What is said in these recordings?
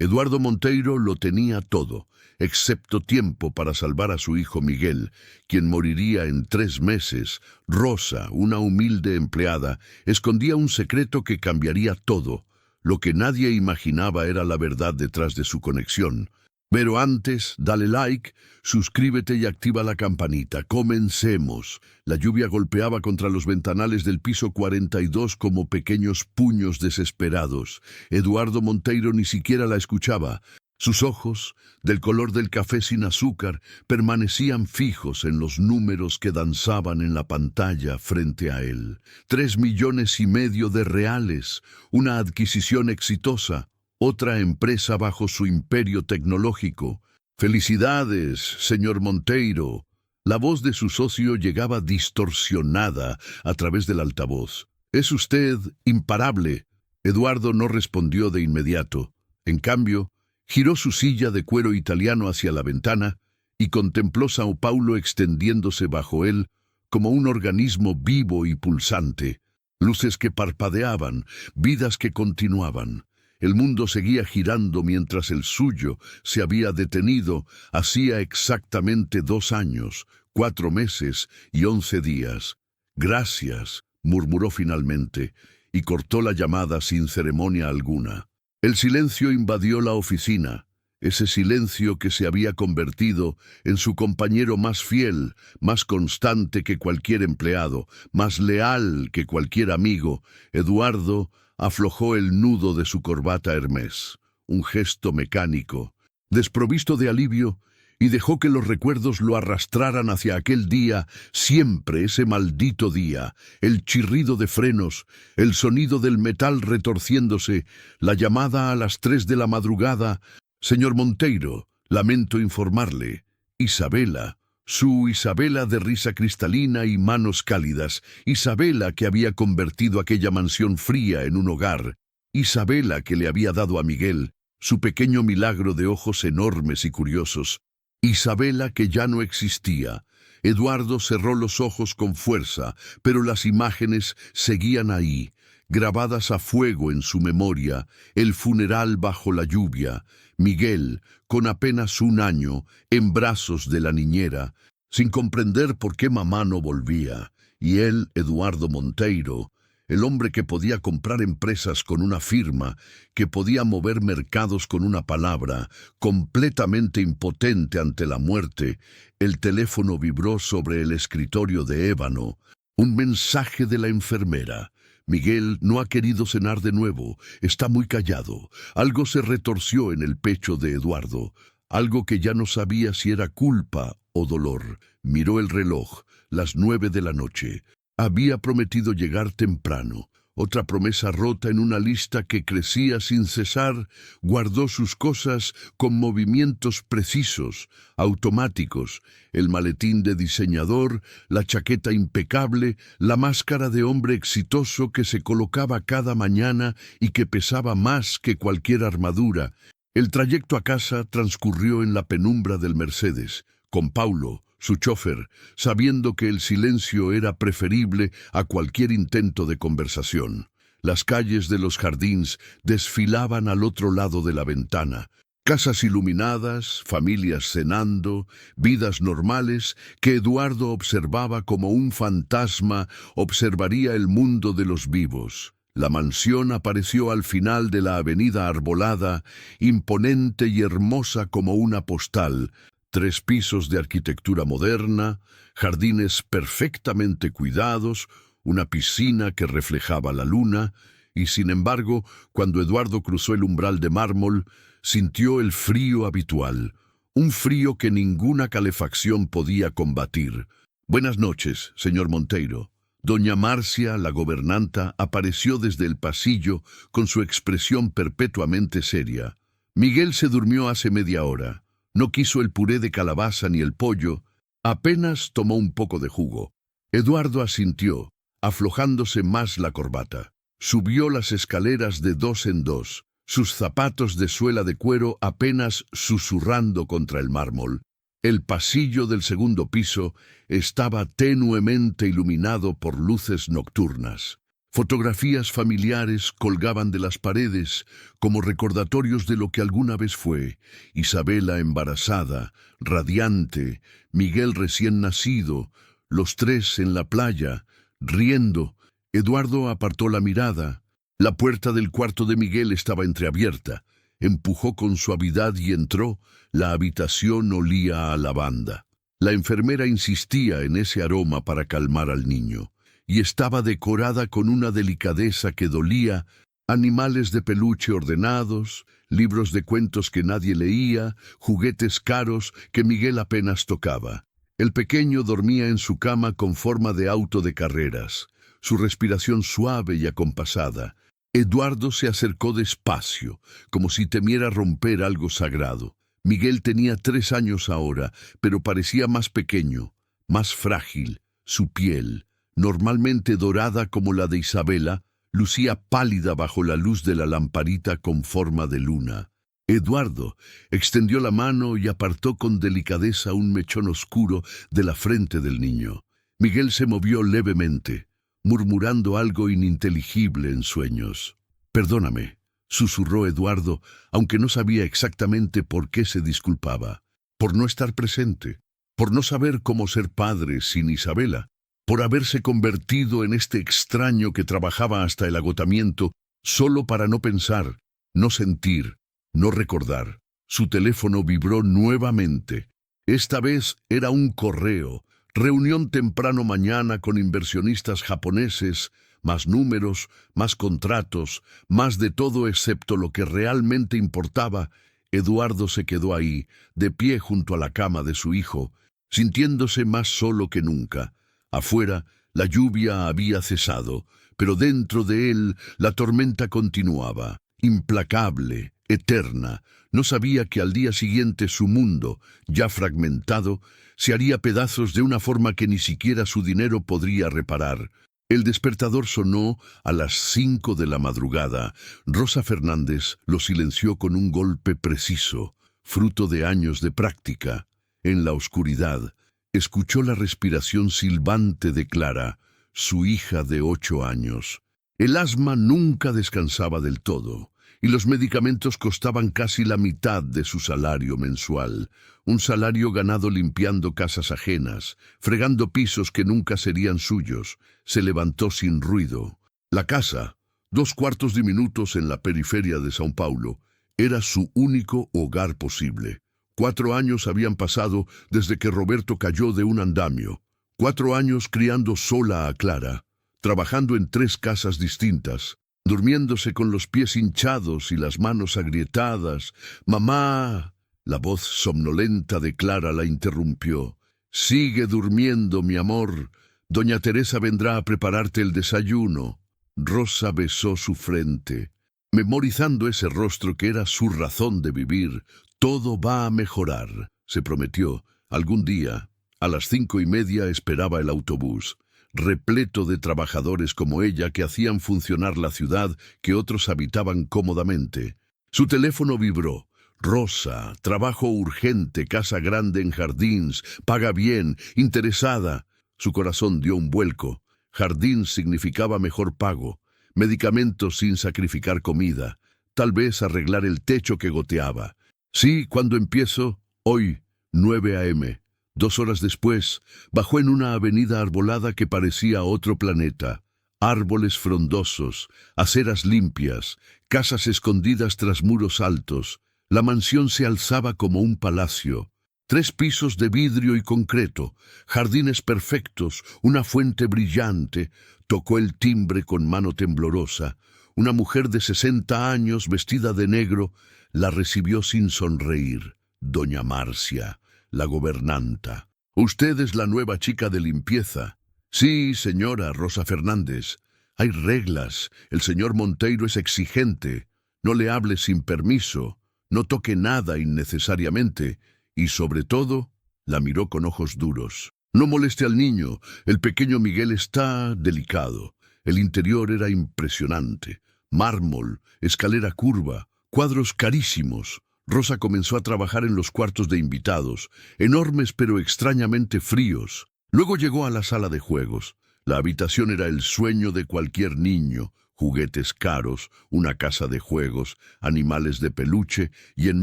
Eduardo Monteiro lo tenía todo, excepto tiempo para salvar a su hijo Miguel, quien moriría en 3 meses. Rosa, una humilde empleada, escondía un secreto que cambiaría todo. Lo que nadie imaginaba era la verdad detrás de su conexión. Pero antes, dale like, suscríbete y activa la campanita. ¡Comencemos! La lluvia golpeaba contra los ventanales del piso 42 como pequeños puños desesperados. Eduardo Monteiro ni siquiera la escuchaba. Sus ojos, del color del café sin azúcar, permanecían fijos en los números que danzaban en la pantalla frente a él. 3,5 millones de reales, una adquisición exitosa. Otra empresa bajo su imperio tecnológico. «Felicidades, señor Monteiro». La voz de su socio llegaba distorsionada a través del altavoz. «Es usted imparable». Eduardo no respondió de inmediato. En cambio, giró su silla de cuero italiano hacia la ventana y contempló Sao Paulo extendiéndose bajo él como un organismo vivo y pulsante. Luces que parpadeaban, vidas que continuaban. El mundo seguía girando mientras el suyo se había detenido hacía exactamente 2 años, 4 meses y 11 días. «Gracias», murmuró finalmente, y cortó la llamada sin ceremonia alguna. El silencio invadió la oficina, ese silencio que se había convertido en su compañero más fiel, más constante que cualquier empleado, más leal que cualquier amigo. Eduardo aflojó el nudo de su corbata Hermès, un gesto mecánico, desprovisto de alivio, y dejó que los recuerdos lo arrastraran hacia aquel día, siempre ese maldito día, el chirrido de frenos, el sonido del metal retorciéndose, la llamada a las 3 de la madrugada. «Señor Monteiro, lamento informarle, Isabela». Su Isabela de risa cristalina y manos cálidas, Isabela que había convertido aquella mansión fría en un hogar, Isabela que le había dado a Miguel su pequeño milagro de ojos enormes y curiosos, Isabela que ya no existía. Eduardo cerró los ojos con fuerza, pero las imágenes seguían ahí, grabadas a fuego en su memoria, el funeral bajo la lluvia, Miguel, con apenas 1 año, en brazos de la niñera, sin comprender por qué mamá no volvía, y él, Eduardo Monteiro, el hombre que podía comprar empresas con una firma, que podía mover mercados con una palabra, completamente impotente ante la muerte. El teléfono vibró sobre el escritorio de ébano. Un mensaje de la enfermera. «Miguel no ha querido cenar de nuevo, está muy callado». Algo se retorció en el pecho de Eduardo, algo que ya no sabía si era culpa o dolor. Miró el reloj, las 9 de la noche. Había prometido llegar temprano. Otra promesa rota en una lista que crecía sin cesar. Guardó sus cosas con movimientos precisos, automáticos, el maletín de diseñador, la chaqueta impecable, la máscara de hombre exitoso que se colocaba cada mañana y que pesaba más que cualquier armadura. El trayecto a casa transcurrió en la penumbra del Mercedes, con Paulo, su chofer, sabiendo que el silencio era preferible a cualquier intento de conversación. Las calles de los jardines desfilaban al otro lado de la ventana. Casas iluminadas, familias cenando, vidas normales que Eduardo observaba como un fantasma observaría el mundo de los vivos. La mansión apareció al final de la avenida arbolada, imponente y hermosa como una postal. 3 pisos de arquitectura moderna, jardines perfectamente cuidados, una piscina que reflejaba la luna, y sin embargo, cuando Eduardo cruzó el umbral de mármol, sintió el frío habitual, un frío que ninguna calefacción podía combatir. «Buenas noches, señor Monteiro». Doña Marcia, la gobernanta, apareció desde el pasillo con su expresión perpetuamente seria. Miguel se durmió hace media hora. No quiso el puré de calabaza ni el pollo, apenas tomó un poco de jugo. Eduardo asintió, aflojándose más la corbata. Subió las escaleras de 2 en 2, sus zapatos de suela de cuero apenas susurrando contra el mármol. El pasillo del segundo piso estaba tenuemente iluminado por luces nocturnas. Fotografías familiares colgaban de las paredes como recordatorios de lo que alguna vez fue. Isabela embarazada, radiante, Miguel recién nacido, los tres en la playa, riendo. Eduardo apartó la mirada. La puerta del cuarto de Miguel estaba entreabierta. Empujó con suavidad y entró. La habitación olía a lavanda. La enfermera insistía en ese aroma para calmar al niño, y estaba decorada con una delicadeza que dolía: animales de peluche ordenados, libros de cuentos que nadie leía, juguetes caros que Miguel apenas tocaba. El pequeño dormía en su cama con forma de auto de carreras, su respiración suave y acompasada. Eduardo se acercó despacio, como si temiera romper algo sagrado. Miguel tenía 3 años ahora, pero parecía más pequeño, más frágil. Su piel, normalmente dorada como la de Isabela, lucía pálida bajo la luz de la lamparita con forma de luna. Eduardo extendió la mano y apartó con delicadeza un mechón oscuro de la frente del niño. Miguel se movió levemente, murmurando algo ininteligible en sueños. «Perdóname», susurró Eduardo, aunque no sabía exactamente por qué se disculpaba. Por no estar presente, por no saber cómo ser padre sin Isabela, por haberse convertido en este extraño que trabajaba hasta el agotamiento solo para no pensar, no sentir, no recordar. Su teléfono vibró nuevamente. Esta vez era un correo. Reunión temprano mañana con inversionistas japoneses, más números, más contratos, más de todo excepto lo que realmente importaba. Eduardo se quedó ahí, de pie junto a la cama de su hijo, sintiéndose más solo que nunca. Afuera, la lluvia había cesado, pero dentro de él la tormenta continuaba, implacable, eterna. No sabía que al día siguiente su mundo, ya fragmentado, se haría pedazos de una forma que ni siquiera su dinero podría reparar. El despertador sonó a las 5 de la madrugada. Rosa Fernández lo silenció con un golpe preciso, fruto de años de práctica. En la oscuridad, escuchó la respiración silbante de Clara, su hija de 8 años. El asma nunca descansaba del todo, y los medicamentos costaban casi la mitad de su salario mensual, un salario ganado limpiando casas ajenas, fregando pisos que nunca serían suyos. Se levantó sin ruido. La casa, 2 cuartos de minutos en la periferia de São Paulo, era su único hogar posible. 4 años habían pasado desde que Roberto cayó de un andamio. 4 años criando sola a Clara, trabajando en 3 casas distintas, durmiéndose con los pies hinchados y las manos agrietadas. «Mamá», la voz somnolenta de Clara la interrumpió. «Sigue durmiendo, mi amor. Doña Teresa vendrá a prepararte el desayuno». Rosa besó su frente, memorizando ese rostro que era su razón de vivir. «Todo va a mejorar», se prometió. Algún día, a las 5:30 esperaba el autobús, repleto de trabajadores como ella que hacían funcionar la ciudad que otros habitaban cómodamente. Su teléfono vibró. «Rosa, trabajo urgente, casa grande en Jardins, paga bien, interesada». Su corazón dio un vuelco. Jardins significaba mejor pago, medicamentos sin sacrificar comida, tal vez arreglar el techo que goteaba. «Sí, ¿cuándo empiezo?» «Hoy, 9 a.m». 2 horas después, bajó en una avenida arbolada que parecía otro planeta. Árboles frondosos, aceras limpias, casas escondidas tras muros altos. La mansión se alzaba como un palacio. 3 pisos de vidrio y concreto, jardines perfectos, una fuente brillante. Tocó el timbre con mano temblorosa. Una mujer de 60 años, vestida de negro, la recibió sin sonreír. Doña Marcia, la gobernanta. «Usted es la nueva chica de limpieza». «Sí, señora Rosa Fernández. Hay reglas. El señor Monteiro es exigente. No le hable sin permiso. No toque nada innecesariamente. Y sobre todo», la miró con ojos duros, «no moleste al niño. El pequeño Miguel está delicado». El interior era impresionante. Mármol, escalera curva, cuadros carísimos. Rosa comenzó a trabajar en los cuartos de invitados, enormes pero extrañamente fríos. Luego llegó a la sala de juegos. La habitación era el sueño de cualquier niño: juguetes caros, una casa de juegos, animales de peluche, y en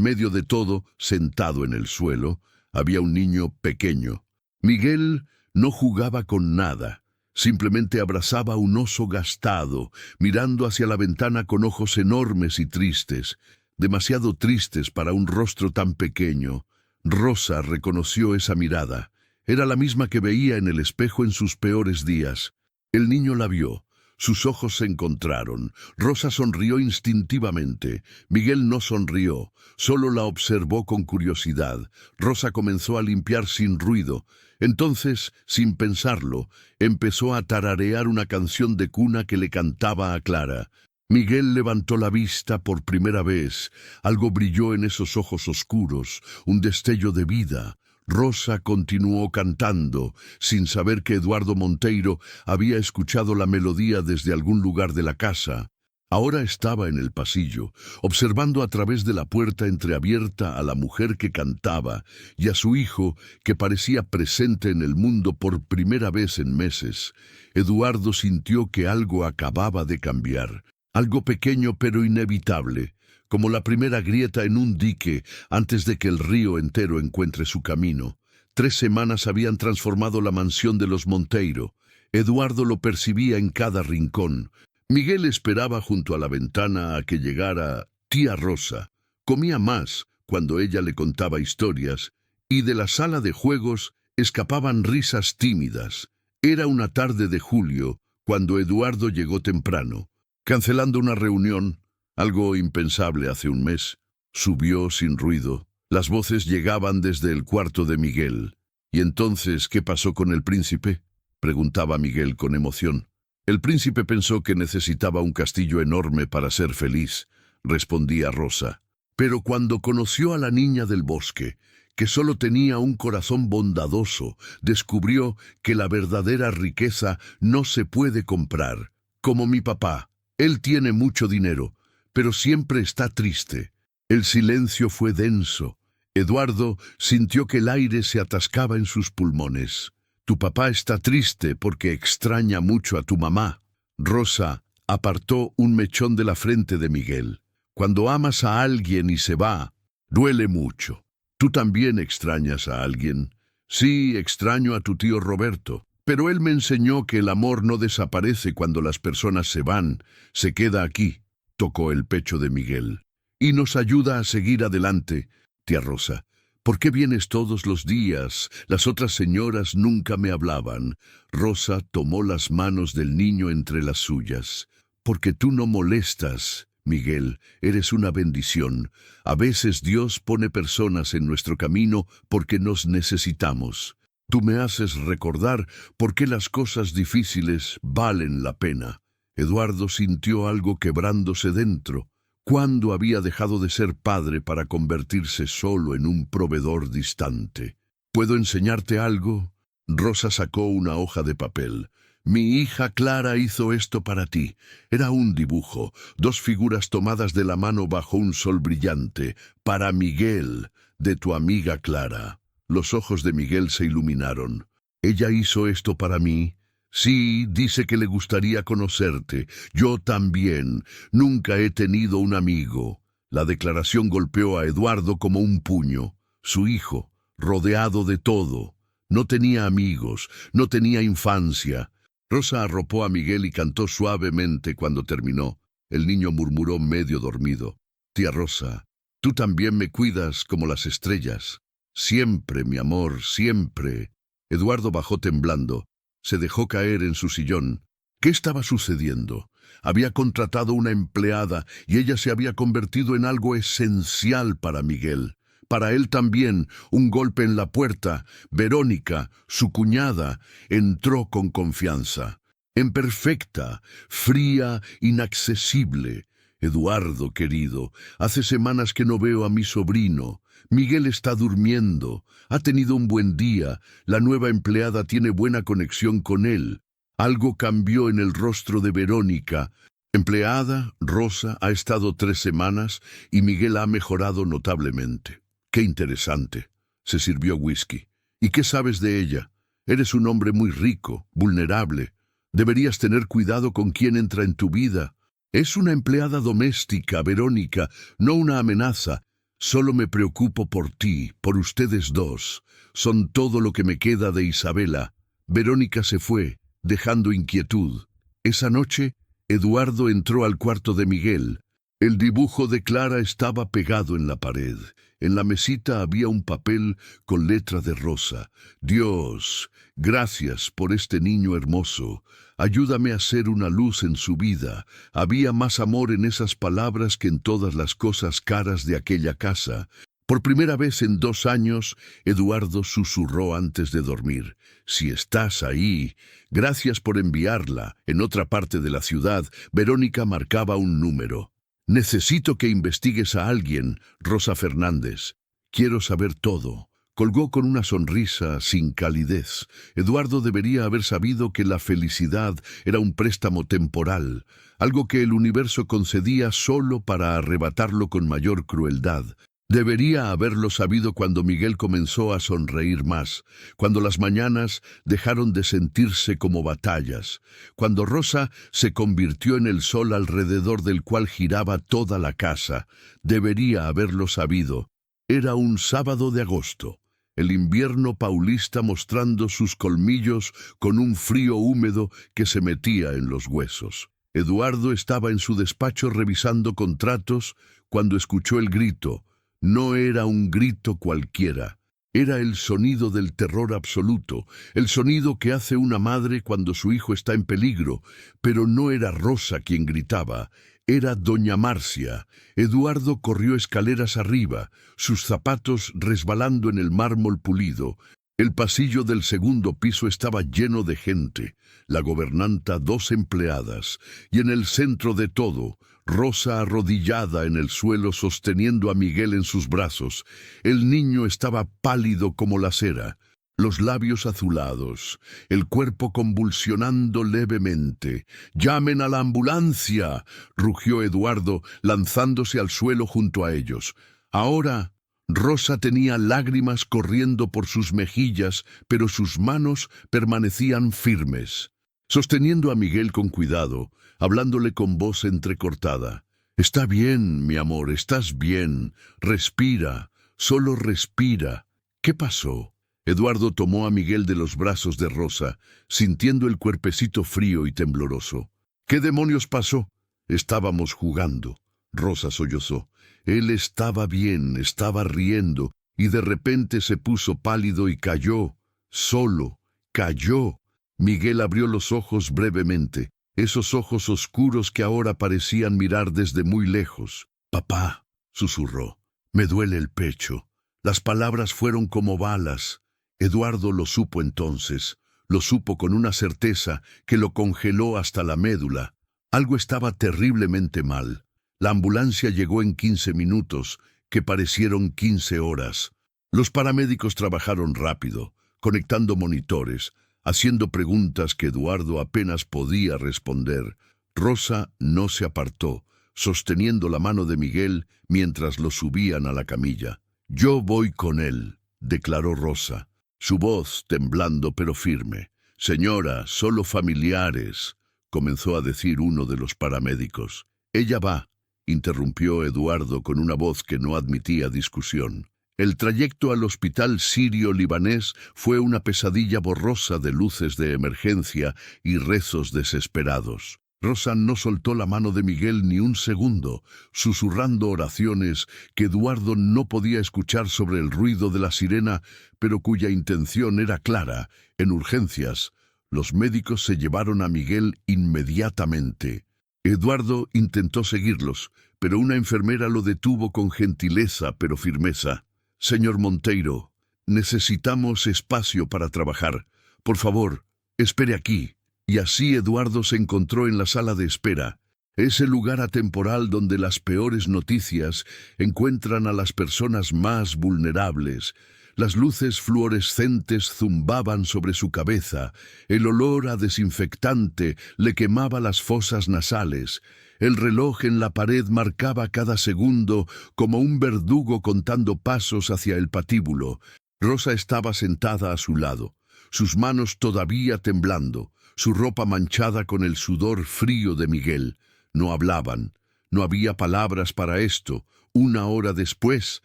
medio de todo, sentado en el suelo, había un niño pequeño. Miguel no jugaba con nada. Simplemente abrazaba un oso gastado, mirando hacia la ventana con ojos enormes y tristes, demasiado tristes para un rostro tan pequeño. Rosa reconoció esa mirada. Era la misma que veía en el espejo en sus peores días. El niño la vio. Sus ojos se encontraron. Rosa sonrió instintivamente. Miguel no sonrió, solo la observó con curiosidad. Rosa comenzó a limpiar sin ruido. Entonces, sin pensarlo, empezó a tararear una canción de cuna que le cantaba a Clara. Miguel levantó la vista por primera vez. Algo brilló en esos ojos oscuros, un destello de vida. Rosa continuó cantando, sin saber que Eduardo Monteiro había escuchado la melodía desde algún lugar de la casa. Ahora estaba en el pasillo, observando a través de la puerta entreabierta a la mujer que cantaba y a su hijo que parecía presente en el mundo por primera vez en meses. Eduardo sintió que algo acababa de cambiar, algo pequeño pero inevitable, como la primera grieta en un dique antes de que el río entero encuentre su camino. 3 semanas habían transformado la mansión de los Monteiro. Eduardo lo percibía en cada rincón. Miguel esperaba junto a la ventana a que llegara tía Rosa. Comía más cuando ella le contaba historias, y de la sala de juegos escapaban risas tímidas. Era una tarde de julio cuando Eduardo llegó temprano, cancelando una reunión, algo impensable hace un mes. Subió sin ruido. Las voces llegaban desde el cuarto de Miguel. «¿Y entonces qué pasó con el príncipe?», preguntaba Miguel con emoción. «El príncipe pensó que necesitaba un castillo enorme para ser feliz», respondía Rosa. «Pero cuando conoció a la niña del bosque, que solo tenía un corazón bondadoso, descubrió que la verdadera riqueza no se puede comprar. Como mi papá, él tiene mucho dinero, pero siempre está triste». El silencio fue denso. Eduardo sintió que el aire se atascaba en sus pulmones. «Tu papá está triste porque extraña mucho a tu mamá». Rosa apartó un mechón de la frente de Miguel. «Cuando amas a alguien y se va, duele mucho. ¿Tú también extrañas a alguien?». «Sí, extraño a tu tío Roberto, pero él me enseñó que el amor no desaparece cuando las personas se van, se queda aquí», tocó el pecho de Miguel. «Y nos ayuda a seguir adelante. Tía Rosa, ¿por qué vienes todos los días? Las otras señoras nunca me hablaban». Rosa tomó las manos del niño entre las suyas. «Porque tú no molestas, Miguel, eres una bendición. A veces Dios pone personas en nuestro camino porque nos necesitamos. Tú me haces recordar por qué las cosas difíciles valen la pena». Eduardo sintió algo quebrándose dentro. ¿Cuándo había dejado de ser padre para convertirse solo en un proveedor distante? «¿Puedo enseñarte algo?». Rosa sacó una hoja de papel. «Mi hija Clara hizo esto para ti». Era un dibujo, 2 figuras tomadas de la mano bajo un sol brillante. «Para Miguel, de tu amiga Clara». Los ojos de Miguel se iluminaron. «¿Ella hizo esto para mí?». «Sí, dice que le gustaría conocerte. Yo también. Nunca he tenido un amigo». La declaración golpeó a Eduardo como un puño. Su hijo, rodeado de todo. No tenía amigos, no tenía infancia. Rosa arropó a Miguel y cantó suavemente cuando terminó. El niño murmuró medio dormido. «Tía Rosa, tú también me cuidas como las estrellas». «Siempre, mi amor, siempre». Eduardo bajó temblando. Se dejó caer en su sillón. ¿Qué estaba sucediendo? Había contratado una empleada y ella se había convertido en algo esencial para Miguel. Para él también, un golpe en la puerta. Verónica, su cuñada, entró con confianza. Imperfecta, fría, inaccesible. «Eduardo, querido, hace semanas que no veo a mi sobrino. Miguel está durmiendo. Ha tenido un buen día. La nueva empleada tiene buena conexión con él». Algo cambió en el rostro de Verónica. «Empleada, Rosa, ha estado 3 semanas y Miguel ha mejorado notablemente». «Qué interesante». Se sirvió whisky. «¿Y qué sabes de ella? Eres un hombre muy rico, vulnerable». Deberías tener cuidado con quién entra en tu vida. Es una empleada doméstica, Verónica, no una amenaza. Solo me preocupo por ti, por ustedes dos. Son todo lo que me queda de Isabela. Verónica se fue, dejando inquietud. Esa noche, Eduardo entró al cuarto de Miguel. El dibujo de Clara estaba pegado en la pared. En la mesita había un papel con letra de rosa. Dios, gracias por este niño hermoso. Ayúdame a ser una luz en su vida. Había más amor en esas palabras que en todas las cosas caras de aquella casa. Por primera vez en 2 años, Eduardo susurró antes de dormir. Si estás ahí, gracias por enviarla. En otra parte de la ciudad, Verónica marcaba un número. Necesito que investigues a alguien, Rosa Fernández. Quiero saber todo. Colgó con una sonrisa sin calidez. Eduardo debería haber sabido que la felicidad era un préstamo temporal, algo que el universo concedía solo para arrebatarlo con mayor crueldad. Debería haberlo sabido cuando Miguel comenzó a sonreír más, cuando las mañanas dejaron de sentirse como batallas, cuando Rosa se convirtió en el sol alrededor del cual giraba toda la casa. Debería haberlo sabido. Era un sábado de agosto, el invierno paulista mostrando sus colmillos con un frío húmedo que se metía en los huesos. Eduardo estaba en su despacho revisando contratos cuando escuchó el grito. No era un grito cualquiera, era el sonido del terror absoluto, el sonido que hace una madre cuando su hijo está en peligro, pero no era Rosa quien gritaba, era doña Marcia. Eduardo corrió escaleras arriba, sus zapatos resbalando en el mármol pulido. El pasillo del segundo piso estaba lleno de gente, la gobernanta, 2 empleadas, y en el centro de todo, Rosa arrodillada en el suelo sosteniendo a Miguel en sus brazos. El niño estaba pálido como la cera, los labios azulados, el cuerpo convulsionando levemente. «¡Llamen a la ambulancia!», rugió Eduardo, lanzándose al suelo junto a ellos. Ahora Rosa tenía lágrimas corriendo por sus mejillas, pero sus manos permanecían firmes, sosteniendo a Miguel con cuidado, hablándole con voz entrecortada. «Está bien, mi amor, estás bien. Respira, solo respira». «¿Qué pasó?». Eduardo tomó a Miguel de los brazos de Rosa, sintiendo el cuerpecito frío y tembloroso. «¿Qué demonios pasó?». «Estábamos jugando». Rosa sollozó. Él estaba bien, estaba riendo, y de repente se puso pálido y cayó. Solo, cayó. Miguel abrió los ojos brevemente, esos ojos oscuros que ahora parecían mirar desde muy lejos. «Papá», susurró, «me duele el pecho». Las palabras fueron como balas. Eduardo lo supo entonces, lo supo con una certeza que lo congeló hasta la médula. Algo estaba terriblemente mal. La ambulancia llegó en 15 minutos, que parecieron 15 horas. Los paramédicos trabajaron rápido, conectando monitores, haciendo preguntas que Eduardo apenas podía responder. Rosa no se apartó, sosteniendo la mano de Miguel mientras lo subían a la camilla. «Yo voy con él», declaró Rosa, su voz temblando pero firme. «Señora, solo familiares», comenzó a decir uno de los paramédicos. «Ella va», interrumpió Eduardo con una voz que no admitía discusión. El trayecto al hospital sirio-libanés fue una pesadilla borrosa de luces de emergencia y rezos desesperados. Rosa no soltó la mano de Miguel ni un segundo, susurrando oraciones que Eduardo no podía escuchar sobre el ruido de la sirena, pero cuya intención era clara. En urgencias, los médicos se llevaron a Miguel inmediatamente. Eduardo intentó seguirlos, pero una enfermera lo detuvo con gentileza pero firmeza. «Señor Monteiro, necesitamos espacio para trabajar. Por favor, espere aquí». Y así Eduardo se encontró en la sala de espera, ese lugar atemporal donde las peores noticias encuentran a las personas más vulnerables. Las luces fluorescentes zumbaban sobre su cabeza, el olor a desinfectante le quemaba las fosas nasales, el reloj en la pared marcaba cada segundo como un verdugo contando pasos hacia el patíbulo. Rosa estaba sentada a su lado, sus manos todavía temblando, su ropa manchada con el sudor frío de Miguel. No hablaban. No había palabras para esto. 1 hora después,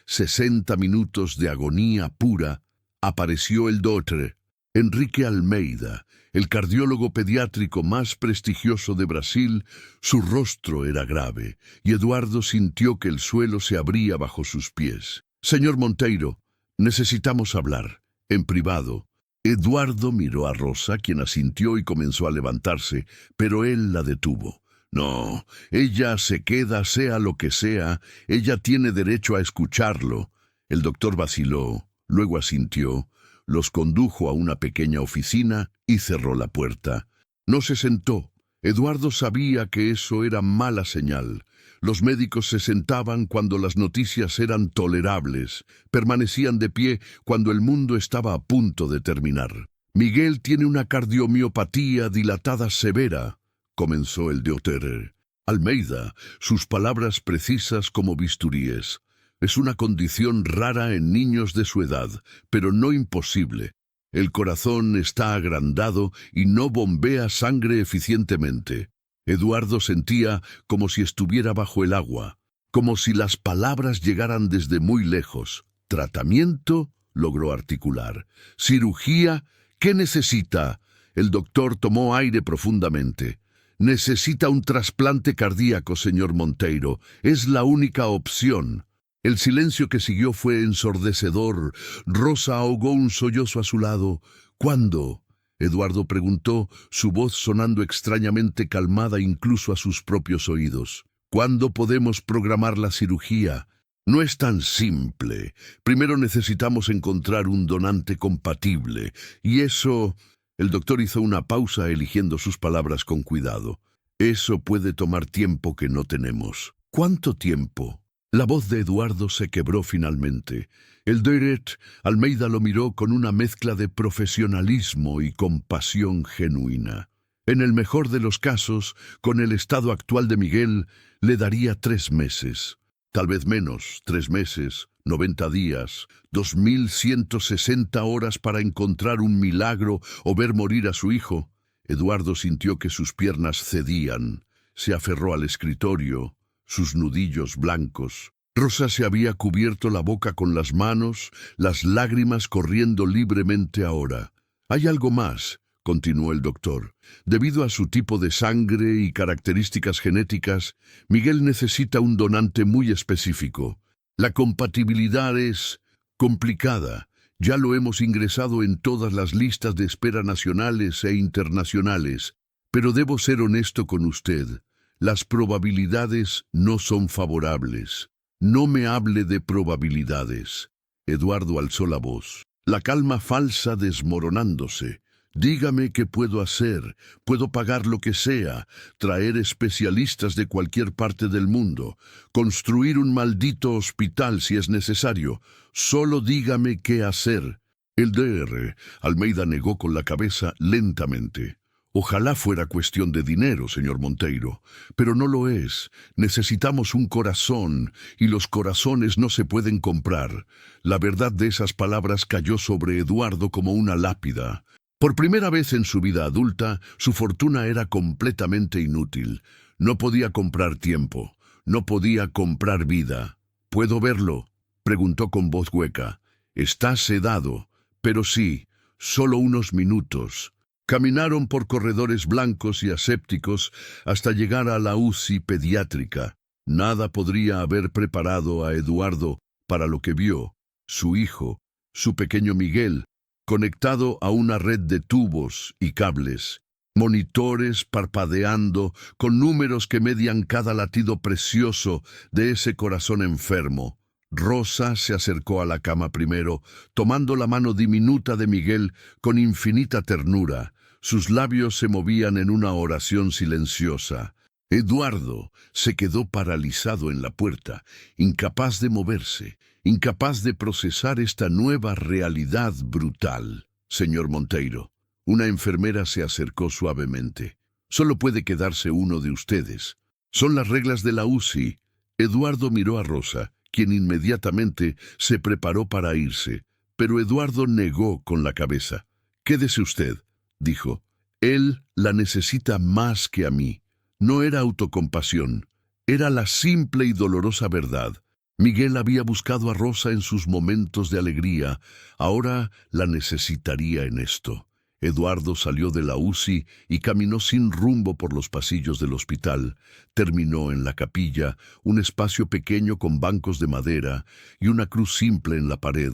60 minutos de agonía pura, apareció el doctor Enrique Almeida, el cardiólogo pediátrico más prestigioso de Brasil. Su rostro era grave, y Eduardo sintió que el suelo se abría bajo sus pies. «Señor Monteiro, necesitamos hablar, en privado». Eduardo miró a Rosa, quien asintió y comenzó a levantarse, pero él la detuvo. «No, ella se queda sea lo que sea, ella tiene derecho a escucharlo». El doctor vaciló, luego asintió, los condujo a una pequeña oficina y cerró la puerta. No se sentó. Eduardo sabía que eso era mala señal. Los médicos se sentaban cuando las noticias eran tolerables, permanecían de pie cuando el mundo estaba a punto de terminar. «Miguel tiene una cardiomiopatía dilatada severa», comenzó el doctor Almeida, sus palabras precisas como bisturíes. «Es una condición rara en niños de su edad, pero no imposible. El corazón está agrandado y no bombea sangre eficientemente». Eduardo sentía como si estuviera bajo el agua, como si las palabras llegaran desde muy lejos. «¿Tratamiento?», logró articular. «¿Cirugía? ¿Qué necesita?». El doctor tomó aire profundamente. «Necesita un trasplante cardíaco, señor Monteiro. Es la única opción». El silencio que siguió fue ensordecedor. Rosa ahogó un sollozo a su lado. «¿Cuándo?», Eduardo preguntó, su voz sonando extrañamente calmada incluso a sus propios oídos. «¿Cuándo podemos programar la cirugía?». «No es tan simple. Primero necesitamos encontrar un donante compatible. Y eso...». El doctor hizo una pausa eligiendo sus palabras con cuidado. «Eso puede tomar tiempo que no tenemos». «¿Cuánto tiempo?». La voz de Eduardo se quebró finalmente. El doctor Almeida lo miró con una mezcla de profesionalismo y compasión genuina. «En el mejor de los casos, con el estado actual de Miguel, le daría 3 meses. Tal vez menos, 3 meses, 90 días, 2160 horas para encontrar un milagro o ver morir a su hijo». Eduardo sintió que sus piernas cedían. Se aferró al escritorio, sus nudillos blancos. Rosa se había cubierto la boca con las manos, las lágrimas corriendo libremente ahora. «Hay algo más», continuó el doctor. «Debido a su tipo de sangre y características genéticas, Miguel necesita un donante muy específico. La compatibilidad es complicada. Ya lo hemos ingresado en todas las listas de espera nacionales e internacionales, pero debo ser honesto con usted. Las probabilidades no son favorables». «No me hable de probabilidades». Eduardo alzó la voz, la calma falsa desmoronándose. «Dígame qué puedo hacer. Puedo pagar lo que sea, traer especialistas de cualquier parte del mundo, construir un maldito hospital si es necesario. Solo dígame qué hacer». El doctor Almeida negó con la cabeza lentamente. «Ojalá fuera cuestión de dinero, señor Monteiro, pero no lo es. Necesitamos un corazón, y los corazones no se pueden comprar». La verdad de esas palabras cayó sobre Eduardo como una lápida. Por primera vez en su vida adulta, su fortuna era completamente inútil. No podía comprar tiempo, no podía comprar vida. «¿Puedo verlo?», preguntó con voz hueca. «Está sedado, pero sí, solo unos minutos». Caminaron por corredores blancos y asépticos hasta llegar a la UCI pediátrica. Nada podría haber preparado a Eduardo para lo que vio. Su hijo, su pequeño Miguel, conectado a una red de tubos y cables, monitores parpadeando con números que median cada latido precioso de ese corazón enfermo. Rosa se acercó a la cama primero, tomando la mano diminuta de Miguel con infinita ternura. Sus labios se movían en una oración silenciosa. Eduardo se quedó paralizado en la puerta, incapaz de moverse, incapaz de procesar esta nueva realidad brutal. «Señor Monteiro», una enfermera se acercó suavemente. «Solo puede quedarse uno de ustedes. Son las reglas de la UCI». Eduardo miró a Rosa, quien inmediatamente se preparó para irse, pero Eduardo negó con la cabeza. «Quédese usted», dijo. Él la necesita más que a mí. No era autocompasión, era la simple y dolorosa verdad. Miguel había buscado a Rosa en sus momentos de alegría, ahora la necesitaría en esto. Eduardo salió de la UCI y caminó sin rumbo por los pasillos del hospital. Terminó en la capilla, un espacio pequeño con bancos de madera y una cruz simple en la pared.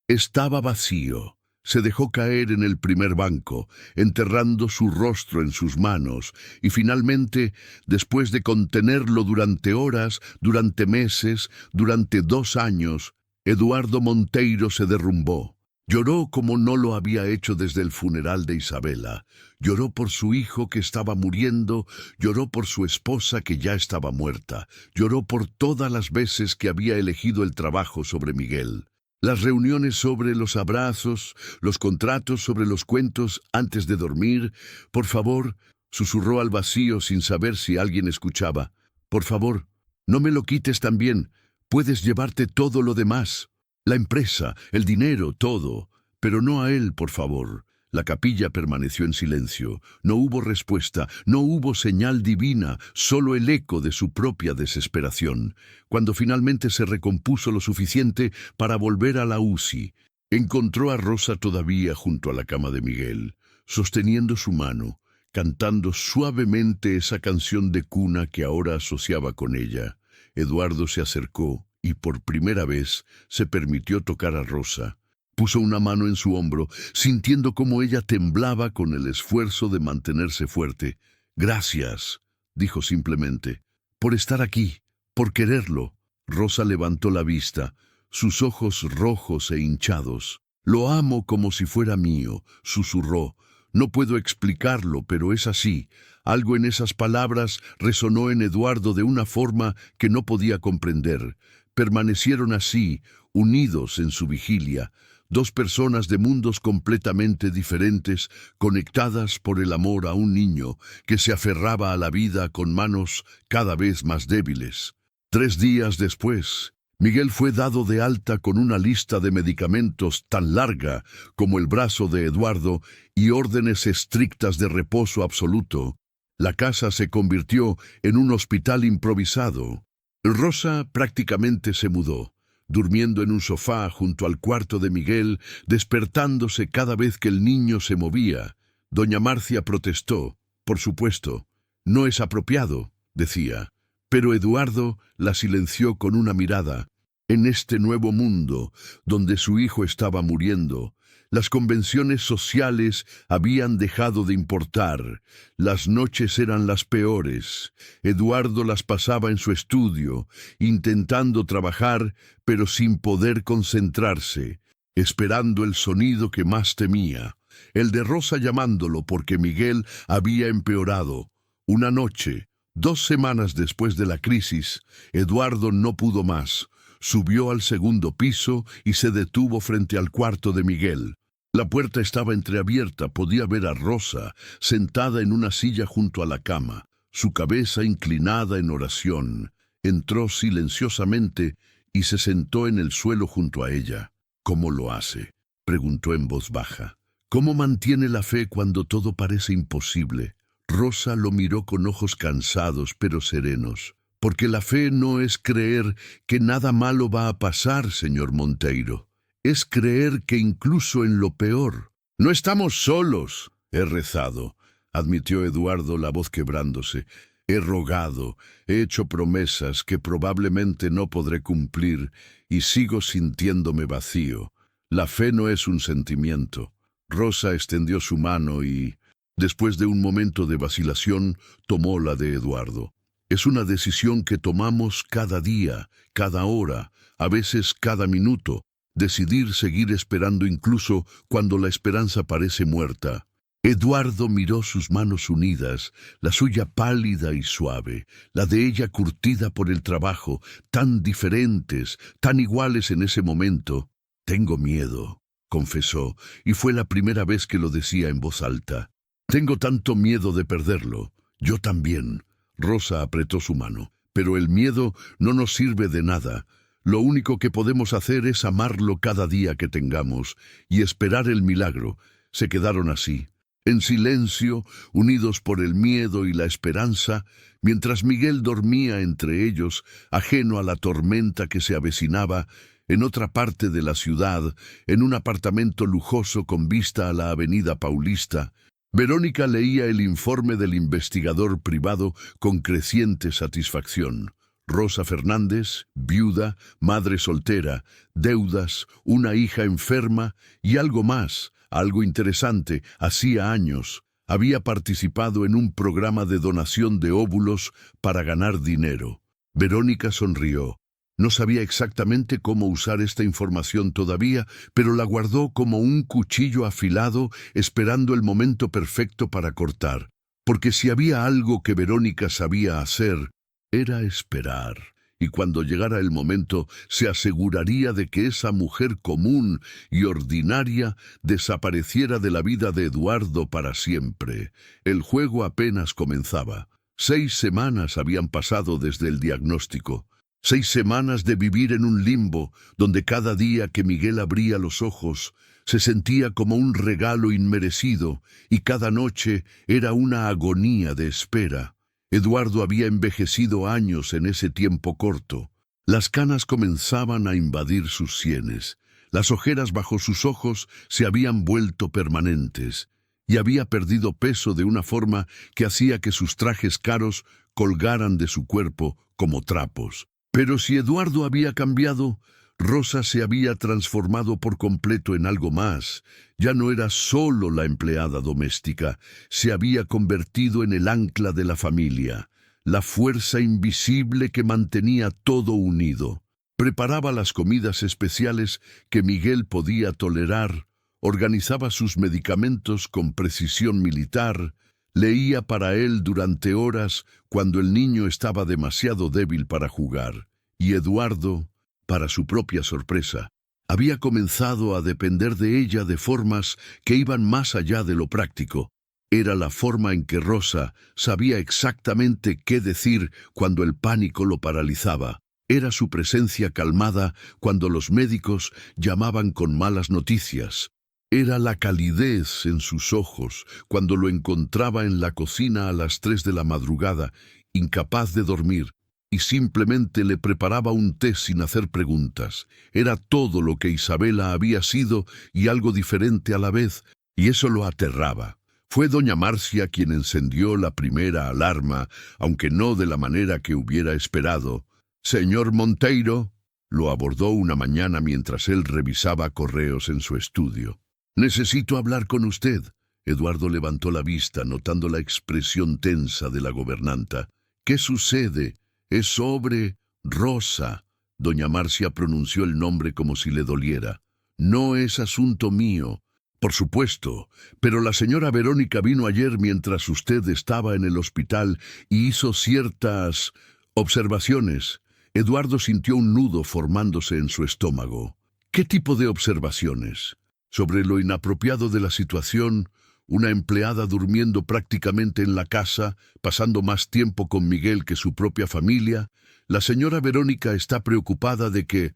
Estaba vacío. Se dejó caer en el primer banco, enterrando su rostro en sus manos, y finalmente, después de contenerlo durante horas, durante meses, durante 2 años, Eduardo Monteiro se derrumbó. Lloró como no lo había hecho desde el funeral de Isabela. Lloró por su hijo que estaba muriendo, lloró por su esposa que ya estaba muerta, lloró por todas las veces que había elegido el trabajo sobre Miguel. Las reuniones sobre los abrazos, los contratos sobre los cuentos antes de dormir. Por favor, susurró al vacío sin saber si alguien escuchaba. Por favor, no me lo quites también. Puedes llevarte todo lo demás. La empresa, el dinero, todo. Pero no a él, por favor. La capilla permaneció en silencio. No hubo respuesta, no hubo señal divina, solo el eco de su propia desesperación. Cuando finalmente se recompuso lo suficiente para volver a la UCI, encontró a Rosa todavía junto a la cama de Miguel, sosteniendo su mano, cantando suavemente esa canción de cuna que ahora asociaba con ella. Eduardo se acercó y por primera vez se permitió tocar a Rosa. Puso una mano en su hombro, sintiendo cómo ella temblaba con el esfuerzo de mantenerse fuerte. «Gracias», dijo simplemente, «por estar aquí, por quererlo». Rosa levantó la vista, sus ojos rojos e hinchados. «Lo amo como si fuera mío», susurró. «No puedo explicarlo, pero es así». Algo en esas palabras resonó en Eduardo de una forma que no podía comprender. Permanecieron así, unidos en su vigilia. 2 personas de mundos completamente diferentes, conectadas por el amor a un niño que se aferraba a la vida con manos cada vez más débiles. 3 días después, Miguel fue dado de alta con una lista de medicamentos tan larga como el brazo de Eduardo y órdenes estrictas de reposo absoluto. La casa se convirtió en un hospital improvisado. Rosa prácticamente se mudó, durmiendo en un sofá junto al cuarto de Miguel, despertándose cada vez que el niño se movía. Doña Marcia protestó. «Por supuesto, no es apropiado», decía. Pero Eduardo la silenció con una mirada. En este nuevo mundo, donde su hijo estaba muriendo, las convenciones sociales habían dejado de importar. Las noches eran las peores. Eduardo las pasaba en su estudio, intentando trabajar, pero sin poder concentrarse, esperando el sonido que más temía, el de Rosa llamándolo porque Miguel había empeorado. Una noche, 2 semanas después de la crisis, Eduardo no pudo más. Subió al segundo piso y se detuvo frente al cuarto de Miguel. La puerta estaba entreabierta, podía ver a Rosa sentada en una silla junto a la cama, su cabeza inclinada en oración. Entró silenciosamente y se sentó en el suelo junto a ella. «¿Cómo lo hace?», preguntó en voz baja. «¿Cómo mantiene la fe cuando todo parece imposible?». Rosa lo miró con ojos cansados pero serenos. «Porque la fe no es creer que nada malo va a pasar, señor Monteiro. Es creer que incluso en lo peor. No estamos solos». «He rezado», admitió Eduardo, la voz quebrándose. «He rogado, he hecho promesas que probablemente no podré cumplir y sigo sintiéndome vacío. La fe no es un sentimiento». Rosa extendió su mano y, después de un momento de vacilación, tomó la de Eduardo. «Es una decisión que tomamos cada día, cada hora, a veces cada minuto. Decidir seguir esperando incluso cuando la esperanza parece muerta». Eduardo miró sus manos unidas, la suya pálida y suave, la de ella curtida por el trabajo, tan diferentes, tan iguales en ese momento. «Tengo miedo», confesó, y fue la primera vez que lo decía en voz alta. «Tengo tanto miedo de perderlo». «Yo también». Rosa apretó su mano. «Pero el miedo no nos sirve de nada. Lo único que podemos hacer es amarlo cada día que tengamos y esperar el milagro». Se quedaron así. En silencio, unidos por el miedo y la esperanza, mientras Miguel dormía entre ellos, ajeno a la tormenta que se avecinaba, en otra parte de la ciudad, en un apartamento lujoso con vista a la avenida Paulista, Verónica leía el informe del investigador privado con creciente satisfacción. Rosa Fernández, viuda, madre soltera, deudas, una hija enferma y algo más, algo interesante, hacía años. Había participado en un programa de donación de óvulos para ganar dinero. Verónica sonrió. No sabía exactamente cómo usar esta información todavía, pero la guardó como un cuchillo afilado, esperando el momento perfecto para cortar. Porque si había algo que Verónica sabía hacer, era esperar. Y cuando llegara el momento, se aseguraría de que esa mujer común y ordinaria desapareciera de la vida de Eduardo para siempre. El juego apenas comenzaba. 6 semanas habían pasado desde el diagnóstico. 6 semanas de vivir en un limbo, donde cada día que Miguel abría los ojos, se sentía como un regalo inmerecido, y cada noche era una agonía de espera. Eduardo había envejecido años en ese tiempo corto. Las canas comenzaban a invadir sus sienes. Las ojeras bajo sus ojos se habían vuelto permanentes, y había perdido peso de una forma que hacía que sus trajes caros colgaran de su cuerpo como trapos. Pero si Eduardo había cambiado, Rosa se había transformado por completo en algo más. Ya no era solo la empleada doméstica, se había convertido en el ancla de la familia, la fuerza invisible que mantenía todo unido. Preparaba las comidas especiales que Miguel podía tolerar, organizaba sus medicamentos con precisión militar, leía para él durante horas cuando el niño estaba demasiado débil para jugar. Y Eduardo, para su propia sorpresa, había comenzado a depender de ella de formas que iban más allá de lo práctico. Era la forma en que Rosa sabía exactamente qué decir cuando el pánico lo paralizaba. Era su presencia calmada cuando los médicos llamaban con malas noticias. Era la calidez en sus ojos cuando lo encontraba en la cocina a las 3 de la madrugada, incapaz de dormir, y simplemente le preparaba un té sin hacer preguntas. Era todo lo que Isabela había sido y algo diferente a la vez, y eso lo aterraba. Fue doña Marcia quien encendió la primera alarma, aunque no de la manera que hubiera esperado. «Señor Monteiro», lo abordó una mañana mientras él revisaba correos en su estudio. «Necesito hablar con usted». Eduardo levantó la vista, notando la expresión tensa de la gobernanta. «¿Qué sucede?» «Es sobre Rosa». Doña Marcia pronunció el nombre como si le doliera. «No es asunto mío». «Por supuesto, pero la señora Verónica vino ayer mientras usted estaba en el hospital y hizo ciertas observaciones». Eduardo sintió un nudo formándose en su estómago. «¿Qué tipo de observaciones?» «Sobre lo inapropiado de la situación». Una empleada durmiendo prácticamente en la casa, pasando más tiempo con Miguel que su propia familia. La señora Verónica está preocupada de que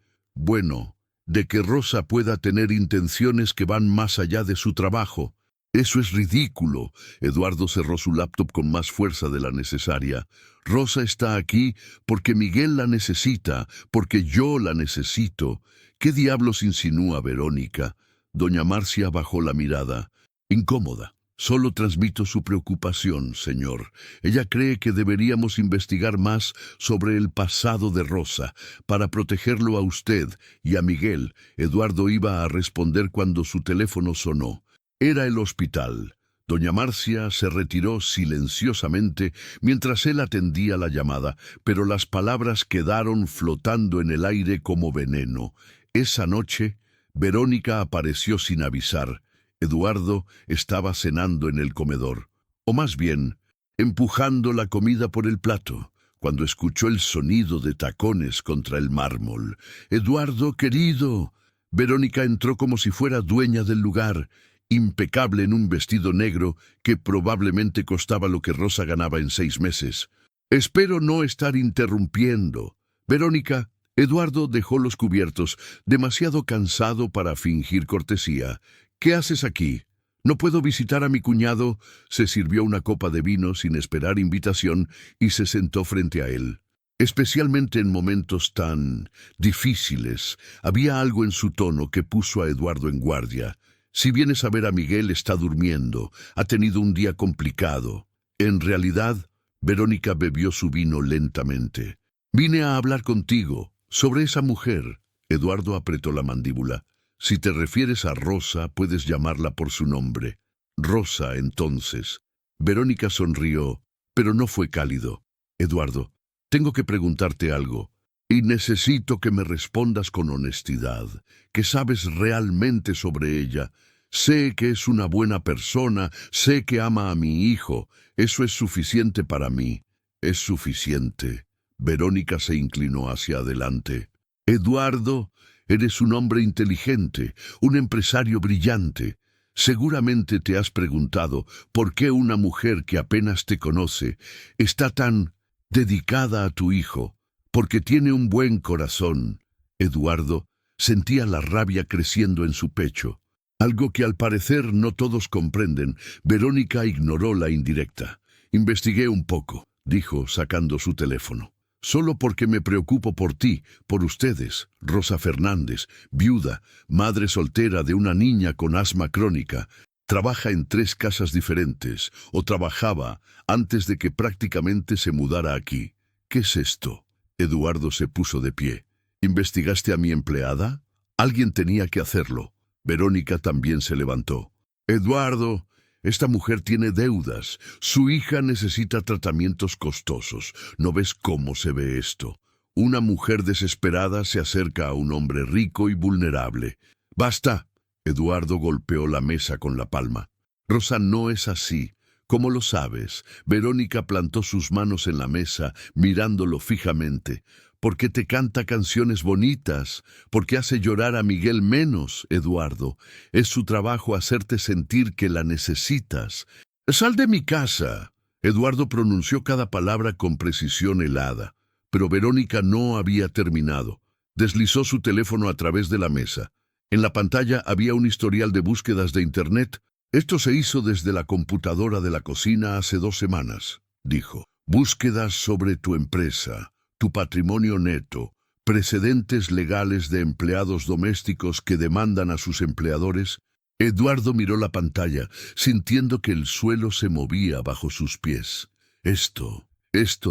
Rosa pueda tener intenciones que van más allá de su trabajo. Eso es ridículo. Eduardo cerró su laptop con más fuerza de la necesaria. Rosa está aquí porque Miguel la necesita, porque yo la necesito. ¿Qué diablos insinúa Verónica? Doña Marcia bajó la mirada. Incómoda. Solo transmito su preocupación, señor. Ella cree que deberíamos investigar más sobre el pasado de Rosa, para protegerlo a usted y a Miguel. Eduardo iba a responder cuando su teléfono sonó. Era el hospital. Doña Marcia se retiró silenciosamente mientras él atendía la llamada, pero las palabras quedaron flotando en el aire como veneno. Esa noche, Verónica apareció sin avisar. Eduardo estaba cenando en el comedor, o más bien, empujando la comida por el plato, cuando escuchó el sonido de tacones contra el mármol. «Eduardo, querido». Verónica entró como si fuera dueña del lugar, impecable en un vestido negro que probablemente costaba lo que Rosa ganaba en 6 meses. «Espero no estar interrumpiendo». «Verónica». Eduardo dejó los cubiertos, demasiado cansado para fingir cortesía. «¿Qué haces aquí?» No puedo visitar a mi cuñado. Se sirvió una copa de vino sin esperar invitación y se sentó frente a él. Especialmente en momentos tan difíciles, había algo en su tono que puso a Eduardo en guardia. Si vienes a ver a Miguel, está durmiendo, ha tenido un día complicado. En realidad, Verónica bebió su vino lentamente. Vine a hablar contigo sobre esa mujer. Eduardo apretó la mandíbula. Si te refieres a Rosa, puedes llamarla por su nombre. Rosa, entonces. Verónica sonrió, pero no fue cálido. Eduardo, tengo que preguntarte algo, y necesito que me respondas con honestidad, que sabes realmente sobre ella. Sé que es una buena persona, sé que ama a mi hijo. Eso es suficiente para mí. Es suficiente. Verónica se inclinó hacia adelante. Eduardo, eres un hombre inteligente, un empresario brillante. Seguramente te has preguntado por qué una mujer que apenas te conoce está tan dedicada a tu hijo, porque tiene un buen corazón. Eduardo sentía la rabia creciendo en su pecho, algo que al parecer no todos comprenden. Verónica ignoró la indirecta. Investigué un poco, dijo sacando su teléfono. Solo porque me preocupo por ti, por ustedes. Rosa Fernández, viuda, madre soltera de una niña con asma crónica, trabaja en 3 casas diferentes, o trabajaba antes de que prácticamente se mudara aquí. ¿Qué es esto? Eduardo se puso de pie. ¿Investigaste a mi empleada? Alguien tenía que hacerlo. Verónica también se levantó. Eduardo, esta mujer tiene deudas. Su hija necesita tratamientos costosos. ¿No ves cómo se ve esto? Una mujer desesperada se acerca a un hombre rico y vulnerable. ¡Basta! Eduardo golpeó la mesa con la palma. Rosa no es así. ¿Cómo lo sabes? Verónica plantó sus manos en la mesa, mirándolo fijamente. Porque te canta canciones bonitas, porque hace llorar a Miguel menos, Eduardo. Es su trabajo hacerte sentir que la necesitas. ¡Sal de mi casa! Eduardo pronunció cada palabra con precisión helada, pero Verónica no había terminado. Deslizó su teléfono a través de la mesa. En la pantalla había un historial de búsquedas de Internet. Esto se hizo desde la computadora de la cocina hace 2 semanas, dijo. Búsquedas sobre tu empresa, tu patrimonio neto, precedentes legales de empleados domésticos que demandan a sus empleadores. Eduardo miró la pantalla, sintiendo que el suelo se movía bajo sus pies. Esto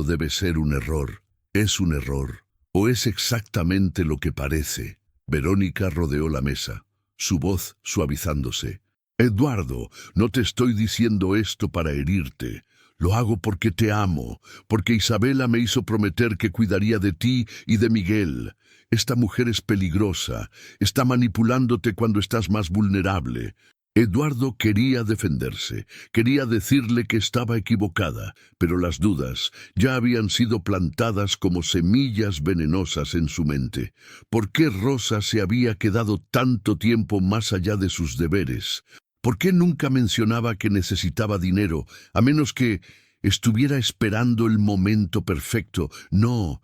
debe ser un error. Es un error. ¿O es exactamente lo que parece? Verónica rodeó la mesa, su voz suavizándose. Eduardo, no te estoy diciendo esto para herirte. Lo hago porque te amo, porque Isabela me hizo prometer que cuidaría de ti y de Miguel. Esta mujer es peligrosa, está manipulándote cuando estás más vulnerable. Eduardo quería defenderse, quería decirle que estaba equivocada, pero las dudas ya habían sido plantadas como semillas venenosas en su mente. ¿Por qué Rosa se había quedado tanto tiempo más allá de sus deberes? ¿Por qué nunca mencionaba que necesitaba dinero, a menos que estuviera esperando el momento perfecto? No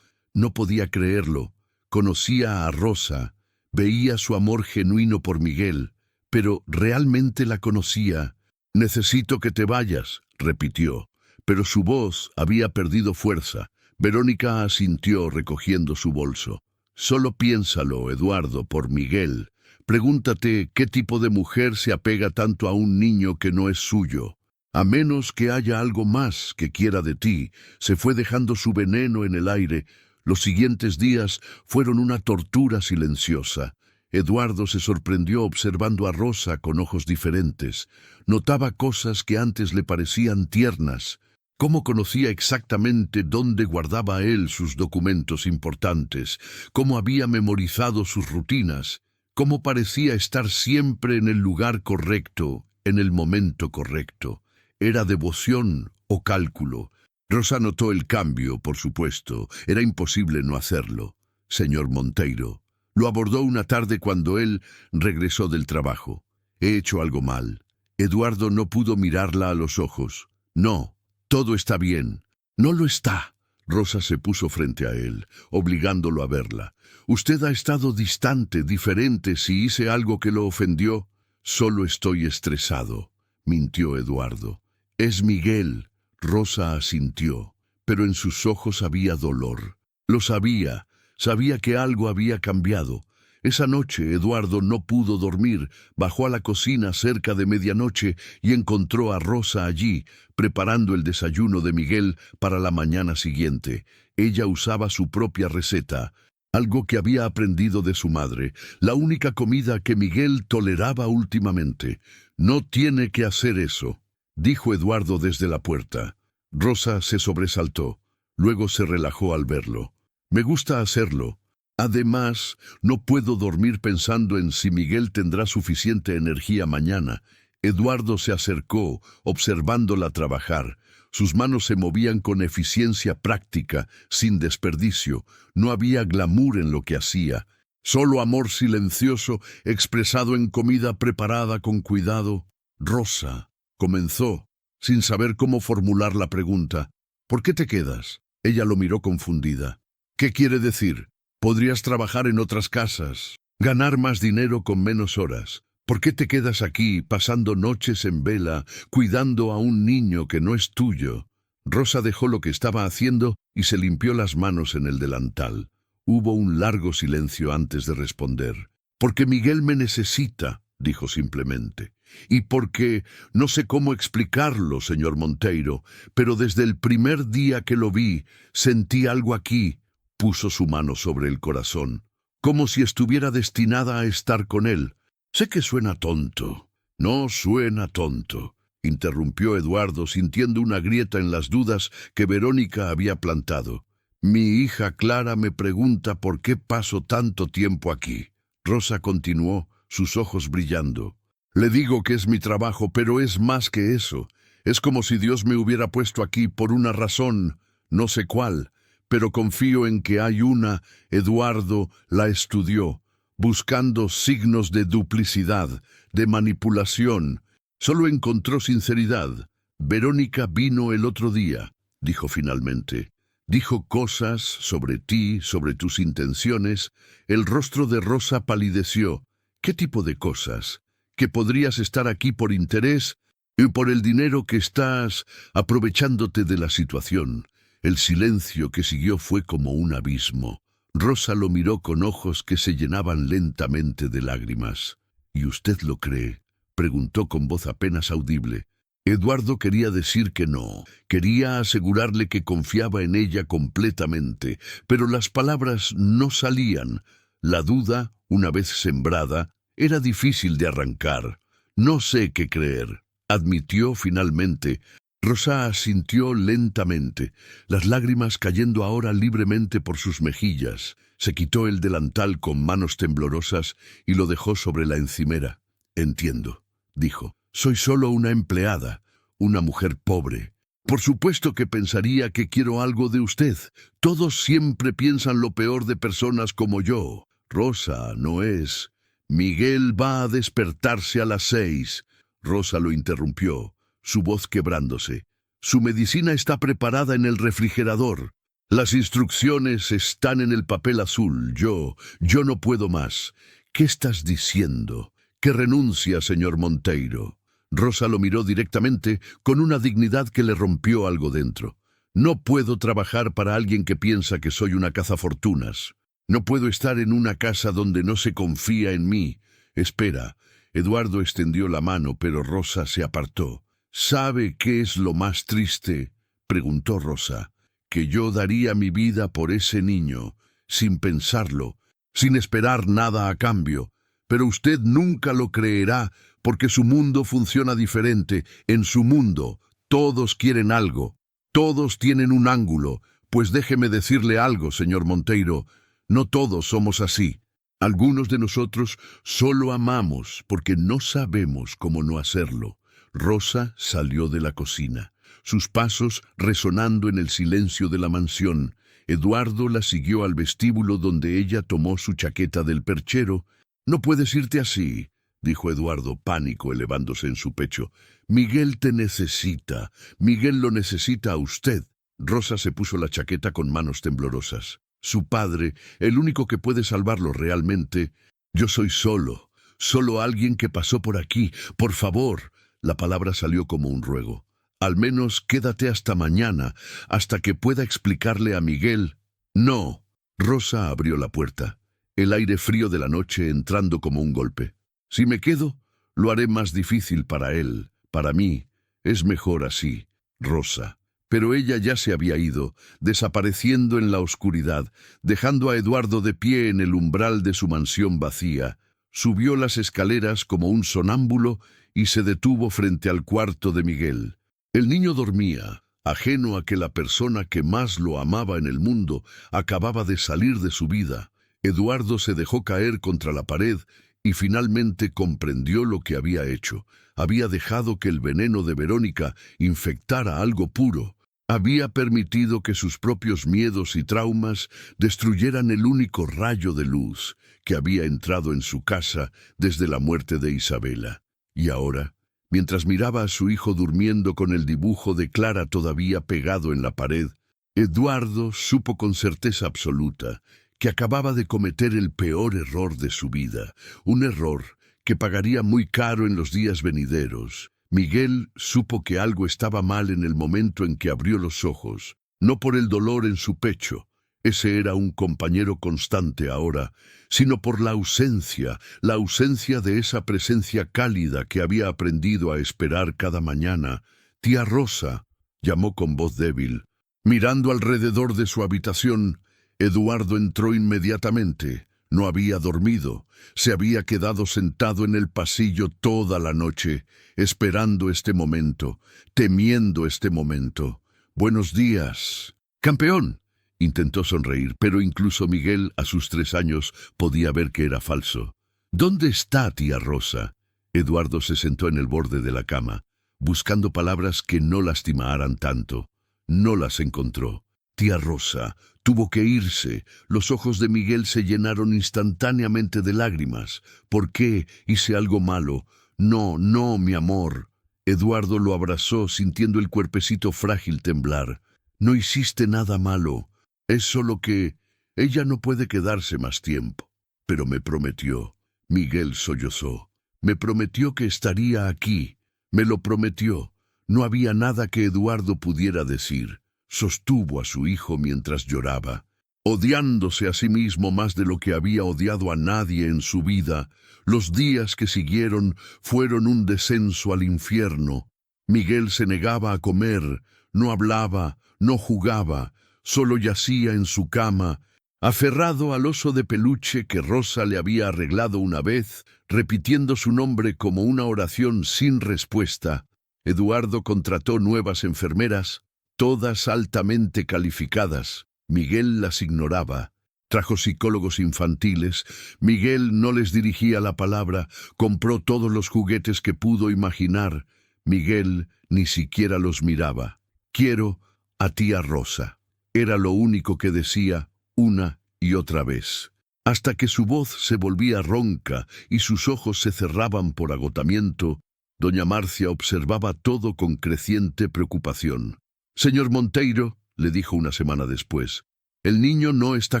podía creerlo. Conocía a Rosa, veía su amor genuino por Miguel, pero realmente la conocía. Necesito que te vayas, repitió, pero su voz había perdido fuerza. Verónica asintió recogiendo su bolso. Solo piénsalo, Eduardo, por Miguel. Pregúntate qué tipo de mujer se apega tanto a un niño que no es suyo. A menos que haya algo más que quiera de ti. Se fue dejando su veneno en el aire. Los siguientes días fueron una tortura silenciosa. Eduardo se sorprendió observando a Rosa con ojos diferentes. Notaba cosas que antes le parecían tiernas. Cómo conocía exactamente dónde guardaba él sus documentos importantes, cómo había memorizado sus rutinas, cómo parecía estar siempre en el lugar correcto, en el momento correcto. ¿Era devoción o cálculo? Rosa notó el cambio, por supuesto. Era imposible no hacerlo. Señor Monteiro, lo abordó una tarde cuando él regresó del trabajo. He hecho algo mal. Eduardo no pudo mirarla a los ojos. No, todo está bien. No lo está. Rosa se puso frente a él, obligándolo a verla. Usted ha estado distante, diferente. Si hice algo que lo ofendió, solo estoy estresado. mintió Eduardo. Es Miguel. Rosa asintió, pero en sus ojos había dolor. Lo sabía, sabía que algo había cambiado. Esa noche Eduardo no pudo dormir, bajó a la cocina cerca de medianoche y encontró a Rosa allí, preparando el desayuno de Miguel para la mañana siguiente. Ella usaba su propia receta, algo que había aprendido de su madre, la única comida que Miguel toleraba últimamente. No tiene que hacer eso, dijo Eduardo desde la puerta. Rosa se sobresaltó, luego se relajó al verlo. Me gusta hacerlo. Además, no puedo dormir pensando en si Miguel tendrá suficiente energía mañana. Eduardo se acercó, observándola trabajar. Sus manos se movían con eficiencia práctica, sin desperdicio. No había glamour en lo que hacía. Solo amor silencioso, expresado en comida preparada con cuidado. Rosa comenzó, sin saber cómo formular la pregunta. ¿Por qué te quedas? Ella lo miró confundida. ¿Qué quiere decir? Podrías trabajar en otras casas, ganar más dinero con menos horas. ¿Por qué te quedas aquí, pasando noches en vela, cuidando a un niño que no es tuyo? Rosa dejó lo que estaba haciendo y se limpió las manos en el delantal. Hubo un largo silencio antes de responder. Porque Miguel me necesita, dijo simplemente. Y porque, no sé cómo explicarlo, señor Monteiro, pero desde el primer día que lo vi, sentí algo aquí. Puso su mano sobre el corazón, como si estuviera destinada a estar con él. Sé que suena tonto. No suena tonto, interrumpió Eduardo, sintiendo una grieta en las dudas que Verónica había plantado. Mi hija Clara me pregunta por qué paso tanto tiempo aquí. Rosa continuó, sus ojos brillando. Le digo que es mi trabajo, pero es más que eso. Es como si Dios me hubiera puesto aquí por una razón, no sé cuál. Pero confío en que hay una. Eduardo la estudió, buscando signos de duplicidad, de manipulación. Solo encontró sinceridad. Verónica vino el otro día, dijo finalmente. Dijo cosas sobre ti, sobre tus intenciones. El rostro de Rosa palideció. ¿Qué tipo de cosas? ¿Que podrías estar aquí por interés y por el dinero que estás aprovechándote de la situación? El silencio que siguió fue como un abismo. Rosa lo miró con ojos que se llenaban lentamente de lágrimas. ¿Y usted lo cree?, preguntó con voz apenas audible. Eduardo quería decir que no, quería asegurarle que confiaba en ella completamente, pero las palabras no salían. La duda, una vez sembrada, era difícil de arrancar. No sé qué creer, admitió finalmente. Rosa asintió lentamente, las lágrimas cayendo ahora libremente por sus mejillas. Se quitó el delantal con manos temblorosas y lo dejó sobre la encimera. Entiendo, dijo. Soy solo una empleada, una mujer pobre. Por supuesto que pensaría que quiero algo de usted. Todos siempre piensan lo peor de personas como yo. Rosa, no es. Miguel va a despertarse a las 6. Rosa lo interrumpió, su voz quebrándose. Su medicina está preparada en el refrigerador. Las instrucciones están en el papel azul. Yo no puedo más. ¿Qué estás diciendo? Que renuncia, señor Monteiro. Rosa lo miró directamente, con una dignidad que le rompió algo dentro. No puedo trabajar para alguien que piensa que soy una cazafortunas. No puedo estar en una casa donde no se confía en mí. Espera. Eduardo extendió la mano, pero Rosa se apartó. ¿Sabe qué es lo más triste?, preguntó Rosa. Que yo daría mi vida por ese niño, sin pensarlo, sin esperar nada a cambio. Pero usted nunca lo creerá, porque su mundo funciona diferente. En su mundo, todos quieren algo. Todos tienen un ángulo. Pues déjeme decirle algo, señor Monteiro. No todos somos así. Algunos de nosotros solo amamos porque no sabemos cómo no hacerlo. Rosa salió de la cocina, sus pasos resonando en el silencio de la mansión. Eduardo la siguió al vestíbulo donde ella tomó su chaqueta del perchero. «No puedes irte así», dijo Eduardo, pánico elevándose en su pecho. «Miguel te necesita. Miguel lo necesita a usted». Rosa se puso la chaqueta con manos temblorosas. Su padre, el único que puede salvarlo realmente. Yo soy solo alguien que pasó por aquí. Por favor, La palabra salió como un ruego. Al menos quédate hasta mañana, hasta que pueda explicarle a Miguel. No. Rosa abrió la puerta, el aire frío de la noche entrando como un golpe. Si me quedo, lo haré más difícil para él, para mí. Es mejor así, Rosa. Pero ella ya se había ido, desapareciendo en la oscuridad, dejando a Eduardo de pie en el umbral de su mansión vacía. Subió las escaleras como un sonámbulo y se detuvo frente al cuarto de Miguel. El niño dormía, ajeno a que la persona que más lo amaba en el mundo acababa de salir de su vida. Eduardo se dejó caer contra la pared y finalmente comprendió lo que había hecho. Había dejado que el veneno de Verónica infectara algo puro. Había permitido que sus propios miedos y traumas destruyeran el único rayo de luz que había entrado en su casa desde la muerte de Isabela. Y ahora, mientras miraba a su hijo durmiendo con el dibujo de Clara todavía pegado en la pared, Eduardo supo con certeza absoluta que acababa de cometer el peor error de su vida, un error que pagaría muy caro en los días venideros. Miguel supo que algo estaba mal en el momento en que abrió los ojos, no por el dolor en su pecho, ese era un compañero constante ahora, sino por la ausencia de esa presencia cálida que había aprendido a esperar cada mañana. «Tía Rosa», llamó con voz débil. Mirando alrededor de su habitación, Eduardo entró inmediatamente. No había dormido, se había quedado sentado en el pasillo toda la noche, esperando este momento, temiendo este momento. «Buenos días». «Campeón», intentó sonreír, pero incluso Miguel, a sus 3 años, podía ver que era falso. «¿Dónde está tía Rosa?» Eduardo se sentó en el borde de la cama, buscando palabras que no lastimaran tanto. No las encontró. Tía Rosa tuvo que irse. Los ojos de Miguel se llenaron instantáneamente de lágrimas. «¿Por qué? Hice algo malo». «No, no, mi amor». Eduardo lo abrazó, sintiendo el cuerpecito frágil temblar. «No hiciste nada malo. Es solo que ella no puede quedarse más tiempo». «Pero me prometió». Miguel sollozó. «Me prometió que estaría aquí. Me lo prometió». No había nada que Eduardo pudiera decir. Sostuvo a su hijo mientras lloraba. Odiándose a sí mismo más de lo que había odiado a nadie en su vida, los días que siguieron fueron un descenso al infierno. Miguel se negaba a comer, no hablaba, no jugaba, solo yacía en su cama, aferrado al oso de peluche que Rosa le había arreglado una vez, repitiendo su nombre como una oración sin respuesta. Eduardo contrató nuevas enfermeras, todas altamente calificadas. Miguel las ignoraba. Trajo psicólogos infantiles. Miguel no les dirigía la palabra. Compró todos los juguetes que pudo imaginar. Miguel ni siquiera los miraba. «Quiero a tía Rosa». Era lo único que decía una y otra vez, hasta que su voz se volvía ronca y sus ojos se cerraban por agotamiento. Doña Marcia observaba todo con creciente preocupación. «Señor Monteiro», le dijo una semana después, «el niño no está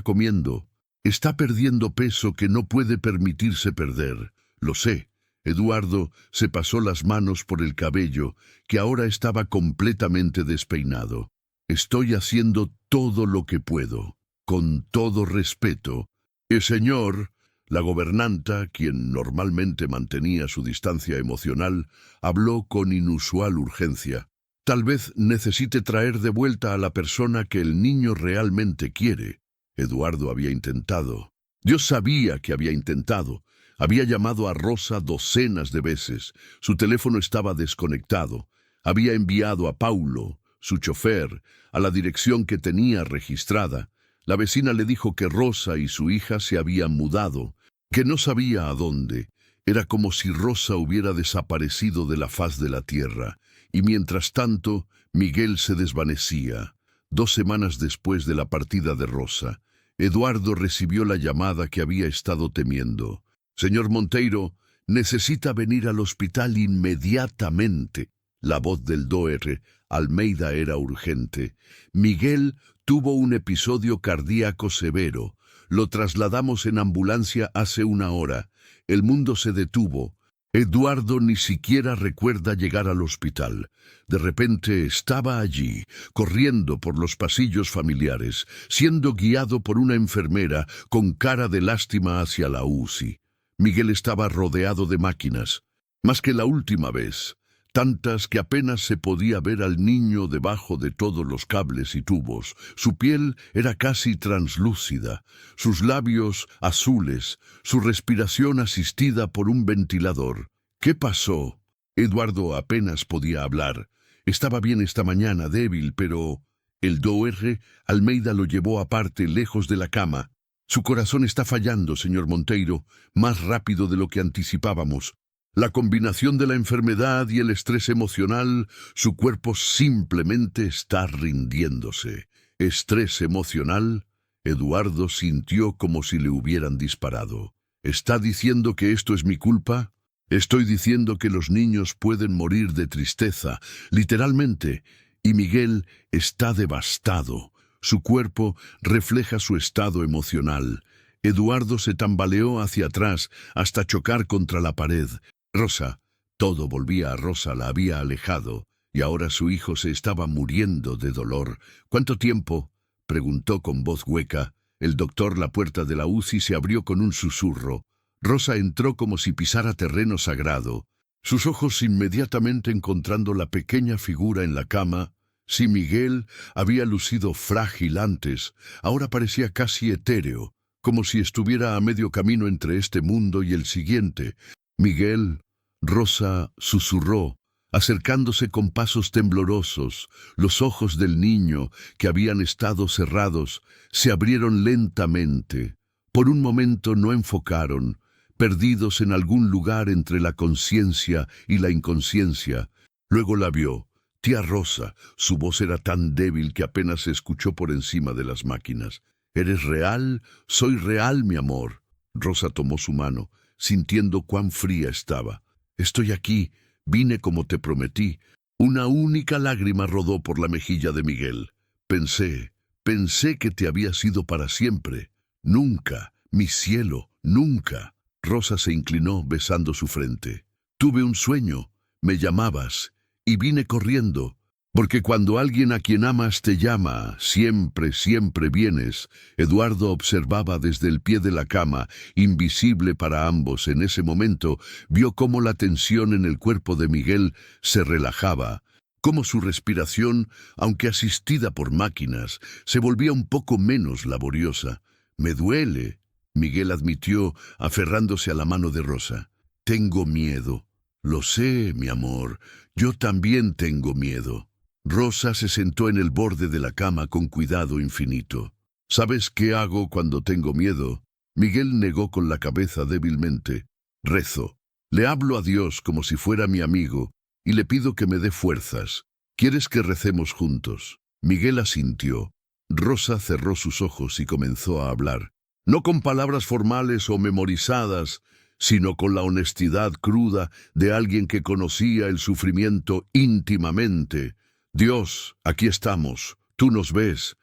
comiendo. Está perdiendo peso que no puede permitirse perder. Lo sé». Eduardo se pasó las manos por el cabello, que ahora estaba completamente despeinado. «Estoy haciendo todo lo que puedo, con todo respeto». El señor, la gobernanta, quien normalmente mantenía su distancia emocional, habló con inusual urgencia. «Tal vez necesite traer de vuelta a la persona que el niño realmente quiere». Eduardo había intentado. Dios sabía que había intentado. Había llamado a Rosa docenas de veces. Su teléfono estaba desconectado. Había enviado a Paulo, su chofer, a la dirección que tenía registrada. La vecina le dijo que Rosa y su hija se habían mudado, que no sabía a dónde. Era como si Rosa hubiera desaparecido de la faz de la tierra. Y mientras tanto, Miguel se desvanecía. 2 semanas después de la partida de Rosa, Eduardo recibió la llamada que había estado temiendo. «Señor Monteiro, necesita venir al hospital inmediatamente». La voz del Dr. Almeida era urgente. «Miguel tuvo un episodio cardíaco severo. Lo trasladamos en ambulancia hace 1 hora. El mundo se detuvo. Eduardo ni siquiera recuerda llegar al hospital. De repente estaba allí, corriendo por los pasillos familiares, siendo guiado por una enfermera con cara de lástima hacia la UCI. Miguel estaba rodeado de máquinas, más que la última vez, tantas que apenas se podía ver al niño debajo de todos los cables y tubos. Su piel era casi translúcida, sus labios azules, su respiración asistida por un ventilador. ¿Qué pasó? Eduardo apenas podía hablar. Estaba bien esta mañana, débil, pero... El Dr. Almeida lo llevó aparte, lejos de la cama. Su corazón está fallando, señor Monteiro, más rápido de lo que anticipábamos. La combinación de la enfermedad y el estrés emocional, su cuerpo simplemente está rindiéndose. ¿Estrés emocional? Eduardo sintió como si le hubieran disparado. ¿Está diciendo que esto es mi culpa? Estoy diciendo que los niños pueden morir de tristeza, literalmente, y Miguel está devastado. Su cuerpo refleja su estado emocional. Eduardo se tambaleó hacia atrás hasta chocar contra la pared. Rosa, todo volvía a Rosa, la había alejado, y ahora su hijo se estaba muriendo de dolor. ¿Cuánto tiempo?, preguntó con voz hueca. El doctor, la puerta de la UCI se abrió con un susurro. Rosa entró como si pisara terreno sagrado, sus ojos inmediatamente encontrando la pequeña figura en la cama. Si Miguel había lucido frágil antes, ahora parecía casi etéreo, como si estuviera a medio camino entre este mundo y el siguiente. Miguel, Rosa susurró, acercándose con pasos temblorosos. Los ojos del niño, que habían estado cerrados, se abrieron lentamente. Por un momento no enfocaron, perdidos en algún lugar entre la conciencia y la inconsciencia. Luego la vio. Tía Rosa, su voz era tan débil que apenas se escuchó por encima de las máquinas. ¿Eres real? Soy real, mi amor. Rosa tomó su mano, sintiendo cuán fría estaba. Estoy aquí, vine como te prometí. Una única lágrima rodó por la mejilla de Miguel. Pensé que te habías ido para siempre. Nunca, mi cielo, nunca. Rosa se inclinó besando su frente. Tuve un sueño, me llamabas, y vine corriendo, porque cuando alguien a quien amas te llama, siempre, siempre vienes. Eduardo observaba desde el pie de la cama, invisible para ambos. En ese momento vio cómo la tensión en el cuerpo de Miguel se relajaba, cómo su respiración, aunque asistida por máquinas, se volvía un poco menos laboriosa. Me duele, Miguel admitió, aferrándose a la mano de Rosa. Tengo miedo. Lo sé, mi amor, yo también tengo miedo. Rosa se sentó en el borde de la cama con cuidado infinito. ¿Sabes qué hago cuando tengo miedo? Miguel negó con la cabeza débilmente. Rezo. Le hablo a Dios como si fuera mi amigo y le pido que me dé fuerzas. ¿Quieres que recemos juntos? Miguel asintió. Rosa cerró sus ojos y comenzó a hablar. No con palabras formales o memorizadas, sino con la honestidad cruda de alguien que conocía el sufrimiento íntimamente. Dios, aquí estamos, tú nos ves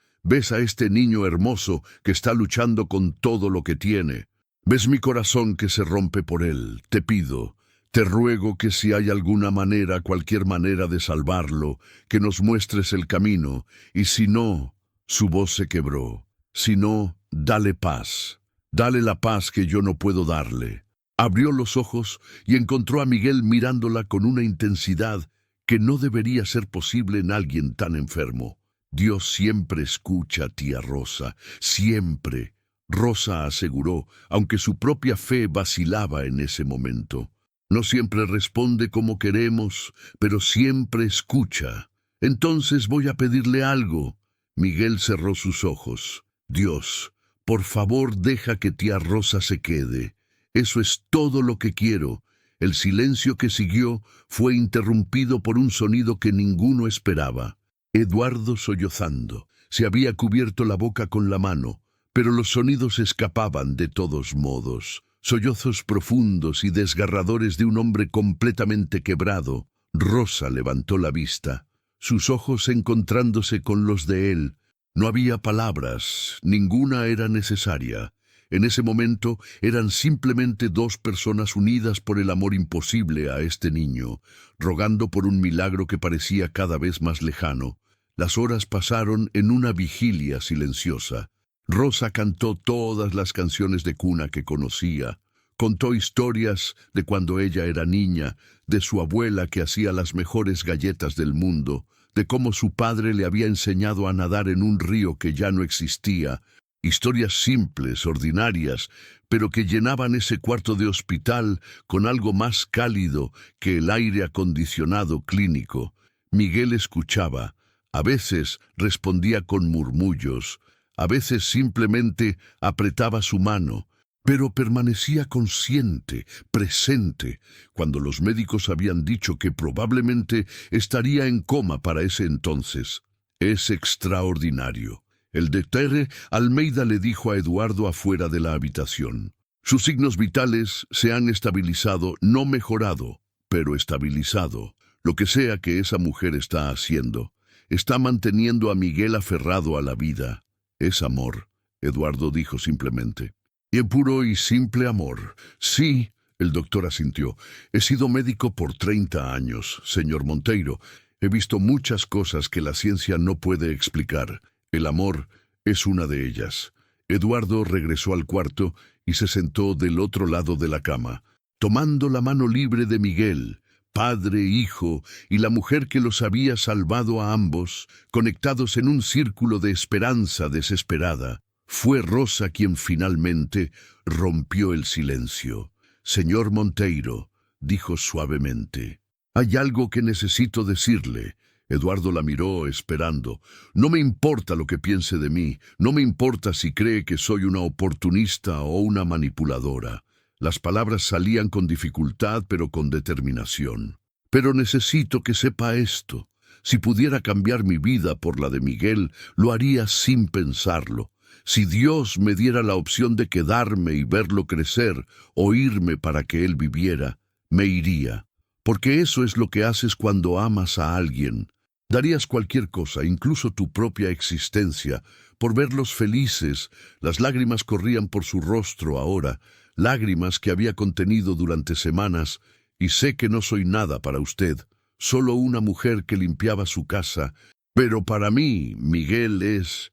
a este niño hermoso que está luchando con todo lo que tiene. Ves mi corazón que se rompe por él. Te pido, te ruego que si hay alguna manera, cualquier manera de salvarlo, que nos muestres el camino, y si no, su voz se quebró. Si no, dale paz. Dale la paz que yo no puedo darle. Abrió los ojos y encontró a Miguel mirándola con una intensidad que no debería ser posible en alguien tan enfermo. Dios siempre escucha, tía Rosa, siempre. Rosa aseguró, aunque su propia fe vacilaba en ese momento. No siempre responde como queremos, pero siempre escucha. Entonces voy a pedirle algo. Miguel cerró sus ojos. Dios, por favor, deja que tía Rosa se quede. Eso es todo lo que quiero. El silencio que siguió fue interrumpido por un sonido que ninguno esperaba. Eduardo sollozando. Se había cubierto la boca con la mano, pero los sonidos escapaban de todos modos. Sollozos profundos y desgarradores de un hombre completamente quebrado. Rosa levantó la vista, sus ojos encontrándose con los de él. No había palabras, ninguna era necesaria. En ese momento eran simplemente dos personas unidas por el amor imposible a este niño, rogando por un milagro que parecía cada vez más lejano. Las horas pasaron en una vigilia silenciosa. Rosa cantó todas las canciones de cuna que conocía. Contó historias de cuando ella era niña, de su abuela que hacía las mejores galletas del mundo, de cómo su padre le había enseñado a nadar en un río que ya no existía. Historias simples, ordinarias, pero que llenaban ese cuarto de hospital con algo más cálido que el aire acondicionado clínico. Miguel escuchaba. A veces respondía con murmullos, a veces simplemente apretaba su mano, pero permanecía consciente, presente, cuando los médicos habían dicho que probablemente estaría en coma para ese entonces. Es extraordinario. El doctor Almeida le dijo a Eduardo afuera de la habitación. Sus signos vitales se han estabilizado, no mejorado, pero estabilizado. Lo que sea que esa mujer está haciendo, está manteniendo a Miguel aferrado a la vida. Es amor, Eduardo dijo simplemente. Y en puro y simple amor. Sí, el doctor asintió. He sido médico por 30 años, señor Monteiro. He visto muchas cosas que la ciencia no puede explicar. El amor es una de ellas. Eduardo regresó al cuarto y se sentó del otro lado de la cama, tomando la mano libre de Miguel, padre, hijo, y la mujer que los había salvado a ambos, conectados en un círculo de esperanza desesperada. Fue Rosa quien finalmente rompió el silencio. Señor Monteiro, dijo suavemente, hay algo que necesito decirle. Eduardo la miró esperando. No me importa lo que piense de mí, no me importa si cree que soy una oportunista o una manipuladora. Las palabras salían con dificultad, pero con determinación. Pero necesito que sepa esto. Si pudiera cambiar mi vida por la de Miguel, lo haría sin pensarlo. Si Dios me diera la opción de quedarme y verlo crecer, o irme para que él viviera, me iría. Porque eso es lo que haces cuando amas a alguien. Darías cualquier cosa, incluso tu propia existencia, por verlos felices. Las lágrimas corrían por su rostro ahora, lágrimas que había contenido durante semanas, y sé que no soy nada para usted, solo una mujer que limpiaba su casa, pero para mí, Miguel es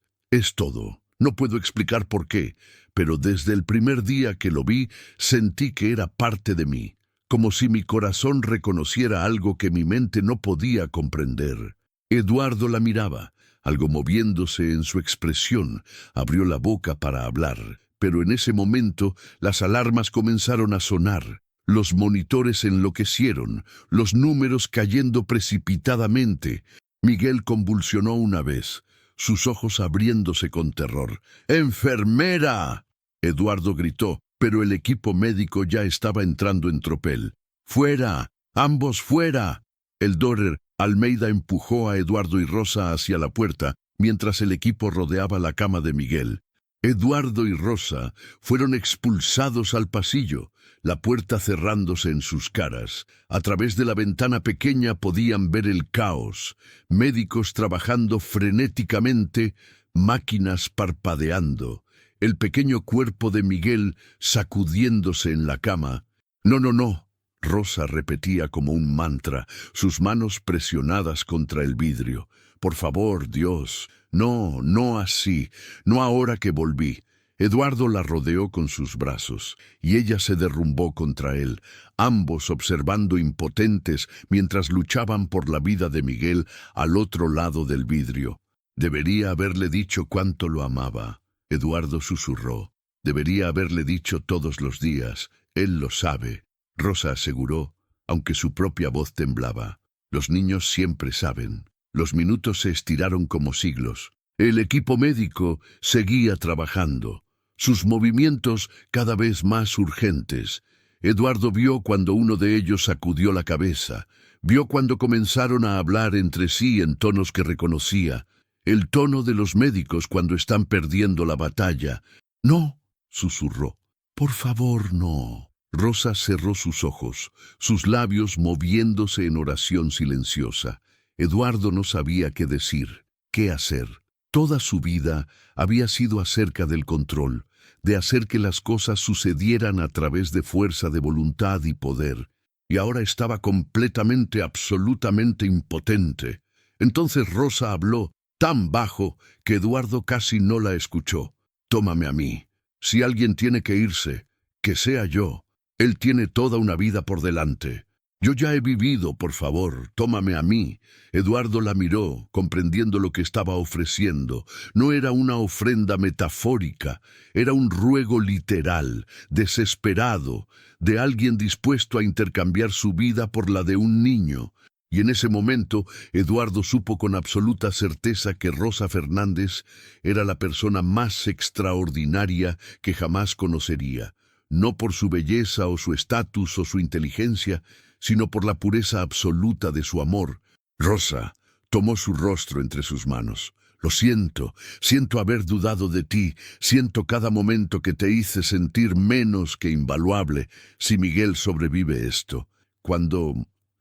todo. No puedo explicar por qué, pero desde el primer día que lo vi, sentí que era parte de mí, como si mi corazón reconociera algo que mi mente no podía comprender. Eduardo la miraba, algo moviéndose en su expresión, abrió la boca para hablar, pero en ese momento las alarmas comenzaron a sonar, los monitores enloquecieron, los números cayendo precipitadamente. Miguel convulsionó una vez, sus ojos abriéndose con terror. ¡Enfermera!, Eduardo gritó, pero el equipo médico ya estaba entrando en tropel. ¡Fuera! ¡Ambos fuera! El doctor Almeida empujó a Eduardo y Rosa hacia la puerta, mientras el equipo rodeaba la cama de Miguel. Eduardo y Rosa fueron expulsados al pasillo, la puerta cerrándose en sus caras. A través de la ventana pequeña podían ver el caos, médicos trabajando frenéticamente, máquinas parpadeando, el pequeño cuerpo de Miguel sacudiéndose en la cama. «No, no, no», Rosa repetía como un mantra, sus manos presionadas contra el vidrio. «Por favor, Dios, no, no así, no ahora que volví». Eduardo la rodeó con sus brazos, y ella se derrumbó contra él, ambos observando impotentes mientras luchaban por la vida de Miguel al otro lado del vidrio. «Debería haberle dicho cuánto lo amaba», Eduardo susurró. «Debería haberle dicho todos los días, él lo sabe», Rosa aseguró, aunque su propia voz temblaba. «Los niños siempre saben». Los minutos se estiraron como siglos. El equipo médico seguía trabajando, sus movimientos cada vez más urgentes. Eduardo vio cuando uno de ellos sacudió la cabeza, vio cuando comenzaron a hablar entre sí en tonos que reconocía, el tono de los médicos cuando están perdiendo la batalla. «No», susurró. «Por favor, no». Rosa cerró sus ojos, sus labios moviéndose en oración silenciosa. Eduardo no sabía qué decir, qué hacer. Toda su vida había sido acerca del control, de hacer que las cosas sucedieran a través de fuerza de voluntad y poder, y ahora estaba completamente, absolutamente impotente. Entonces Rosa habló tan bajo que Eduardo casi no la escuchó. «Tómame a mí. Si alguien tiene que irse, que sea yo. Él tiene toda una vida por delante. Yo ya he vivido, por favor, tómame a mí». Eduardo la miró, comprendiendo lo que estaba ofreciendo. No era una ofrenda metafórica, era un ruego literal, desesperado, de alguien dispuesto a intercambiar su vida por la de un niño. Y en ese momento, Eduardo supo con absoluta certeza que Rosa Fernández era la persona más extraordinaria que jamás conocería, no por su belleza o su estatus o su inteligencia, sino por la pureza absoluta de su amor. Rosa tomó su rostro entre sus manos. «Lo siento, siento haber dudado de ti, siento cada momento que te hice sentir menos que invaluable. Si Miguel sobrevive esto».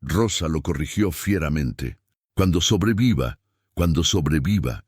Rosa lo corrigió fieramente. Cuando sobreviva,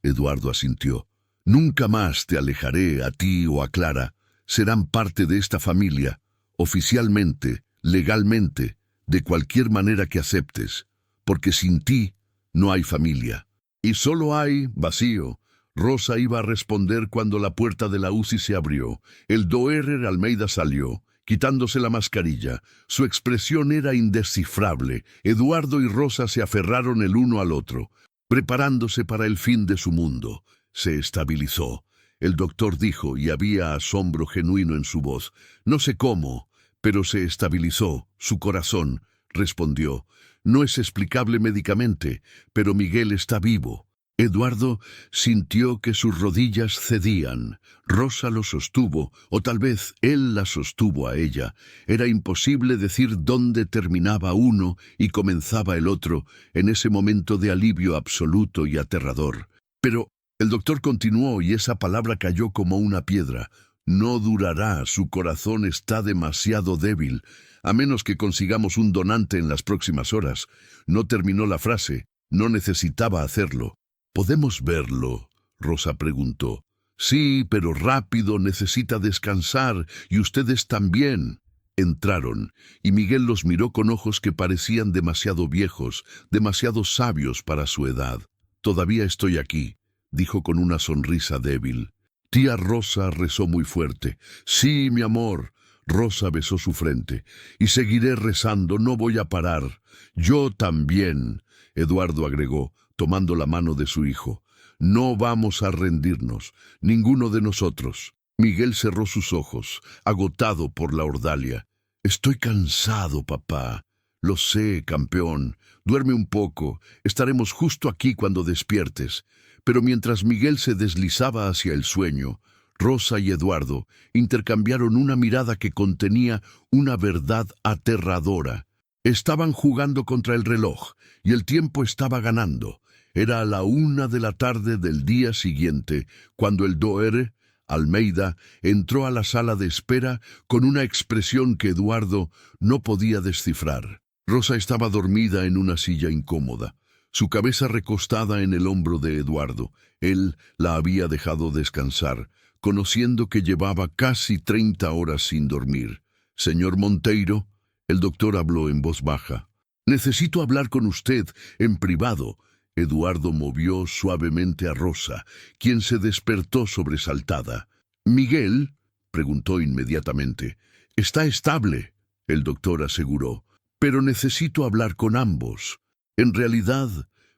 Eduardo asintió. «Nunca más te alejaré a ti o a Clara. Serán parte de esta familia, oficialmente, legalmente, de cualquier manera que aceptes, porque sin ti no hay familia. Y solo hay vacío». Rosa iba a responder cuando la puerta de la UCI se abrió. El Doerrer Almeida salió, quitándose la mascarilla. Su expresión era indescifrable. Eduardo y Rosa se aferraron el uno al otro, preparándose para el fin de su mundo. Se estabilizó. El doctor dijo, y había asombro genuino en su voz. «No sé cómo, pero se estabilizó. Su corazón», respondió. «No es explicable médicamente, pero Miguel está vivo». Eduardo sintió que sus rodillas cedían. Rosa lo sostuvo, o tal vez él la sostuvo a ella. Era imposible decir dónde terminaba uno y comenzaba el otro, en ese momento de alivio absoluto y aterrador. Pero el doctor continuó y esa palabra cayó como una piedra. «No durará, su corazón está demasiado débil, a menos que consigamos un donante en las próximas horas». No terminó la frase, no necesitaba hacerlo. «¿Podemos verlo?», Rosa preguntó. «Sí, pero rápido, necesita descansar, y ustedes también». Entraron, y Miguel los miró con ojos que parecían demasiado viejos, demasiado sabios para su edad. «Todavía estoy aquí», dijo con una sonrisa débil. Tía Rosa rezó muy fuerte. «Sí, mi amor». Rosa besó su frente. «Y seguiré rezando, no voy a parar». «Yo también», Eduardo agregó, tomando la mano de su hijo. «No vamos a rendirnos, ninguno de nosotros». Miguel cerró sus ojos, agotado por la ordalia. «Estoy cansado, papá». «Lo sé, campeón. Duerme un poco. Estaremos justo aquí cuando despiertes». Pero mientras Miguel se deslizaba hacia el sueño, Rosa y Eduardo intercambiaron una mirada que contenía una verdad aterradora. Estaban jugando contra el reloj, y el tiempo estaba ganando. Era a la 1 de la tarde del día siguiente, cuando el Doerrer Almeida entró a la sala de espera con una expresión que Eduardo no podía descifrar. Rosa estaba dormida en una silla incómoda, su cabeza recostada en el hombro de Eduardo. Él la había dejado descansar, conociendo que llevaba casi 30 horas sin dormir. «Señor Monteiro», el doctor habló en voz baja. «Necesito hablar con usted en privado». Eduardo movió suavemente a Rosa, quien se despertó sobresaltada. «¿Miguel?», preguntó inmediatamente. «Está estable», el doctor aseguró, «pero necesito hablar con ambos. En realidad,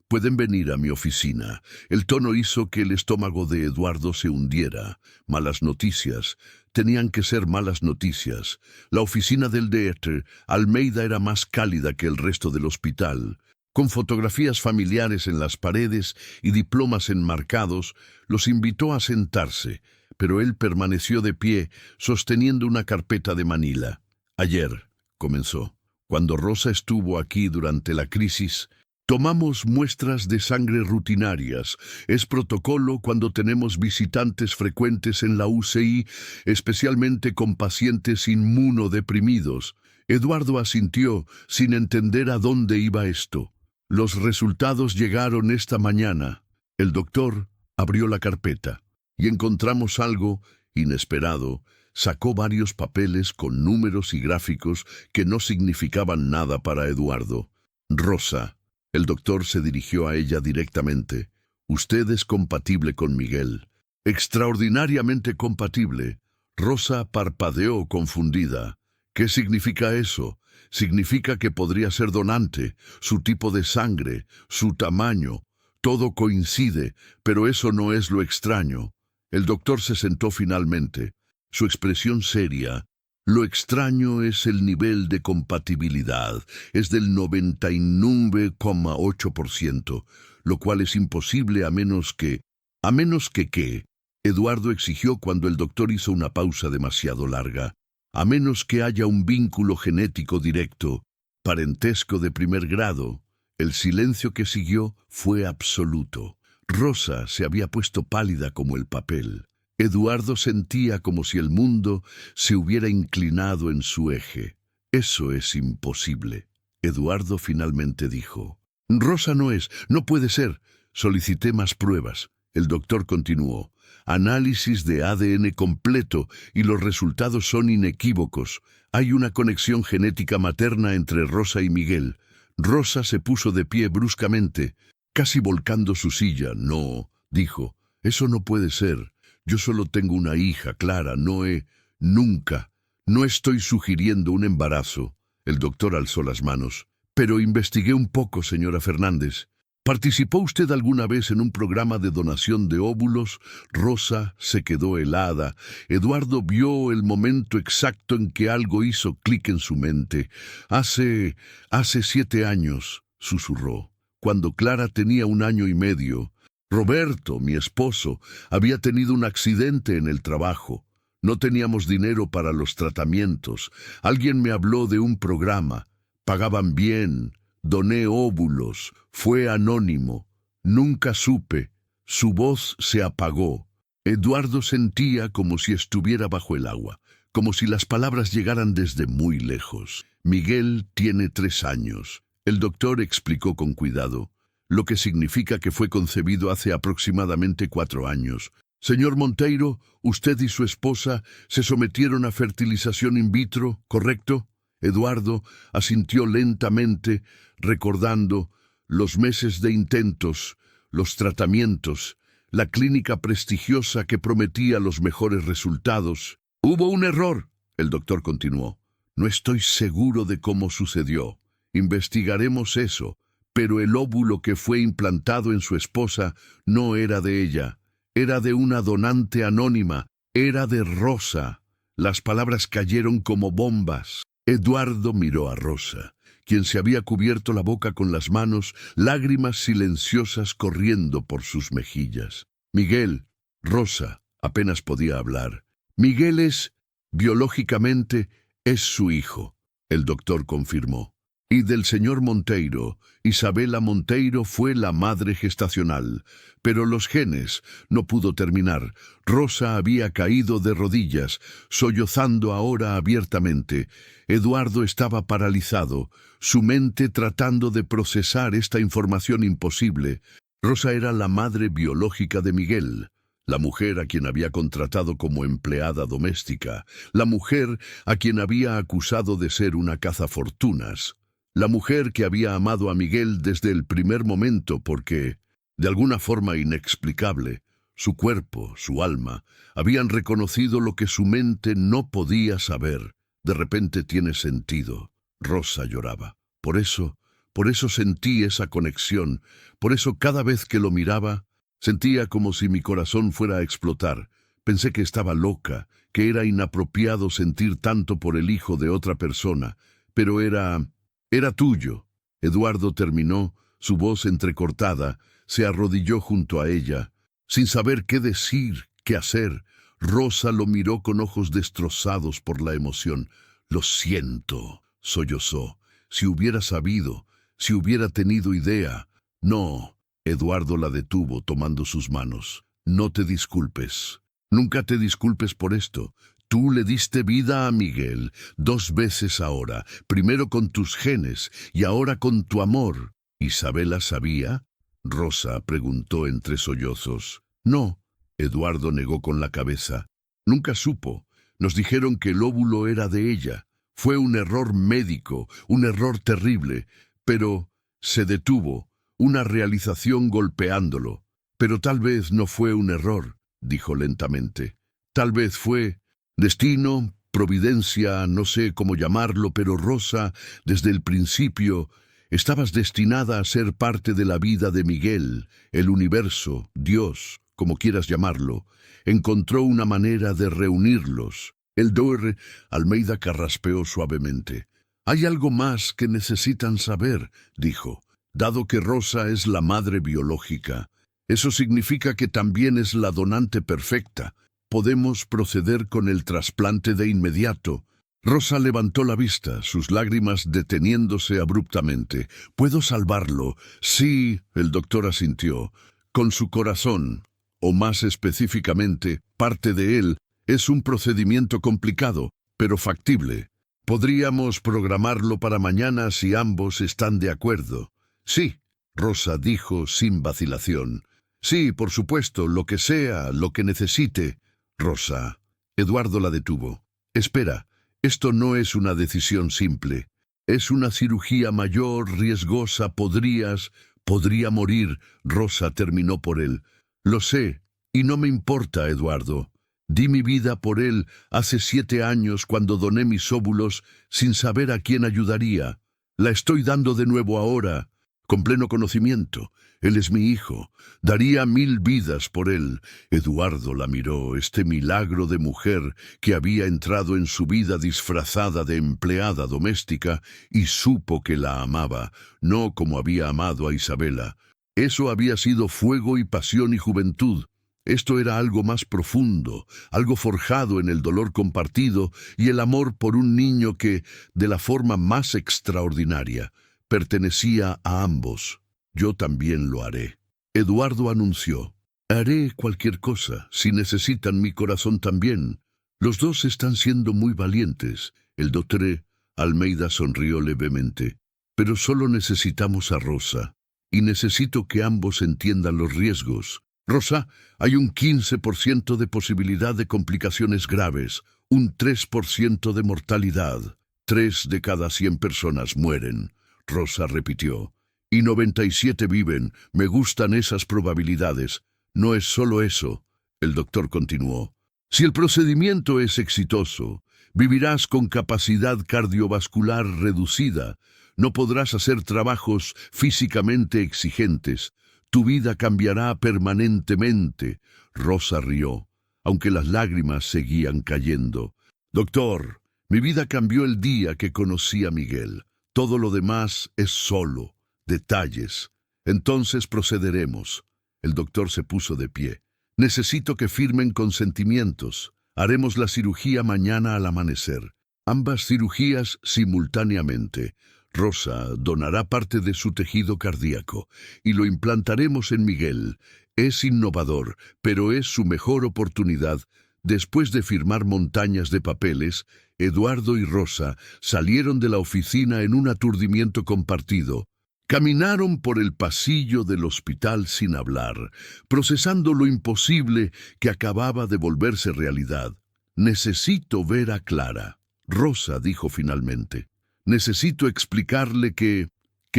pueden venir a mi oficina». El tono hizo que el estómago de Eduardo se hundiera. Malas noticias. Tenían que ser malas noticias. La oficina del Doerrer Almeida era más cálida que el resto del hospital. Con fotografías familiares en las paredes y diplomas enmarcados, los invitó a sentarse, pero él permaneció de pie, sosteniendo una carpeta de manila. «Ayer», comenzó, «cuando Rosa estuvo aquí durante la crisis, tomamos muestras de sangre rutinarias. Es protocolo cuando tenemos visitantes frecuentes en la UCI, especialmente con pacientes inmunodeprimidos». Eduardo asintió, sin entender a dónde iba esto. «Los resultados llegaron esta mañana». El doctor abrió la carpeta, y encontramos algo Inesperado, sacó varios papeles con números y gráficos que no significaban nada para Eduardo. Rosa, el doctor se dirigió a ella directamente. Usted es compatible con Miguel. Extraordinariamente compatible. Rosa parpadeó confundida. ¿Qué significa eso? Significa que podría ser donante, su tipo de sangre, su tamaño. Todo coincide, pero eso no es lo extraño. El doctor se sentó finalmente, su expresión seria. Lo extraño es el nivel de compatibilidad, es del 99,8%, lo cual es imposible a menos que... ¿Qué? Eduardo exigió cuando el doctor hizo una pausa demasiado larga. A menos que haya un vínculo genético directo, parentesco de primer grado. El silencio que siguió fue absoluto. Rosa se había puesto pálida como el papel. Eduardo sentía como si el mundo se hubiera inclinado en su eje. Eso es imposible. Eduardo finalmente dijo. Rosa no puede ser. Solicité más pruebas. El doctor continuó. Análisis de ADN completo y los resultados son inequívocos. Hay una conexión genética materna entre Rosa y Miguel. Rosa se puso de pie bruscamente, casi volcando su silla. No, dijo, eso no puede ser. Yo solo tengo una hija, Clara, nunca. No estoy sugiriendo un embarazo. El doctor alzó las manos. Pero investigué un poco, señora Fernández. ¿Participó usted alguna vez en un programa de donación de óvulos? Rosa se quedó helada. Eduardo vio el momento exacto en que algo hizo clic en su mente. Hace 7 años, susurró, cuando Clara tenía 1 año y medio. Roberto, mi esposo, había tenido un accidente en el trabajo. No teníamos dinero para los tratamientos. Alguien me habló de un programa. Pagaban bien. Doné óvulos. Fue anónimo. Nunca supe. Su voz se apagó. Eduardo sentía como si estuviera bajo el agua, como si las palabras llegaran desde muy lejos. Miguel tiene 3 años. El doctor explicó con cuidado, lo que significa que fue concebido hace aproximadamente 4 años. Señor Monteiro, usted y su esposa se sometieron a fertilización in vitro, ¿correcto? Eduardo asintió lentamente, recordando los meses de intentos, los tratamientos, la clínica prestigiosa que prometía los mejores resultados. Hubo un error, el doctor continuó. No estoy seguro de cómo sucedió. Investigaremos eso, pero el óvulo que fue implantado en su esposa no era de ella. Era de una donante anónima. Era de Rosa. Las palabras cayeron como bombas. Eduardo miró a Rosa, quien se había cubierto la boca con las manos, lágrimas silenciosas corriendo por sus mejillas. Miguel, Rosa, apenas podía hablar. Miguel biológicamente, es su hijo, el doctor confirmó. Y del señor Monteiro, Isabela Monteiro fue la madre gestacional. Pero los genes no pudo terminar. Rosa había caído de rodillas, sollozando ahora abiertamente. Eduardo estaba paralizado, su mente tratando de procesar esta información imposible. Rosa era la madre biológica de Miguel, la mujer a quien había contratado como empleada doméstica, la mujer a quien había acusado de ser una cazafortunas. La mujer que había amado a Miguel desde el primer momento porque, de alguna forma inexplicable, su cuerpo, su alma, habían reconocido lo que su mente no podía saber. De repente tiene sentido. Rosa lloraba. Por eso sentí esa conexión. Por eso cada vez que lo miraba, sentía como si mi corazón fuera a explotar. Pensé que estaba loca, que era inapropiado sentir tanto por el hijo de otra persona, pero era tuyo. Eduardo terminó, su voz entrecortada, se arrodilló junto a ella, sin saber qué decir, qué hacer. Rosa lo miró con ojos destrozados por la emoción. Lo siento, sollozó. Si hubiera sabido, si hubiera tenido idea. No, Eduardo la detuvo tomando sus manos. No te disculpes. Nunca te disculpes por esto. Tú le diste vida a Miguel 2 veces ahora, primero con tus genes y ahora con tu amor. ¿Isabela sabía? Rosa preguntó entre sollozos. No, Eduardo negó con la cabeza. Nunca supo. Nos dijeron que el óvulo era de ella. Fue un error médico, un error terrible, pero se detuvo, una realización golpeándolo. Pero tal vez no fue un error, dijo lentamente. Tal vez fue destino, providencia, no sé cómo llamarlo, pero Rosa, desde el principio, estabas destinada a ser parte de la vida de Miguel. El universo, Dios, como quieras llamarlo, encontró una manera de reunirlos. El Dr. Almeida carraspeó suavemente. Hay algo más que necesitan saber, dijo. Dado que Rosa es la madre biológica, eso significa que también es la donante perfecta. Podemos proceder con el trasplante de inmediato. Rosa levantó la vista, sus lágrimas deteniéndose abruptamente. ¿Puedo salvarlo? Sí, el doctor asintió. Con su corazón, o más específicamente, parte de él. Es un procedimiento complicado, pero factible. Podríamos programarlo para mañana si ambos están de acuerdo. Sí, Rosa dijo sin vacilación. Sí, por supuesto, lo que sea, lo que necesite. Rosa. Eduardo la detuvo. Espera, esto no es una decisión simple. Es una cirugía mayor, riesgosa, podría morir. Rosa terminó por él. Lo sé, y no me importa, Eduardo. Di mi vida por él hace 7 años cuando doné mis óvulos sin saber a quién ayudaría. La estoy dando de nuevo ahora, con pleno conocimiento. Él es mi hijo. Daría 1000 vidas por él. Eduardo la miró, este milagro de mujer que había entrado en su vida disfrazada de empleada doméstica, y supo que la amaba, no como había amado a Isabela. Eso había sido fuego y pasión y juventud. Esto era algo más profundo, algo forjado en el dolor compartido y el amor por un niño que, de la forma más extraordinaria, pertenecía a ambos. Yo también lo haré. Eduardo anunció. Haré cualquier cosa, si necesitan mi corazón también. Los dos están siendo muy valientes. El doctor Almeida sonrió levemente. Pero solo necesitamos a Rosa, y necesito que ambos entiendan los riesgos. Rosa, hay un 15% de posibilidad de complicaciones graves, un 3% de mortalidad. 3 de cada 100 personas mueren. Rosa repitió. Y 97 viven. Me gustan esas probabilidades. No es solo eso. El doctor continuó. Si el procedimiento es exitoso, vivirás con capacidad cardiovascular reducida. No podrás hacer trabajos físicamente exigentes. Tu vida cambiará permanentemente. Rosa rió, aunque las lágrimas seguían cayendo. Doctor, mi vida cambió el día que conocí a Miguel. Todo lo demás es solo detalles. Entonces procederemos. El doctor se puso de pie. Necesito que firmen consentimientos. Haremos la cirugía mañana al amanecer. Ambas cirugías simultáneamente. Rosa donará parte de su tejido cardíaco y lo implantaremos en Miguel. Es innovador, pero es su mejor oportunidad. Después de firmar montañas de papeles, Eduardo y Rosa salieron de la oficina en un aturdimiento compartido. Caminaron por el pasillo del hospital sin hablar, procesando lo imposible que acababa de volverse realidad. Necesito ver a Clara. Rosa dijo finalmente. Necesito explicarle que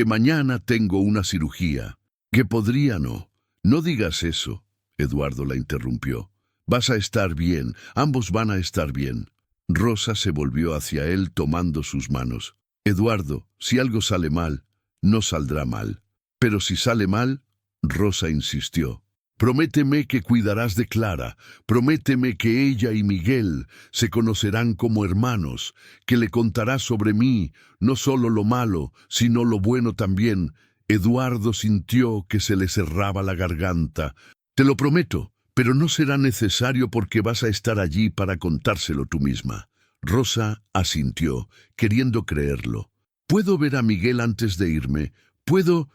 mañana tengo una cirugía, que podría no. No digas eso, Eduardo la interrumpió. Vas a estar bien, ambos van a estar bien. Rosa se volvió hacia él tomando sus manos. Eduardo, si algo sale mal, no saldrá mal. Pero si sale mal, Rosa insistió. Prométeme que cuidarás de Clara, prométeme que ella y Miguel se conocerán como hermanos, que le contarás sobre mí, no solo lo malo, sino lo bueno también. Eduardo sintió que se le cerraba la garganta. Te lo prometo, pero no será necesario porque vas a estar allí para contárselo tú misma. Rosa asintió, queriendo creerlo. ¿Puedo ver a Miguel antes de irme? ¿Puedo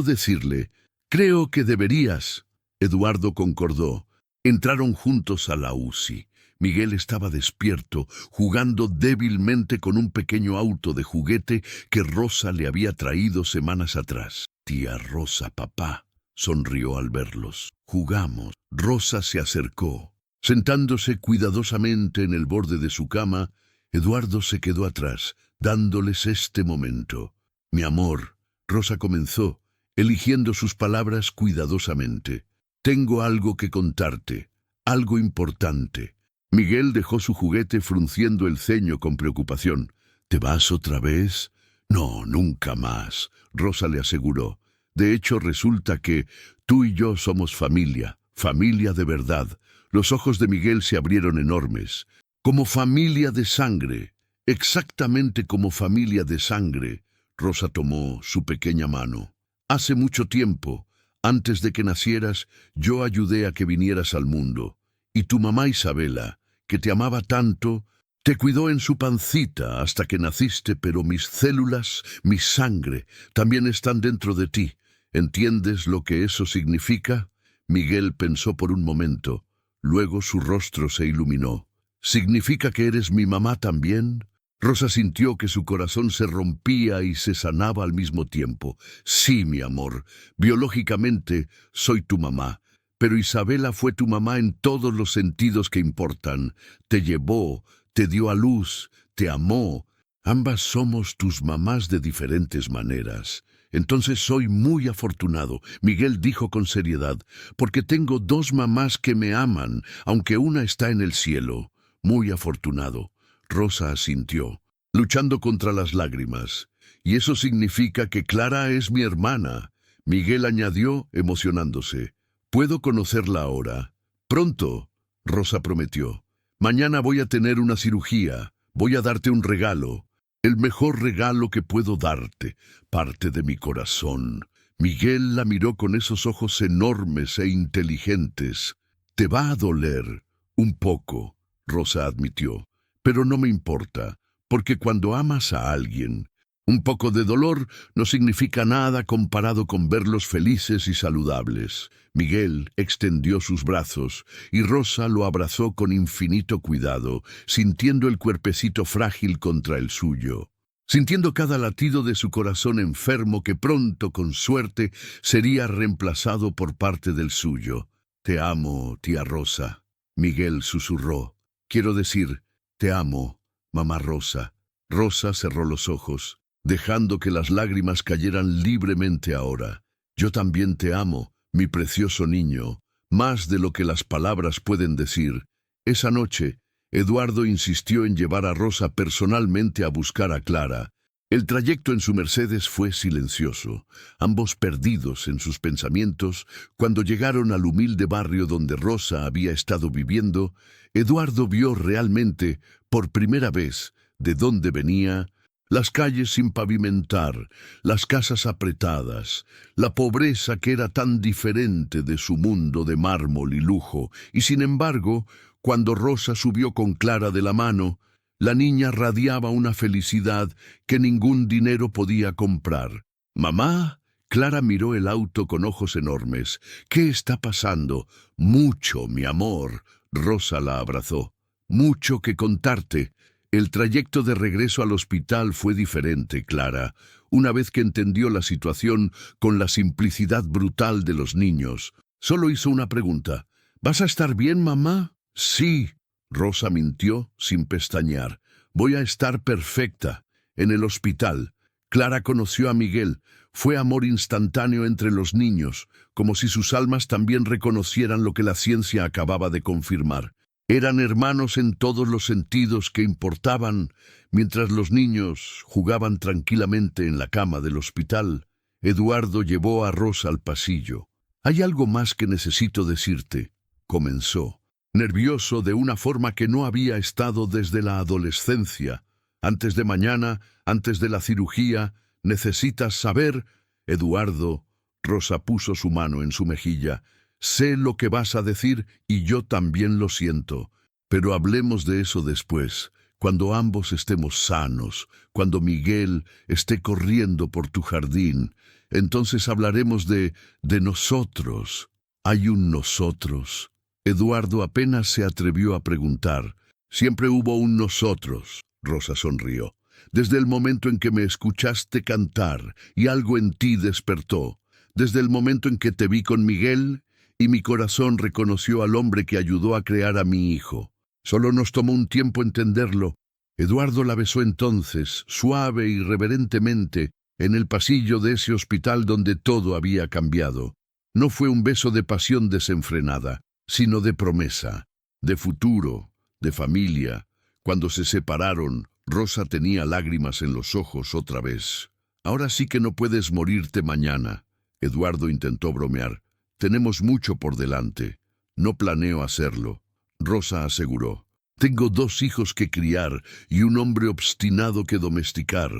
decirle? Creo que deberías. Eduardo concordó. Entraron juntos a la UCI. Miguel estaba despierto, jugando débilmente con un pequeño auto de juguete que Rosa le había traído semanas atrás. Tía Rosa, papá, sonrió al verlos. Jugamos. Rosa se acercó. Sentándose cuidadosamente en el borde de su cama, Eduardo se quedó atrás, dándoles este momento. Mi amor, Rosa comenzó, eligiendo sus palabras cuidadosamente. Tengo algo que contarte, algo importante. Miguel dejó su juguete frunciendo el ceño con preocupación. ¿Te vas otra vez? No, nunca más, Rosa le aseguró. De hecho, resulta que tú y yo somos familia, familia de verdad. Los ojos de Miguel se abrieron enormes. Como familia de sangre, exactamente como familia de sangre. Rosa tomó su pequeña mano. Hace mucho tiempo, antes de que nacieras, yo ayudé a que vinieras al mundo. Y tu mamá Isabela, que te amaba tanto, te cuidó en su pancita hasta que naciste, pero mis células, mi sangre, también están dentro de ti. ¿Entiendes lo que eso significa? Miguel pensó por un momento. Luego su rostro se iluminó. ¿Significa que eres mi mamá también? Rosa sintió que su corazón se rompía y se sanaba al mismo tiempo. Sí, mi amor, biológicamente soy tu mamá, pero Isabela fue tu mamá en todos los sentidos que importan. Te llevó, te dio a luz, te amó. Ambas somos tus mamás de diferentes maneras. Entonces soy muy afortunado, Miguel dijo con seriedad, porque tengo dos mamás que me aman, aunque una está en el cielo. Muy afortunado. Rosa asintió, luchando contra las lágrimas. Y eso significa que Clara es mi hermana. Miguel añadió, emocionándose. ¿Puedo conocerla ahora? Pronto, Rosa prometió. Mañana voy a tener una cirugía. Voy a darte un regalo. El mejor regalo que puedo darte, parte de mi corazón. Miguel la miró con esos ojos enormes e inteligentes. Te va a doler, un poco, Rosa admitió, pero no me importa, porque cuando amas a alguien, un poco de dolor no significa nada comparado con verlos felices y saludables. Miguel extendió sus brazos y Rosa lo abrazó con infinito cuidado, sintiendo el cuerpecito frágil contra el suyo, sintiendo cada latido de su corazón enfermo que pronto, con suerte, sería reemplazado por parte del suyo. Te amo, tía Rosa, Miguel susurró. Quiero decir, te amo, mamá Rosa. Rosa cerró los ojos, dejando que las lágrimas cayeran libremente ahora. Yo también te amo, mi precioso niño, más de lo que las palabras pueden decir. Esa noche, Eduardo insistió en llevar a Rosa personalmente a buscar a Clara. El trayecto en su Mercedes fue silencioso, ambos perdidos en sus pensamientos. Cuando llegaron al humilde barrio donde Rosa había estado viviendo, Eduardo vio realmente, por primera vez, de dónde venía. Las calles sin pavimentar, las casas apretadas, la pobreza que era tan diferente de su mundo de mármol y lujo, y sin embargo, cuando Rosa subió con Clara de la mano, la niña radiaba una felicidad que ningún dinero podía comprar. «Mamá», Clara miró el auto con ojos enormes. «¿Qué está pasando?» «Mucho, mi amor», Rosa la abrazó. «Mucho que contarte». El trayecto de regreso al hospital fue diferente, Clara, una vez que entendió la situación con la simplicidad brutal de los niños. Solo hizo una pregunta. «¿Vas a estar bien, mamá?» «Sí», Rosa mintió sin pestañear. «Voy a estar perfecta. En el hospital». Clara conoció a Miguel. Fue amor instantáneo entre los niños, como si sus almas también reconocieran lo que la ciencia acababa de confirmar. Eran hermanos en todos los sentidos que importaban. Mientras los niños jugaban tranquilamente en la cama del hospital, Eduardo llevó a Rosa al pasillo. «Hay algo más que necesito decirte», comenzó, nervioso de una forma que no había estado desde la adolescencia. «Antes de mañana, antes de la cirugía, necesitas saber...» «Eduardo», Rosa puso su mano en su mejilla, «sé lo que vas a decir y yo también lo siento, pero hablemos de eso después, cuando ambos estemos sanos, cuando Miguel esté corriendo por tu jardín. Entonces hablaremos de nosotros». «¿Hay un nosotros?» Eduardo apenas se atrevió a preguntar. «Siempre hubo un nosotros», Rosa sonrió. «Desde el momento en que me escuchaste cantar y algo en ti despertó. Desde el momento en que te vi con Miguel y mi corazón reconoció al hombre que ayudó a crear a mi hijo. Solo nos tomó un tiempo entenderlo. Eduardo la besó entonces, suave y reverentemente, en el pasillo de ese hospital donde todo había cambiado. No fue un beso de pasión desenfrenada, sino de promesa, de futuro, de familia. Cuando se separaron, Rosa tenía lágrimas en los ojos otra vez. «Ahora sí que no puedes morirte mañana», Eduardo intentó bromear. «Tenemos mucho por delante. No planeo hacerlo», Rosa aseguró. «Tengo 2 hijos que criar y un hombre obstinado que domesticar.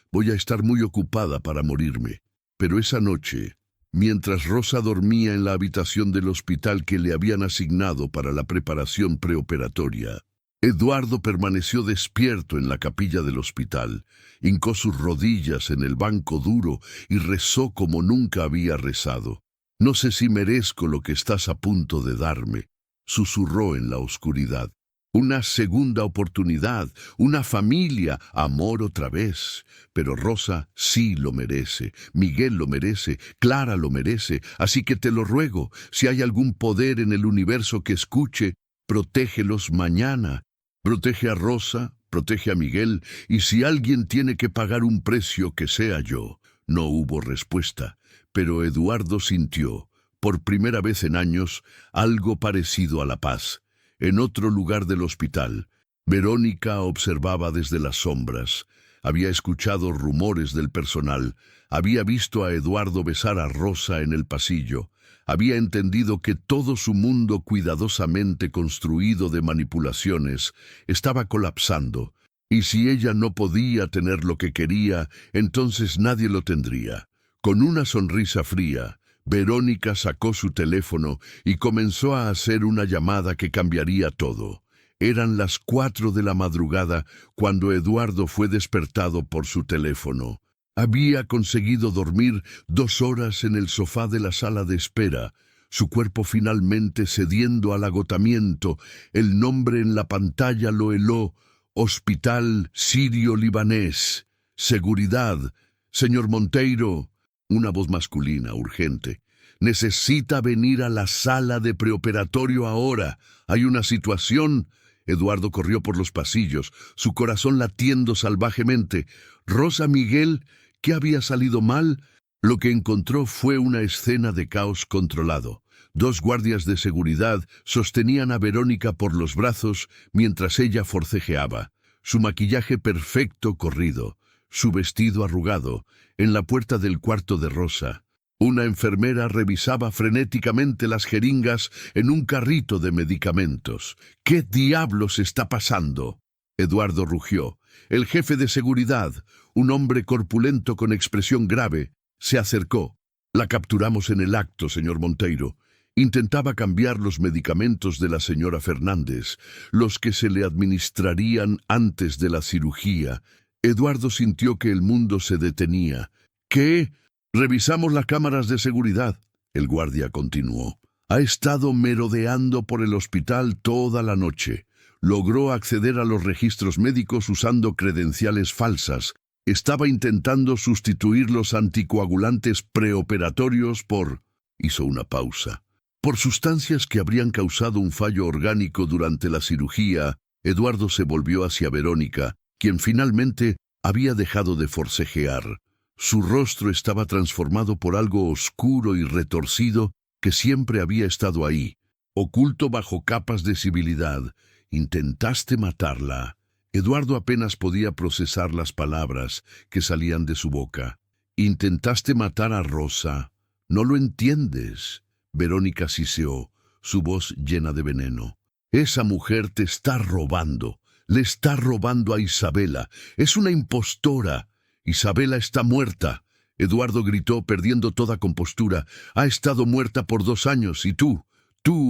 Voy a estar muy ocupada para morirme». Pero esa noche, mientras Rosa dormía en la habitación del hospital que le habían asignado para la preparación preoperatoria, Eduardo permaneció despierto en la capilla del hospital, hincó sus rodillas en el banco duro y rezó como nunca había rezado. «No sé si merezco lo que estás a punto de darme», susurró en la oscuridad. «Una segunda oportunidad, una familia, amor otra vez. Pero Rosa sí lo merece, Miguel lo merece, Clara lo merece, así que te lo ruego, si hay algún poder en el universo que escuche, protégelos mañana. Protege a Rosa, protege a Miguel, y si alguien tiene que pagar un precio, que sea yo». No hubo respuesta, pero Eduardo sintió, por primera vez en años, algo parecido a la paz. En otro lugar del hospital, Verónica observaba desde las sombras. Había escuchado rumores del personal, había visto a Eduardo besar a Rosa en el pasillo, había entendido que todo su mundo cuidadosamente construido de manipulaciones estaba colapsando, y si ella no podía tener lo que quería, entonces nadie lo tendría. Con una sonrisa fría, Verónica sacó su teléfono y comenzó a hacer una llamada que cambiaría todo. Eran las 4 de la madrugada cuando Eduardo fue despertado por su teléfono. Había conseguido dormir 2 horas en el sofá de la sala de espera, su cuerpo finalmente cediendo al agotamiento. El nombre en la pantalla lo heló: Hospital Sirio-Libanés. «Seguridad. Señor Monteiro». Una voz masculina, urgente. «Necesita venir a la sala de preoperatorio ahora. Hay una situación». Eduardo corrió por los pasillos, su corazón latiendo salvajemente. «Rosa, Miguel, ¿qué había salido mal?». Lo que encontró fue una escena de caos controlado. 2 guardias de seguridad sostenían a Verónica por los brazos mientras ella forcejeaba. Su maquillaje perfecto corrido, su vestido arrugado, en la puerta del cuarto de Rosa. Una enfermera revisaba frenéticamente las jeringas en un carrito de medicamentos. «¿Qué diablos está pasando?». Eduardo rugió. El jefe de seguridad, un hombre corpulento con expresión grave, se acercó. «La capturamos en el acto, señor Monteiro. Intentaba cambiar los medicamentos de la señora Fernández, los que se le administrarían antes de la cirugía». Eduardo sintió que el mundo se detenía. «¿Qué?». «Revisamos las cámaras de seguridad», el guardia continuó. «Ha estado merodeando por el hospital toda la noche. Logró acceder a los registros médicos usando credenciales falsas. Estaba intentando sustituir los anticoagulantes preoperatorios por…». Hizo una pausa. «Por sustancias que habrían causado un fallo orgánico durante la cirugía». Eduardo se volvió hacia Verónica, quien finalmente había dejado de forcejear. Su rostro estaba transformado por algo oscuro y retorcido que siempre había estado ahí, oculto bajo capas de civilidad. «Intentaste matarla». Eduardo apenas podía procesar las palabras que salían de su boca. «Intentaste matar a Rosa. No lo entiendes». Verónica siseó, su voz llena de veneno. «Esa mujer te está robando. Le está robando a Isabela. Es una impostora. Isabela está muerta». Eduardo gritó, perdiendo toda compostura. «Ha estado muerta por 2 años y tú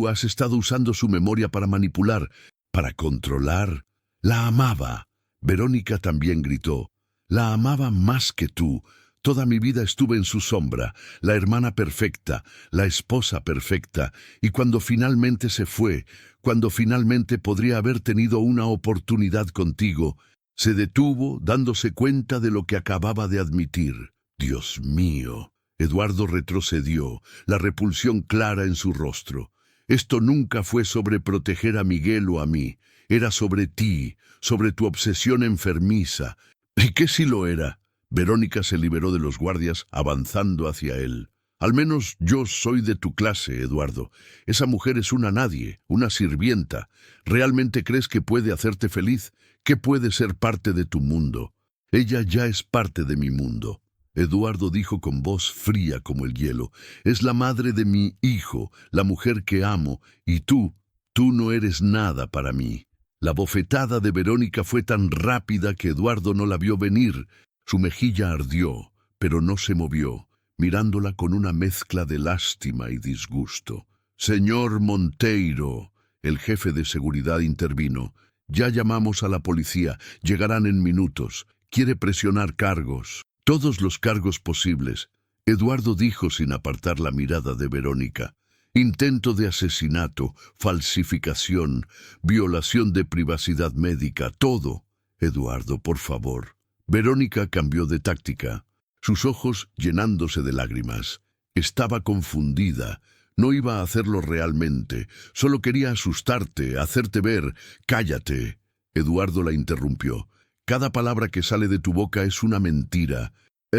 has estado usando su memoria para manipular, para controlar». «La amaba». Verónica también gritó. «La amaba más que tú. Toda mi vida estuve en su sombra, la hermana perfecta, la esposa perfecta, y cuando finalmente se fue, cuando finalmente podría haber tenido una oportunidad contigo, se detuvo dándose cuenta de lo que acababa de admitir». «Dios mío». Eduardo retrocedió, la repulsión clara en su rostro. Esto nunca fue sobre proteger a Miguel o a mí. Era sobre ti, sobre tu obsesión enfermiza. ¿Y qué si lo era? Verónica se liberó de los guardias, avanzando hacia él. Al menos yo soy de tu clase, Eduardo. Esa mujer es una nadie, una sirvienta. ¿Realmente crees que puede hacerte feliz? ¿Que puede ser parte de tu mundo? Ella ya es parte de mi mundo. Eduardo dijo con voz fría como el hielo. Es la madre de mi hijo, la mujer que amo, y tú no eres nada para mí. La bofetada de Verónica fue tan rápida que Eduardo no la vio venir. Su mejilla ardió, pero no se movió, mirándola con una mezcla de lástima y disgusto. Señor Monteiro, el jefe de seguridad intervino. Ya llamamos a la policía, llegarán en minutos. Quiere presionar cargos. Todos los cargos posibles. Eduardo dijo sin apartar la mirada de Verónica. Intento de asesinato, falsificación, violación de privacidad médica, todo. Eduardo, por favor. Verónica cambió de táctica, sus ojos llenándose de lágrimas. Estaba confundida. No iba a hacerlo realmente. Solo quería asustarte, hacerte ver. Cállate. Eduardo la interrumpió. Cada palabra que sale de tu boca es una mentira.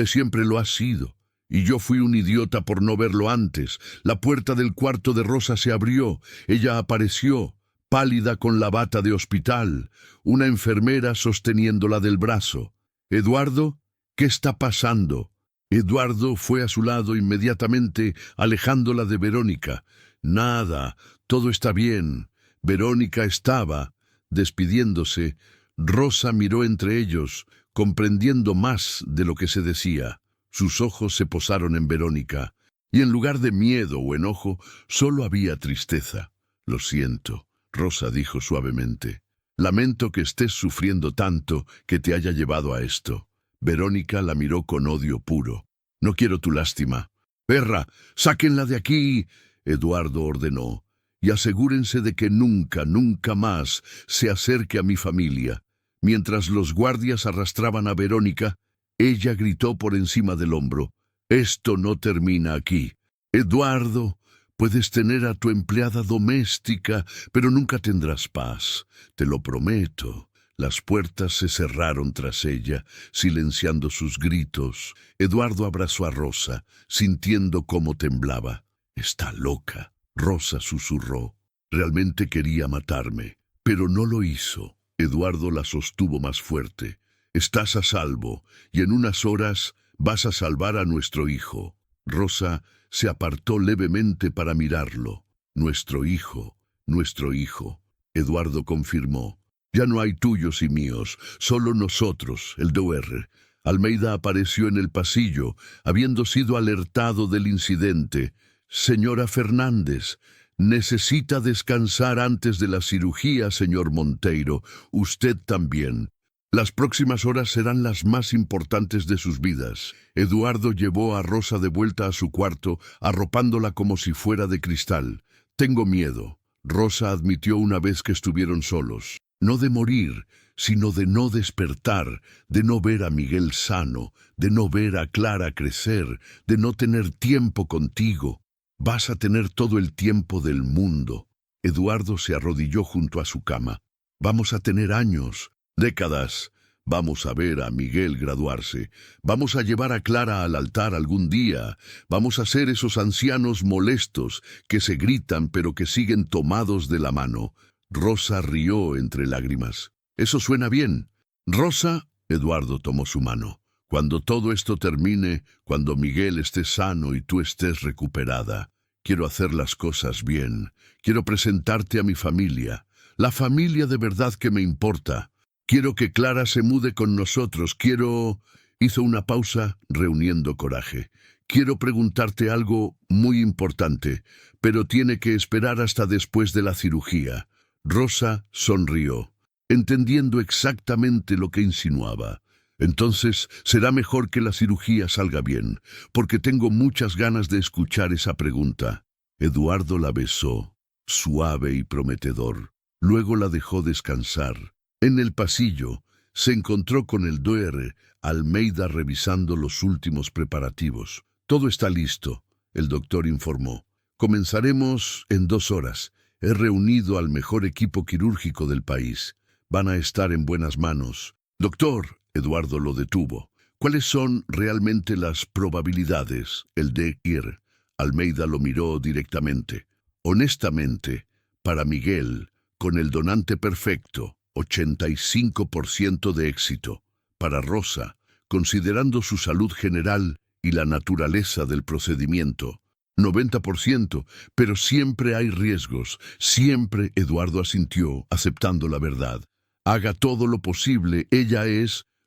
Siempre lo ha sido. Y yo fui un idiota por no verlo antes. La puerta del cuarto de Rosa se abrió. Ella apareció, pálida con la bata de hospital, una enfermera sosteniéndola del brazo. «Eduardo, ¿qué está pasando?» Eduardo fue a su lado inmediatamente, alejándola de Verónica. «Nada, todo está bien». Verónica estaba despidiéndose. Rosa miró entre ellos, comprendiendo más de lo que se decía. Sus ojos se posaron en Verónica, y en lugar de miedo o enojo, solo había tristeza. «Lo siento», Rosa dijo suavemente. «Lamento que estés sufriendo tanto que te haya llevado a esto». Verónica la miró con odio puro. «No quiero tu lástima». «Perra, sáquenla de aquí», Eduardo ordenó. «Y asegúrense de que nunca, nunca más se acerque a mi familia». Mientras los guardias arrastraban a Verónica, ella gritó por encima del hombro. «Esto no termina aquí. Eduardo, puedes tener a tu empleada doméstica, pero nunca tendrás paz. Te lo prometo». Las puertas se cerraron tras ella, silenciando sus gritos. Eduardo abrazó a Rosa, sintiendo cómo temblaba. «Está loca», Rosa susurró. «Realmente quería matarme, pero no lo hizo». Eduardo la sostuvo más fuerte. «Estás a salvo, y en unas horas vas a salvar a nuestro hijo». Rosa se apartó levemente para mirarlo. «Nuestro hijo, nuestro hijo», Eduardo confirmó. «Ya no hay tuyos y míos, solo nosotros, el DR». Almeida apareció en el pasillo, habiendo sido alertado del incidente. «Señora Fernández, necesita descansar antes de la cirugía, señor Monteiro. Usted también. Las próximas horas serán las más importantes de sus vidas». Eduardo llevó a Rosa de vuelta a su cuarto, arropándola como si fuera de cristal. «Tengo miedo», Rosa admitió una vez que estuvieron solos. «No de morir, sino de no despertar, de no ver a Miguel sano, de no ver a Clara crecer, de no tener tiempo contigo. Vas a tener todo el tiempo del mundo». Eduardo se arrodilló junto a su cama. «Vamos a tener años, décadas. Vamos a ver a Miguel graduarse. Vamos a llevar a Clara al altar algún día. Vamos a ser esos ancianos molestos que se gritan pero que siguen tomados de la mano». Rosa rió entre lágrimas. «Eso suena bien». «Rosa», Eduardo tomó su mano. «Cuando todo esto termine, cuando Miguel esté sano y tú estés recuperada, quiero hacer las cosas bien. Quiero presentarte a mi familia, la familia de verdad que me importa. Quiero que Clara se mude con nosotros. Quiero...» Hizo una pausa, reuniendo coraje. «Quiero preguntarte algo muy importante, pero tiene que esperar hasta después de la cirugía». Rosa sonrió, entendiendo exactamente lo que insinuaba. «Entonces será mejor que la cirugía salga bien, porque tengo muchas ganas de escuchar esa pregunta». Eduardo la besó, suave y prometedor. Luego la dejó descansar. En el pasillo se encontró con el DR Almeida revisando los últimos preparativos. Todo está listo, el doctor informó. Comenzaremos en 2 horas. He reunido al mejor equipo quirúrgico del país. Van a estar en buenas manos. Doctor, Eduardo lo detuvo. ¿Cuáles son realmente las probabilidades? El de ir. Almeida lo miró directamente. Honestamente, para Miguel, con el donante perfecto, 85% de éxito. Para Rosa, considerando su salud general y la naturaleza del procedimiento, 90%, pero siempre hay riesgos. Siempre, Eduardo asintió, aceptando la verdad. Haga todo lo posible,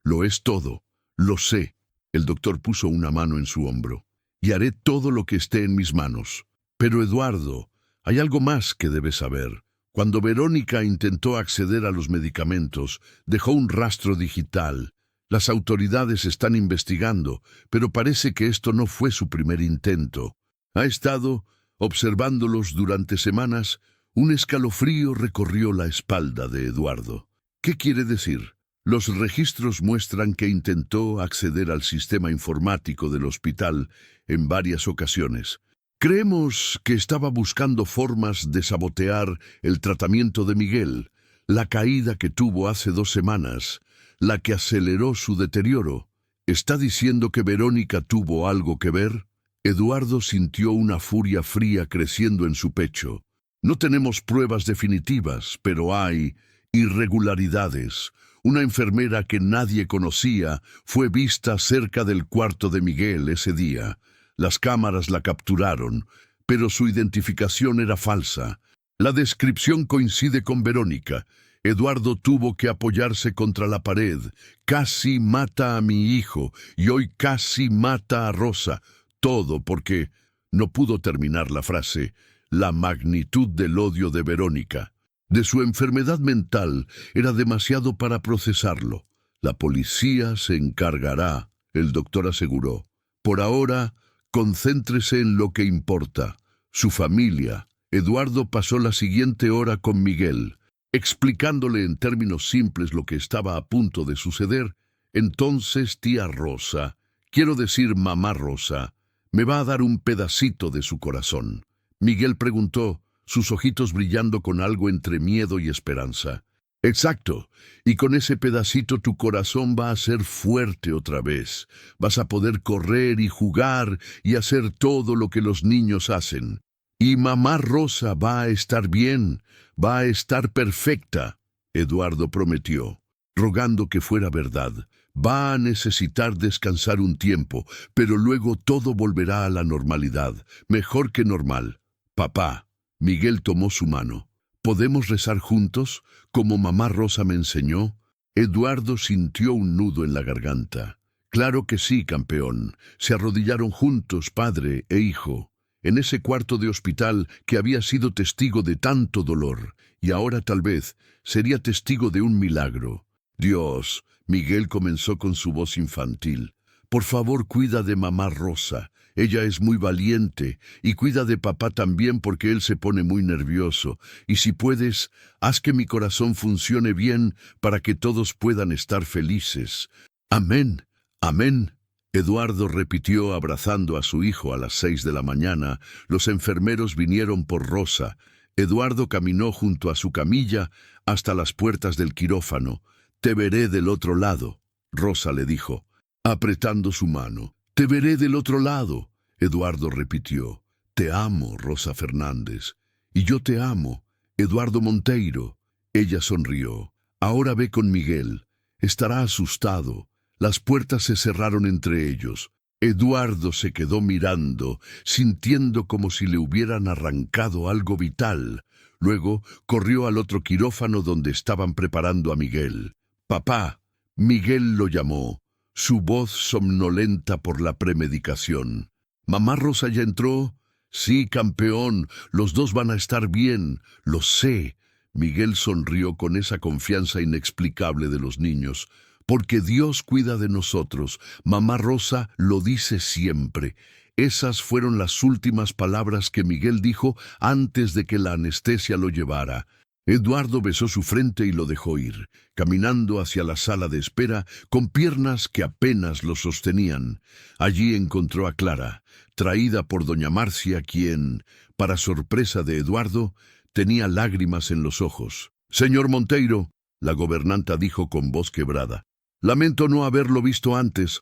lo es todo. Lo sé. El doctor puso una mano en su hombro. Y haré todo lo que esté en mis manos. Pero Eduardo, hay algo más que debes saber. Cuando Verónica intentó acceder a los medicamentos, dejó un rastro digital. Las autoridades están investigando, pero parece que esto no fue su primer intento. Ha estado observándolos durante semanas. Un escalofrío recorrió la espalda de Eduardo. ¿Qué quiere decir? Los registros muestran que intentó acceder al sistema informático del hospital en varias ocasiones. Creemos que estaba buscando formas de sabotear el tratamiento de Miguel, la caída que tuvo hace 2 semanas, la que aceleró su deterioro. ¿Está diciendo que Verónica tuvo algo que ver? Eduardo sintió una furia fría creciendo en su pecho. No tenemos pruebas definitivas, pero hay irregularidades. Una enfermera que nadie conocía fue vista cerca del cuarto de Miguel ese día. Las cámaras la capturaron, pero su identificación era falsa. La descripción coincide con Verónica. Eduardo tuvo que apoyarse contra la pared. Casi mata a mi hijo y hoy casi mata a Rosa. Todo porque no pudo terminar la frase. La magnitud del odio de Verónica, de su enfermedad mental, era demasiado para procesarlo. La policía se encargará, el doctor aseguró. Por ahora, concéntrese en lo que importa. Su familia. Eduardo pasó la siguiente hora con Miguel, explicándole en términos simples lo que estaba a punto de suceder. Entonces, tía Rosa, quiero decir mamá Rosa, me va a dar un pedacito de su corazón. Miguel preguntó, sus ojitos brillando con algo entre miedo y esperanza. Exacto, y con ese pedacito tu corazón va a ser fuerte otra vez. Vas a poder correr y jugar y hacer todo lo que los niños hacen. Y mamá Rosa va a estar bien, va a estar perfecta, Eduardo prometió, rogando que fuera verdad. Va a necesitar descansar un tiempo, pero luego todo volverá a la normalidad, mejor que normal. Papá, Miguel tomó su mano. ¿Podemos rezar juntos, como mamá Rosa me enseñó? Eduardo sintió un nudo en la garganta. Claro que sí, campeón. Se arrodillaron juntos, padre e hijo, en ese cuarto de hospital que había sido testigo de tanto dolor, y ahora tal vez sería testigo de un milagro. Dios, Miguel comenzó con su voz infantil. Por favor, cuida de mamá Rosa. Ella es muy valiente, y cuida de papá también porque él se pone muy nervioso. Y si puedes, haz que mi corazón funcione bien para que todos puedan estar felices. Amén, amén. Eduardo repitió abrazando a su hijo a las 6 de la mañana. Los enfermeros vinieron por Rosa. Eduardo caminó junto a su camilla hasta las puertas del quirófano. Te veré del otro lado, Rosa le dijo, apretando su mano. Te veré del otro lado, Eduardo repitió. Te amo, Rosa Fernández. Y yo te amo, Eduardo Monteiro. Ella sonrió. Ahora ve con Miguel. Estará asustado. Las puertas se cerraron entre ellos. Eduardo se quedó mirando, sintiendo como si le hubieran arrancado algo vital. Luego corrió al otro quirófano donde estaban preparando a Miguel. Papá, Miguel lo llamó, su voz somnolenta por la premedicación. ¿Mamá Rosa ya entró? Sí, campeón, los dos van a estar bien, lo sé. Miguel sonrió con esa confianza inexplicable de los niños. Porque Dios cuida de nosotros. Mamá Rosa lo dice siempre. Esas fueron las últimas palabras que Miguel dijo antes de que la anestesia lo llevara. Eduardo besó su frente y lo dejó ir, caminando hacia la sala de espera con piernas que apenas lo sostenían. Allí encontró a Clara, traída por doña Marcia, quien, para sorpresa de Eduardo, tenía lágrimas en los ojos. «Señor Monteiro», la gobernanta dijo con voz quebrada, «lamento no haberlo visto antes.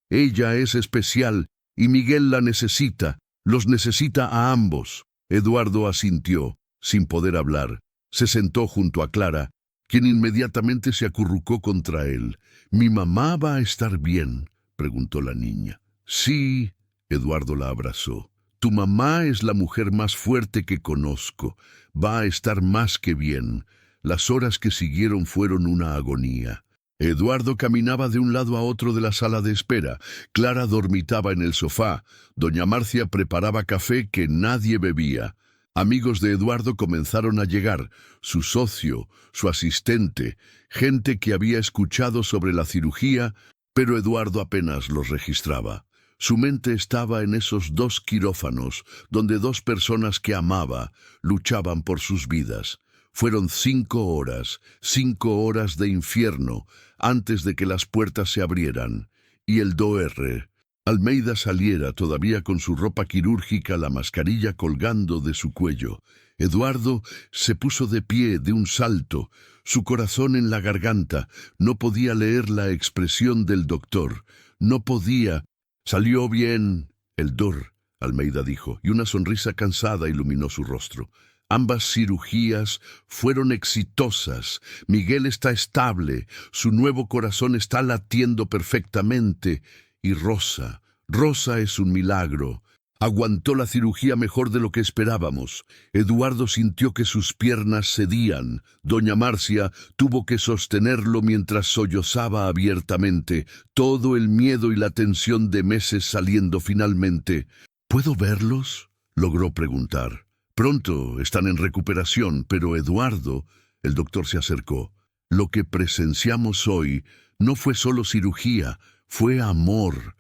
Ella es especial y Miguel la necesita, los necesita a ambos». Eduardo asintió, sin poder hablar. Se sentó junto a Clara, quien inmediatamente se acurrucó contra él. «¿Mi mamá va a estar bien?», preguntó la niña. «Sí», Eduardo la abrazó. «Tu mamá es la mujer más fuerte que conozco. Va a estar más que bien». Las horas que siguieron fueron una agonía. Eduardo caminaba de un lado a otro de la sala de espera. Clara dormitaba en el sofá. Doña Marcia preparaba café que nadie bebía. Amigos de Eduardo comenzaron a llegar, su socio, su asistente, gente que había escuchado sobre la cirugía, pero Eduardo apenas los registraba. Su mente estaba en esos 2 quirófanos, donde 2 personas que amaba luchaban por sus vidas. Fueron 5 horas de infierno, antes de que las puertas se abrieran, y el Dr. Almeida saliera todavía con su ropa quirúrgica, la mascarilla colgando de su cuello. Eduardo se puso de pie de un salto, su corazón en la garganta. No podía leer la expresión del doctor. No podía. «Salió bien, el Dr. Almeida dijo, y una sonrisa cansada iluminó su rostro. «Ambas cirugías fueron exitosas. Miguel está estable, su nuevo corazón está latiendo perfectamente. Y Rosa es un milagro. Aguantó la cirugía mejor de lo que esperábamos». Eduardo sintió que sus piernas cedían. Doña Marcia tuvo que sostenerlo mientras sollozaba abiertamente, todo el miedo y la tensión de meses saliendo finalmente. «¿Puedo verlos?», logró preguntar. «Pronto, están en recuperación, pero Eduardo», el doctor se acercó, «lo que presenciamos hoy no fue solo cirugía, fue amor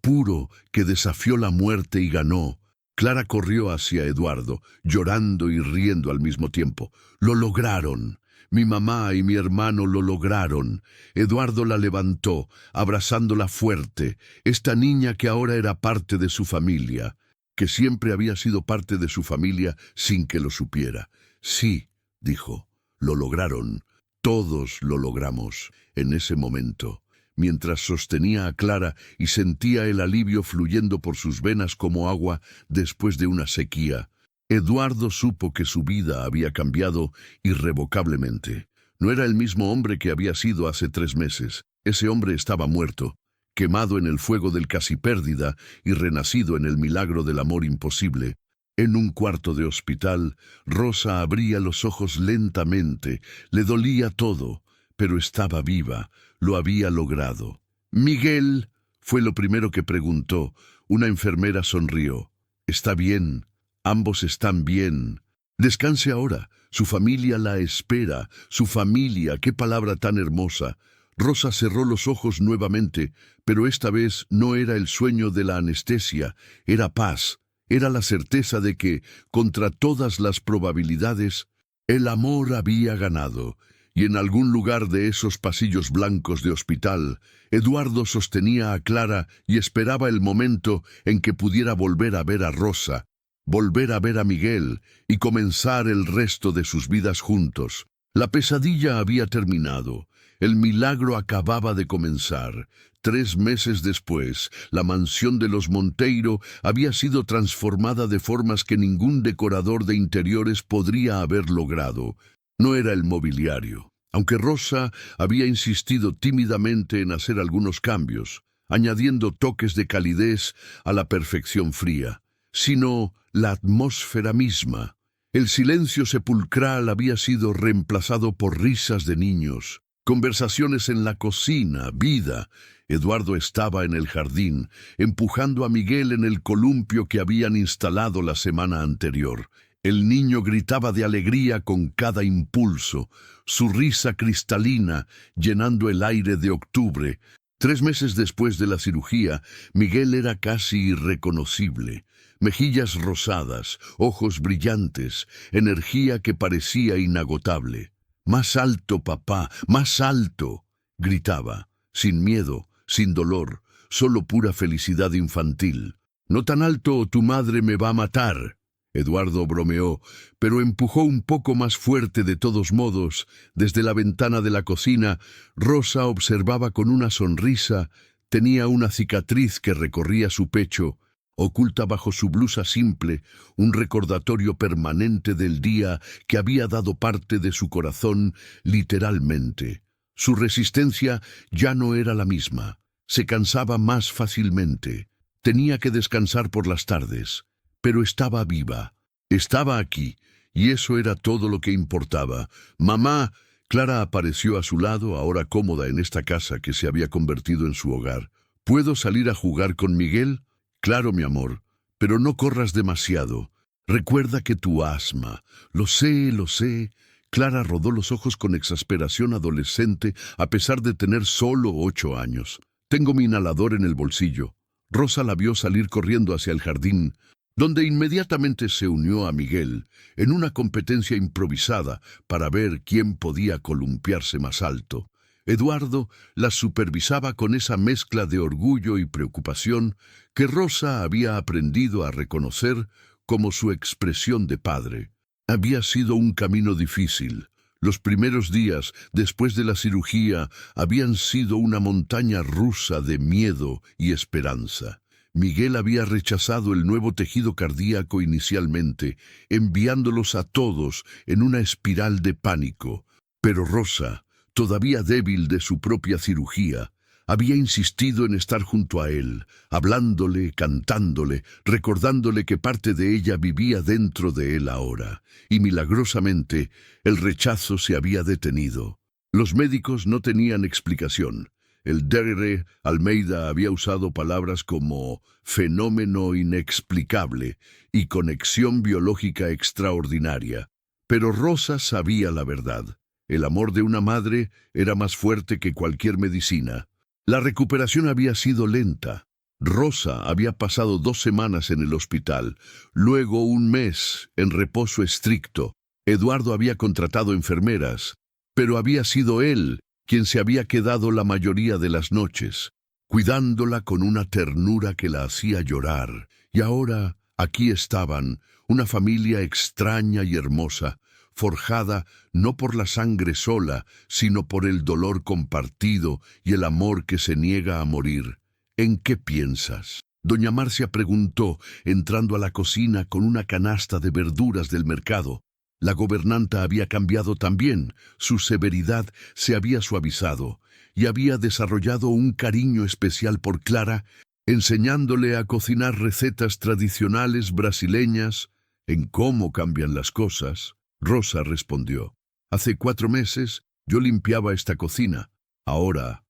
puro que desafió la muerte y ganó». Clara corrió hacia Eduardo, llorando y riendo al mismo tiempo. «Lo lograron. Mi mamá y mi hermano lo lograron». Eduardo la levantó, abrazándola fuerte. Esta niña que ahora era parte de su familia, que siempre había sido parte de su familia sin que lo supiera. «Sí», dijo, «lo lograron. Todos lo logramos». En ese momento, mientras sostenía a Clara y sentía el alivio fluyendo por sus venas como agua después de una sequía, Eduardo supo que su vida había cambiado irrevocablemente. No era el mismo hombre que había sido hace 3 meses. Ese hombre estaba muerto, quemado en el fuego del casi pérdida y renacido en el milagro del amor imposible. En un cuarto de hospital, Rosa abría los ojos lentamente. Le dolía todo, pero estaba viva. Lo había logrado. «Miguel», fue lo primero que preguntó. Una enfermera sonrió. «Está bien. Ambos están bien. Descanse ahora. Su familia la espera. Su familia, qué palabra tan hermosa». Rosa cerró los ojos nuevamente, pero esta vez no era el sueño de la anestesia, era paz, era la certeza de que, contra todas las probabilidades, el amor había ganado. Y en algún lugar de esos pasillos blancos de hospital, Eduardo sostenía a Clara y esperaba el momento en que pudiera volver a ver a Rosa, volver a ver a Miguel y comenzar el resto de sus vidas juntos. La pesadilla había terminado. El milagro acababa de comenzar. 3 meses después, la mansión de los Monteiro había sido transformada de formas que ningún decorador de interiores podría haber logrado. No era el mobiliario, aunque Rosa había insistido tímidamente en hacer algunos cambios, añadiendo toques de calidez a la perfección fría, sino la atmósfera misma. El silencio sepulcral había sido reemplazado por risas de niños, conversaciones en la cocina, vida. Eduardo estaba en el jardín, empujando a Miguel en el columpio que habían instalado la semana anterior. El niño gritaba de alegría con cada impulso, su risa cristalina llenando el aire de octubre. 3 meses después de la cirugía, Miguel era casi irreconocible. Mejillas rosadas, ojos brillantes, energía que parecía inagotable. «Más alto, papá, más alto», gritaba, sin miedo, sin dolor, solo pura felicidad infantil. «No tan alto o tu madre me va a matar». Eduardo bromeó, pero empujó un poco más fuerte de todos modos. Desde la ventana de la cocina, Rosa observaba con una sonrisa. Tenía una cicatriz que recorría su pecho, oculta bajo su blusa simple, un recordatorio permanente del día que había dado parte de su corazón literalmente. Su resistencia ya no era la misma. Se cansaba más fácilmente. Tenía que descansar por las tardes. Pero estaba viva. Estaba aquí, y eso era todo lo que importaba. «Mamá». Clara apareció a su lado, ahora cómoda en esta casa que se había convertido en su hogar. «¿Puedo salir a jugar con Miguel?» «Claro, mi amor, pero no corras demasiado. Recuerda que tu asma». Lo sé, lo sé». Clara rodó los ojos con exasperación adolescente, a pesar de tener solo 8 años. «Tengo mi inhalador en el bolsillo». Rosa la vio salir corriendo hacia el jardín, donde inmediatamente se unió a Miguel en una competencia improvisada para ver quién podía columpiarse más alto. Eduardo la supervisaba con esa mezcla de orgullo y preocupación que Rosa había aprendido a reconocer como su expresión de padre. Había sido un camino difícil. Los primeros días después de la cirugía habían sido una montaña rusa de miedo y esperanza. Miguel había rechazado el nuevo tejido cardíaco inicialmente, enviándolos a todos en una espiral de pánico. Pero Rosa, todavía débil de su propia cirugía, había insistido en estar junto a él, hablándole, cantándole, recordándole que parte de ella vivía dentro de él ahora. Y milagrosamente, el rechazo se había detenido. Los médicos no tenían explicación. El Dr. Almeida había usado palabras como fenómeno inexplicable y conexión biológica extraordinaria. Pero Rosa sabía la verdad. El amor de una madre era más fuerte que cualquier medicina. La recuperación había sido lenta. Rosa había pasado 2 semanas en el hospital, luego 1 mes en reposo estricto. Eduardo había contratado enfermeras, pero había sido él quien se había quedado la mayoría de las noches, cuidándola con una ternura que la hacía llorar. Y ahora aquí estaban, una familia extraña y hermosa, forjada no por la sangre sola, sino por el dolor compartido y el amor que se niega a morir. ¿En qué piensas?, doña Marcia preguntó, entrando a la cocina con una canasta de verduras del mercado. La gobernanta había cambiado también, su severidad se había suavizado y había desarrollado un cariño especial por Clara, enseñándole a cocinar recetas tradicionales brasileñas. «¿En cómo cambian las cosas?», Rosa respondió. «Hace 4 meses yo limpiaba esta cocina. Ahora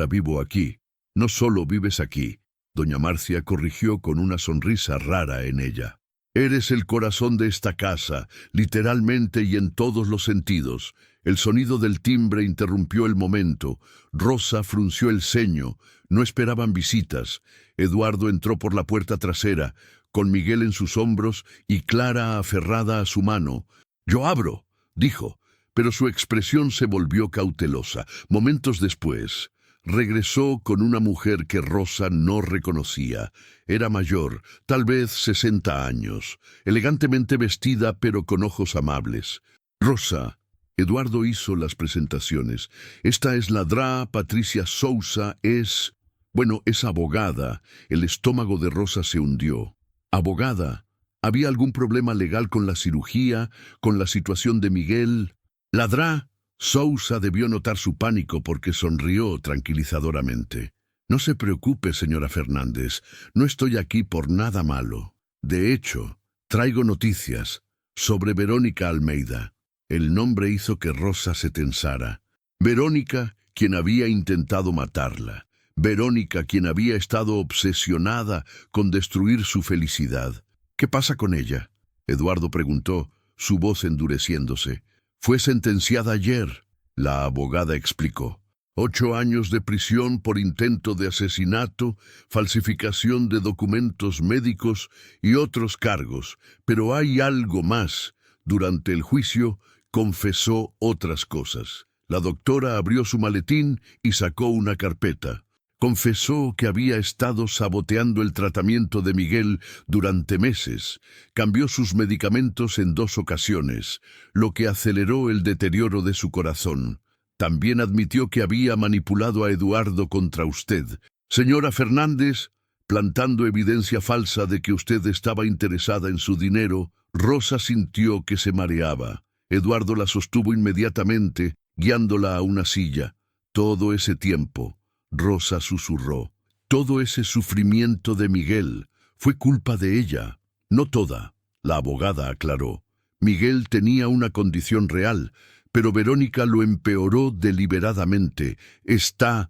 vivo aquí». «No solo vives aquí», doña Marcia corrigió con una sonrisa rara en ella. «Eres el corazón de esta casa, literalmente y en todos los sentidos». El sonido del timbre interrumpió el momento. Rosa frunció el ceño. No esperaban visitas. Eduardo entró por la puerta trasera, con Miguel en sus hombros y Clara aferrada a su mano. «Yo abro», dijo, pero su expresión se volvió cautelosa. Momentos después, regresó con una mujer que Rosa no reconocía. Era mayor, tal vez 60 años, elegantemente vestida pero con ojos amables. «Rosa», Eduardo hizo las presentaciones. «Esta es la Dra. Patricia Sousa, es abogada». El estómago de Rosa se hundió. «¿Abogada? ¿Había algún problema legal con la cirugía, con la situación de Miguel?» La Dra. Sousa debió notar su pánico porque sonrió tranquilizadoramente. «No se preocupe, señora Fernández, no estoy aquí por nada malo. De hecho, traigo noticias sobre Verónica Almeida». El nombre hizo que Rosa se tensara. Verónica, quien había intentado matarla. Verónica, quien había estado obsesionada con destruir su felicidad. «¿Qué pasa con ella?», Eduardo preguntó, su voz endureciéndose. «Fue sentenciada ayer», la abogada explicó. 8 años de prisión por intento de asesinato, falsificación de documentos médicos y otros cargos. Pero hay algo más. Durante el juicio, confesó otras cosas. La doctora abrió su maletín y sacó una carpeta. Confesó que había estado saboteando el tratamiento de Miguel durante meses. Cambió sus medicamentos en 2 ocasiones, lo que aceleró el deterioro de su corazón. También admitió que había manipulado a Eduardo contra usted. Señora Fernández, plantando evidencia falsa de que usted estaba interesada en su dinero, Rosa sintió que se mareaba. Eduardo la sostuvo inmediatamente, guiándola a una silla. Todo ese tiempo, Rosa susurró, todo ese sufrimiento de Miguel fue culpa de ella. No toda, la abogada aclaró. Miguel tenía una condición real, pero Verónica lo empeoró deliberadamente. Está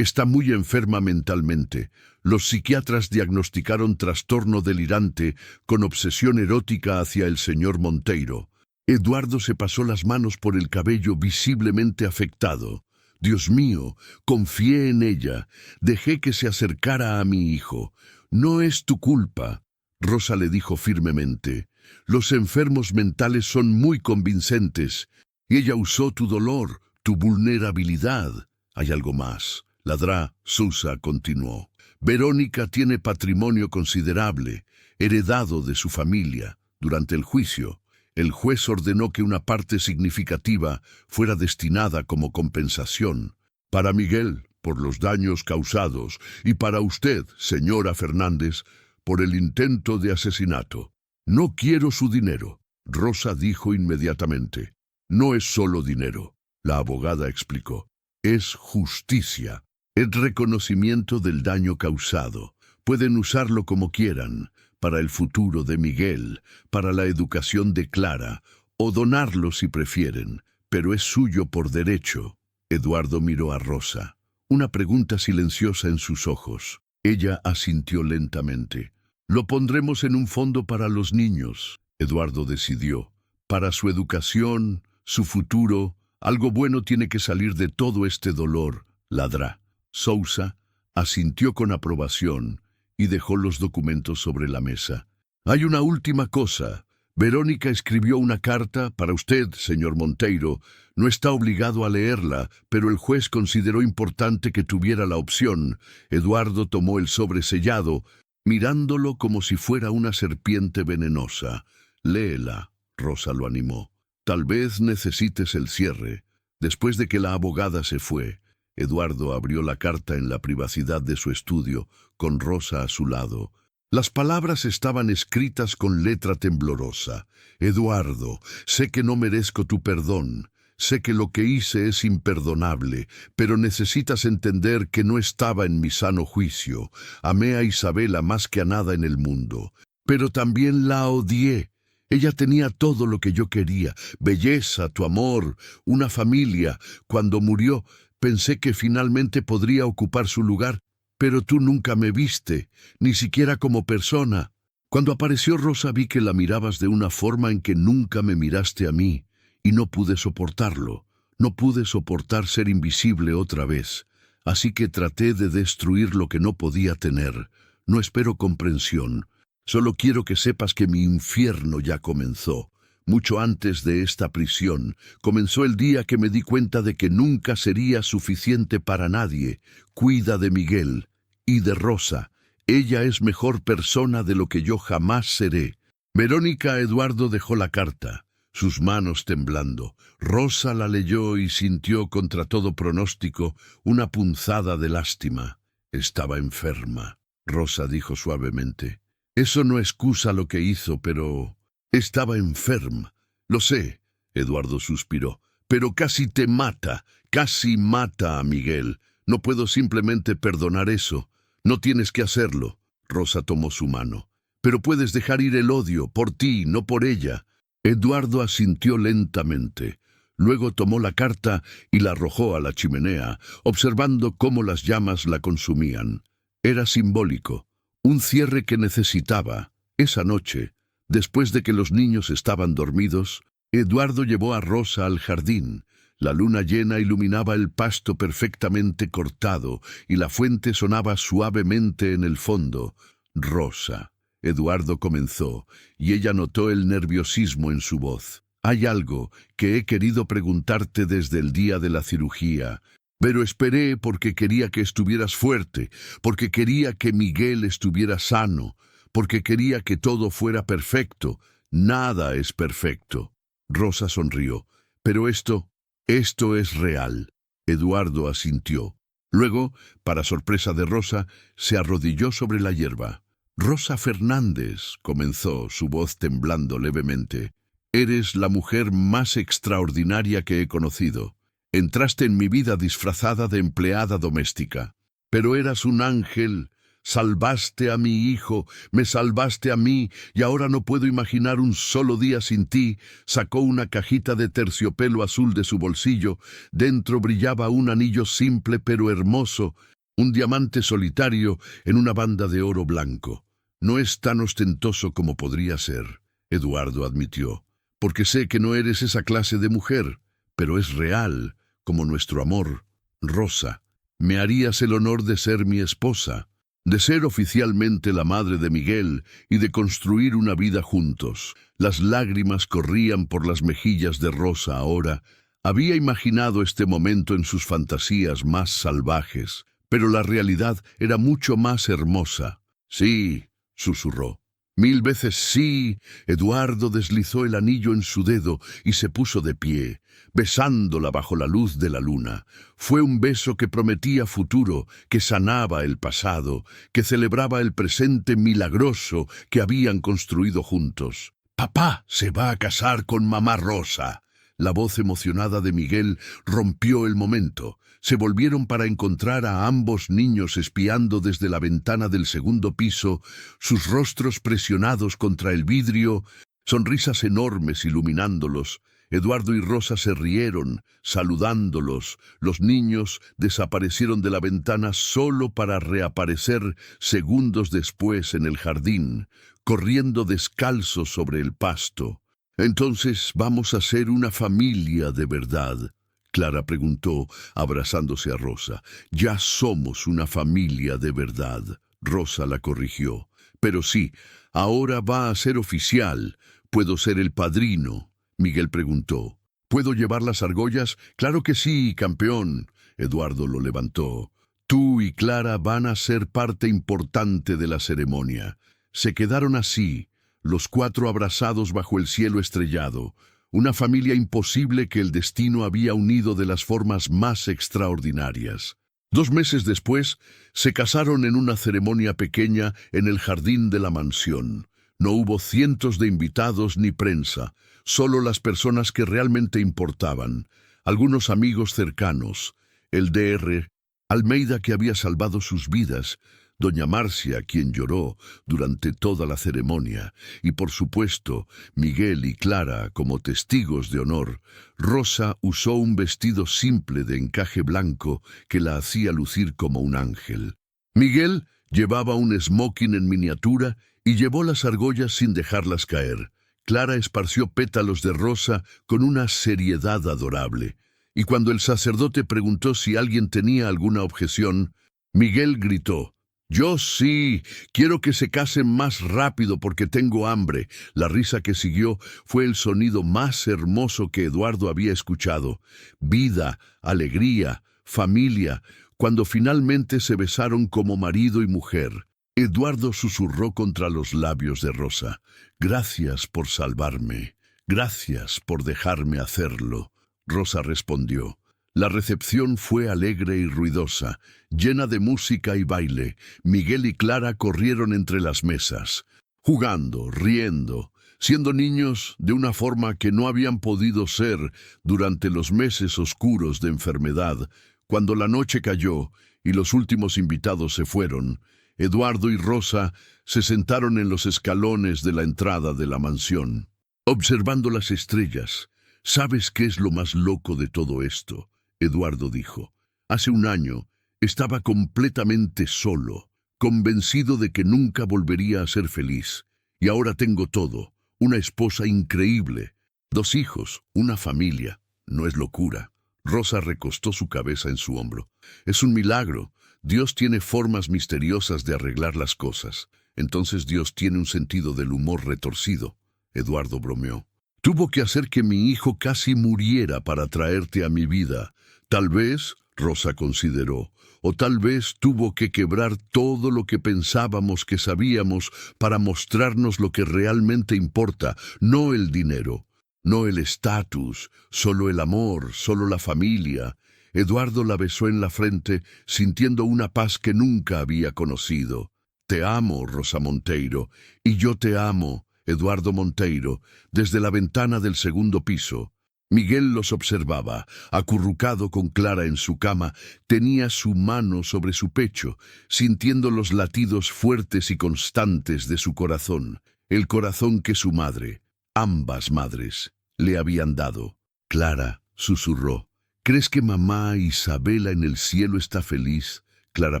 muy enferma mentalmente. Los psiquiatras diagnosticaron trastorno delirante con obsesión erótica hacia el señor Monteiro. Eduardo se pasó las manos por el cabello visiblemente afectado. Dios mío, confié en ella. Dejé que se acercara a mi hijo. No es tu culpa, Rosa le dijo firmemente. Los enfermos mentales son muy convincentes. Y ella usó tu dolor, tu vulnerabilidad. Hay algo más. Ladrá, Sousa continuó. Verónica tiene patrimonio considerable, heredado de su familia. Durante el juicio, el juez ordenó que una parte significativa fuera destinada como compensación. Para Miguel, por los daños causados, y para usted, señora Fernández, por el intento de asesinato. No quiero su dinero, Rosa dijo inmediatamente. No es solo dinero, la abogada explicó. Es justicia. Es reconocimiento del daño causado. Pueden usarlo como quieran, para el futuro de Miguel, para la educación de Clara, o donarlo si prefieren, pero es suyo por derecho. Eduardo miró a Rosa, una pregunta silenciosa en sus ojos. Ella asintió lentamente. Lo pondremos en un fondo para los niños, Eduardo decidió. Para su educación, su futuro, algo bueno tiene que salir de todo este dolor, ladrá. Sousa asintió con aprobación y dejó los documentos sobre la mesa. Hay una última cosa. Verónica escribió una carta para usted, señor Monteiro. No está obligado a leerla, pero el juez consideró importante que tuviera la opción. Eduardo tomó el sobre sellado, mirándolo como si fuera una serpiente venenosa. Léela, Rosa lo animó. Tal vez necesites el cierre. Después de que la abogada se fue, Eduardo abrió la carta en la privacidad de su estudio, con Rosa a su lado. Las palabras estaban escritas con letra temblorosa. Eduardo, sé que no merezco tu perdón. Sé que lo que hice es imperdonable, pero necesitas entender que no estaba en mi sano juicio. Amé a Isabela más que a nada en el mundo, pero también la odié. Ella tenía todo lo que yo quería, belleza, tu amor, una familia. Cuando murió, pensé que finalmente podría ocupar su lugar, pero tú nunca me viste, ni siquiera como persona. Cuando apareció Rosa vi que la mirabas de una forma en que nunca me miraste a mí, y no pude soportarlo. No pude soportar ser invisible otra vez, así que traté de destruir lo que no podía tener. No espero comprensión. Solo quiero que sepas que mi infierno ya comenzó. Mucho antes de esta prisión, comenzó el día que me di cuenta de que nunca sería suficiente para nadie. Cuida de Miguel y de Rosa. Ella es mejor persona de lo que yo jamás seré. Verónica Eduardo dejó la carta, sus manos temblando. Rosa la leyó y sintió contra todo pronóstico una punzada de lástima. Estaba enferma, Rosa dijo suavemente. Eso no excusa lo que hizo, pero estaba enferma. Lo sé, Eduardo suspiró, pero casi te mata, casi mata a Miguel. No puedo simplemente perdonar eso. No tienes que hacerlo. Rosa tomó su mano. Pero puedes dejar ir el odio, por ti, no por ella. Eduardo asintió lentamente. Luego tomó la carta y la arrojó a la chimenea, observando cómo las llamas la consumían. Era simbólico. Un cierre que necesitaba. Esa noche, después de que los niños estaban dormidos, Eduardo llevó a Rosa al jardín. La luna llena iluminaba el pasto perfectamente cortado y la fuente sonaba suavemente en el fondo. Rosa. Eduardo comenzó, y ella notó el nerviosismo en su voz. Hay algo que he querido preguntarte desde el día de la cirugía, pero esperé porque quería que estuvieras fuerte, porque quería que Miguel estuviera sano, porque quería que todo fuera perfecto. Nada es perfecto. Rosa sonrió. Pero esto es real. Eduardo asintió. Luego, para sorpresa de Rosa, se arrodilló sobre la hierba. Rosa Fernández, comenzó, su voz temblando levemente. Eres la mujer más extraordinaria que he conocido. Entraste en mi vida disfrazada de empleada doméstica. Pero eras un ángel. Salvaste a mi hijo, me salvaste a mí, y ahora no puedo imaginar un solo día sin ti. Sacó una cajita de terciopelo azul de su bolsillo. Dentro brillaba un anillo simple pero hermoso, un diamante solitario en una banda de oro blanco. No es tan ostentoso como podría ser, Eduardo admitió, porque sé que no eres esa clase de mujer, pero es real, como nuestro amor. Rosa, me harías el honor de ser mi esposa, de ser oficialmente la madre de Miguel y de construir una vida juntos. Las lágrimas corrían por las mejillas de Rosa ahora. Había imaginado este momento en sus fantasías más salvajes, pero la realidad era mucho más hermosa. Sí, susurró. 1000 veces sí. Eduardo deslizó el anillo en su dedo y se puso de pie, besándola bajo la luz de la luna. Fue un beso que prometía futuro, que sanaba el pasado, que celebraba el presente milagroso que habían construido juntos. «Papá se va a casar con mamá Rosa». La voz emocionada de Miguel rompió el momento. Se volvieron para encontrar a ambos niños espiando desde la ventana del segundo piso, sus rostros presionados contra el vidrio, sonrisas enormes iluminándolos. Eduardo y Rosa se rieron, saludándolos. Los niños desaparecieron de la ventana solo para reaparecer segundos después en el jardín, corriendo descalzos sobre el pasto. «Entonces vamos a ser una familia de verdad», Clara preguntó, abrazándose a Rosa. «Ya somos una familia de verdad», Rosa la corrigió. «Pero sí, ahora va a ser oficial. ¿Puedo ser el padrino?», Miguel preguntó. «¿Puedo llevar las argollas?». «Claro que sí, campeón», Eduardo lo levantó. «Tú y Clara van a ser parte importante de la ceremonia». Se quedaron así, los 4 abrazados bajo el cielo estrellado, una familia imposible que el destino había unido de las formas más extraordinarias. 2 meses después, se casaron en una ceremonia pequeña en el jardín de la mansión. No hubo cientos de invitados ni prensa, solo las personas que realmente importaban, algunos amigos cercanos, el Dr. Almeida, que había salvado sus vidas, doña Marcia, quien lloró durante toda la ceremonia, y por supuesto Miguel y Clara como testigos de honor. Rosa usó un vestido simple de encaje blanco que la hacía lucir como un ángel. Miguel llevaba un smoking en miniatura y llevó las argollas sin dejarlas caer. Clara esparció pétalos de rosa con una seriedad adorable. Y cuando el sacerdote preguntó si alguien tenía alguna objeción, Miguel gritó: «Yo sí, quiero que se casen más rápido porque tengo hambre». La risa que siguió fue el sonido más hermoso que Eduardo había escuchado. Vida, alegría, familia, cuando finalmente se besaron como marido y mujer. Eduardo susurró contra los labios de Rosa: «Gracias por salvarme, gracias por dejarme hacerlo». Rosa respondió. La recepción fue alegre y ruidosa, llena de música y baile. Miguel y Clara corrieron entre las mesas, jugando, riendo, siendo niños de una forma que no habían podido ser durante los meses oscuros de enfermedad. Cuando la noche cayó y los últimos invitados se fueron, Eduardo y Rosa se sentaron en los escalones de la entrada de la mansión, observando las estrellas. «¿Sabes qué es lo más loco de todo esto?», Eduardo dijo. «Hace un año estaba completamente solo, convencido de que nunca volvería a ser feliz. Y ahora tengo todo, una esposa increíble, 2 hijos, una familia. ¿No es locura?». Rosa recostó su cabeza en su hombro. Es un milagro. Dios tiene formas misteriosas de arreglar las cosas. Entonces Dios tiene un sentido del humor retorcido. Eduardo bromeó. Tuvo que hacer que mi hijo casi muriera para traerte a mi vida. Tal vez, Rosa consideró, o tal vez tuvo que quebrar todo lo que pensábamos que sabíamos para mostrarnos lo que realmente importa, no el dinero, no el estatus, solo el amor, solo la familia. Eduardo la besó en la frente, sintiendo una paz que nunca había conocido. Te amo, Rosa Monteiro, y yo te amo, Eduardo Monteiro, desde la ventana del segundo piso. Miguel los observaba, acurrucado con Clara en su cama, tenía su mano sobre su pecho, sintiendo los latidos fuertes y constantes de su corazón, el corazón que su madre, ambas madres, le habían dado. Clara susurró. ¿Crees que mamá Isabela en el cielo está feliz? Clara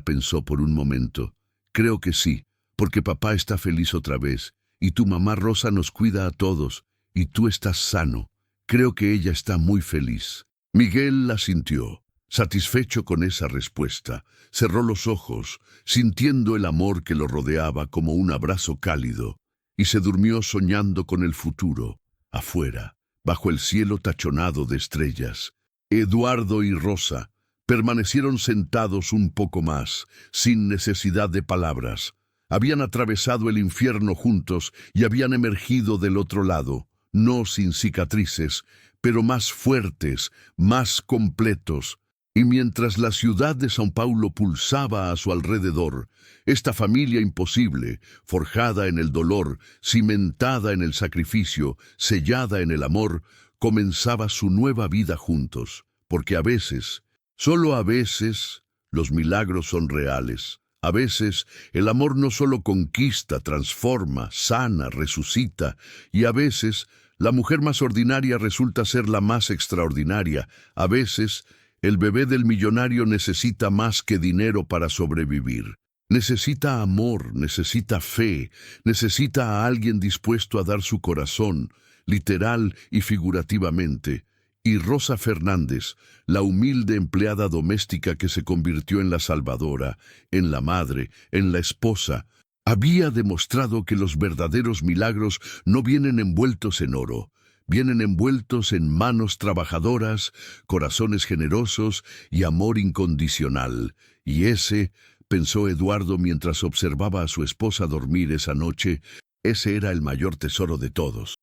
pensó por un momento. Creo que sí, porque papá está feliz otra vez, y tu mamá Rosa nos cuida a todos, y tú estás sano. Creo que ella está muy feliz. Miguel asintió, satisfecho con esa respuesta. Cerró los ojos, sintiendo el amor que lo rodeaba como un abrazo cálido, y se durmió soñando con el futuro, afuera, bajo el cielo tachonado de estrellas. Eduardo y Rosa permanecieron sentados un poco más, sin necesidad de palabras. Habían atravesado el infierno juntos y habían emergido del otro lado, no sin cicatrices, pero más fuertes, más completos. Y mientras la ciudad de São Paulo pulsaba a su alrededor, esta familia imposible, forjada en el dolor, cimentada en el sacrificio, sellada en el amor, comenzaba su nueva vida juntos, porque a veces, solo a veces, los milagros son reales. A veces, el amor no solo conquista, transforma, sana, resucita, y a veces, la mujer más ordinaria resulta ser la más extraordinaria. A veces, el bebé del millonario necesita más que dinero para sobrevivir. Necesita amor, necesita fe, necesita a alguien dispuesto a dar su corazón, literal y figurativamente. Y Rosa Fernández, la humilde empleada doméstica que se convirtió en la salvadora, en la madre, en la esposa, había demostrado que los verdaderos milagros no vienen envueltos en oro, vienen envueltos en manos trabajadoras, corazones generosos y amor incondicional. Y ese, pensó Eduardo mientras observaba a su esposa dormir esa noche, ese era el mayor tesoro de todos.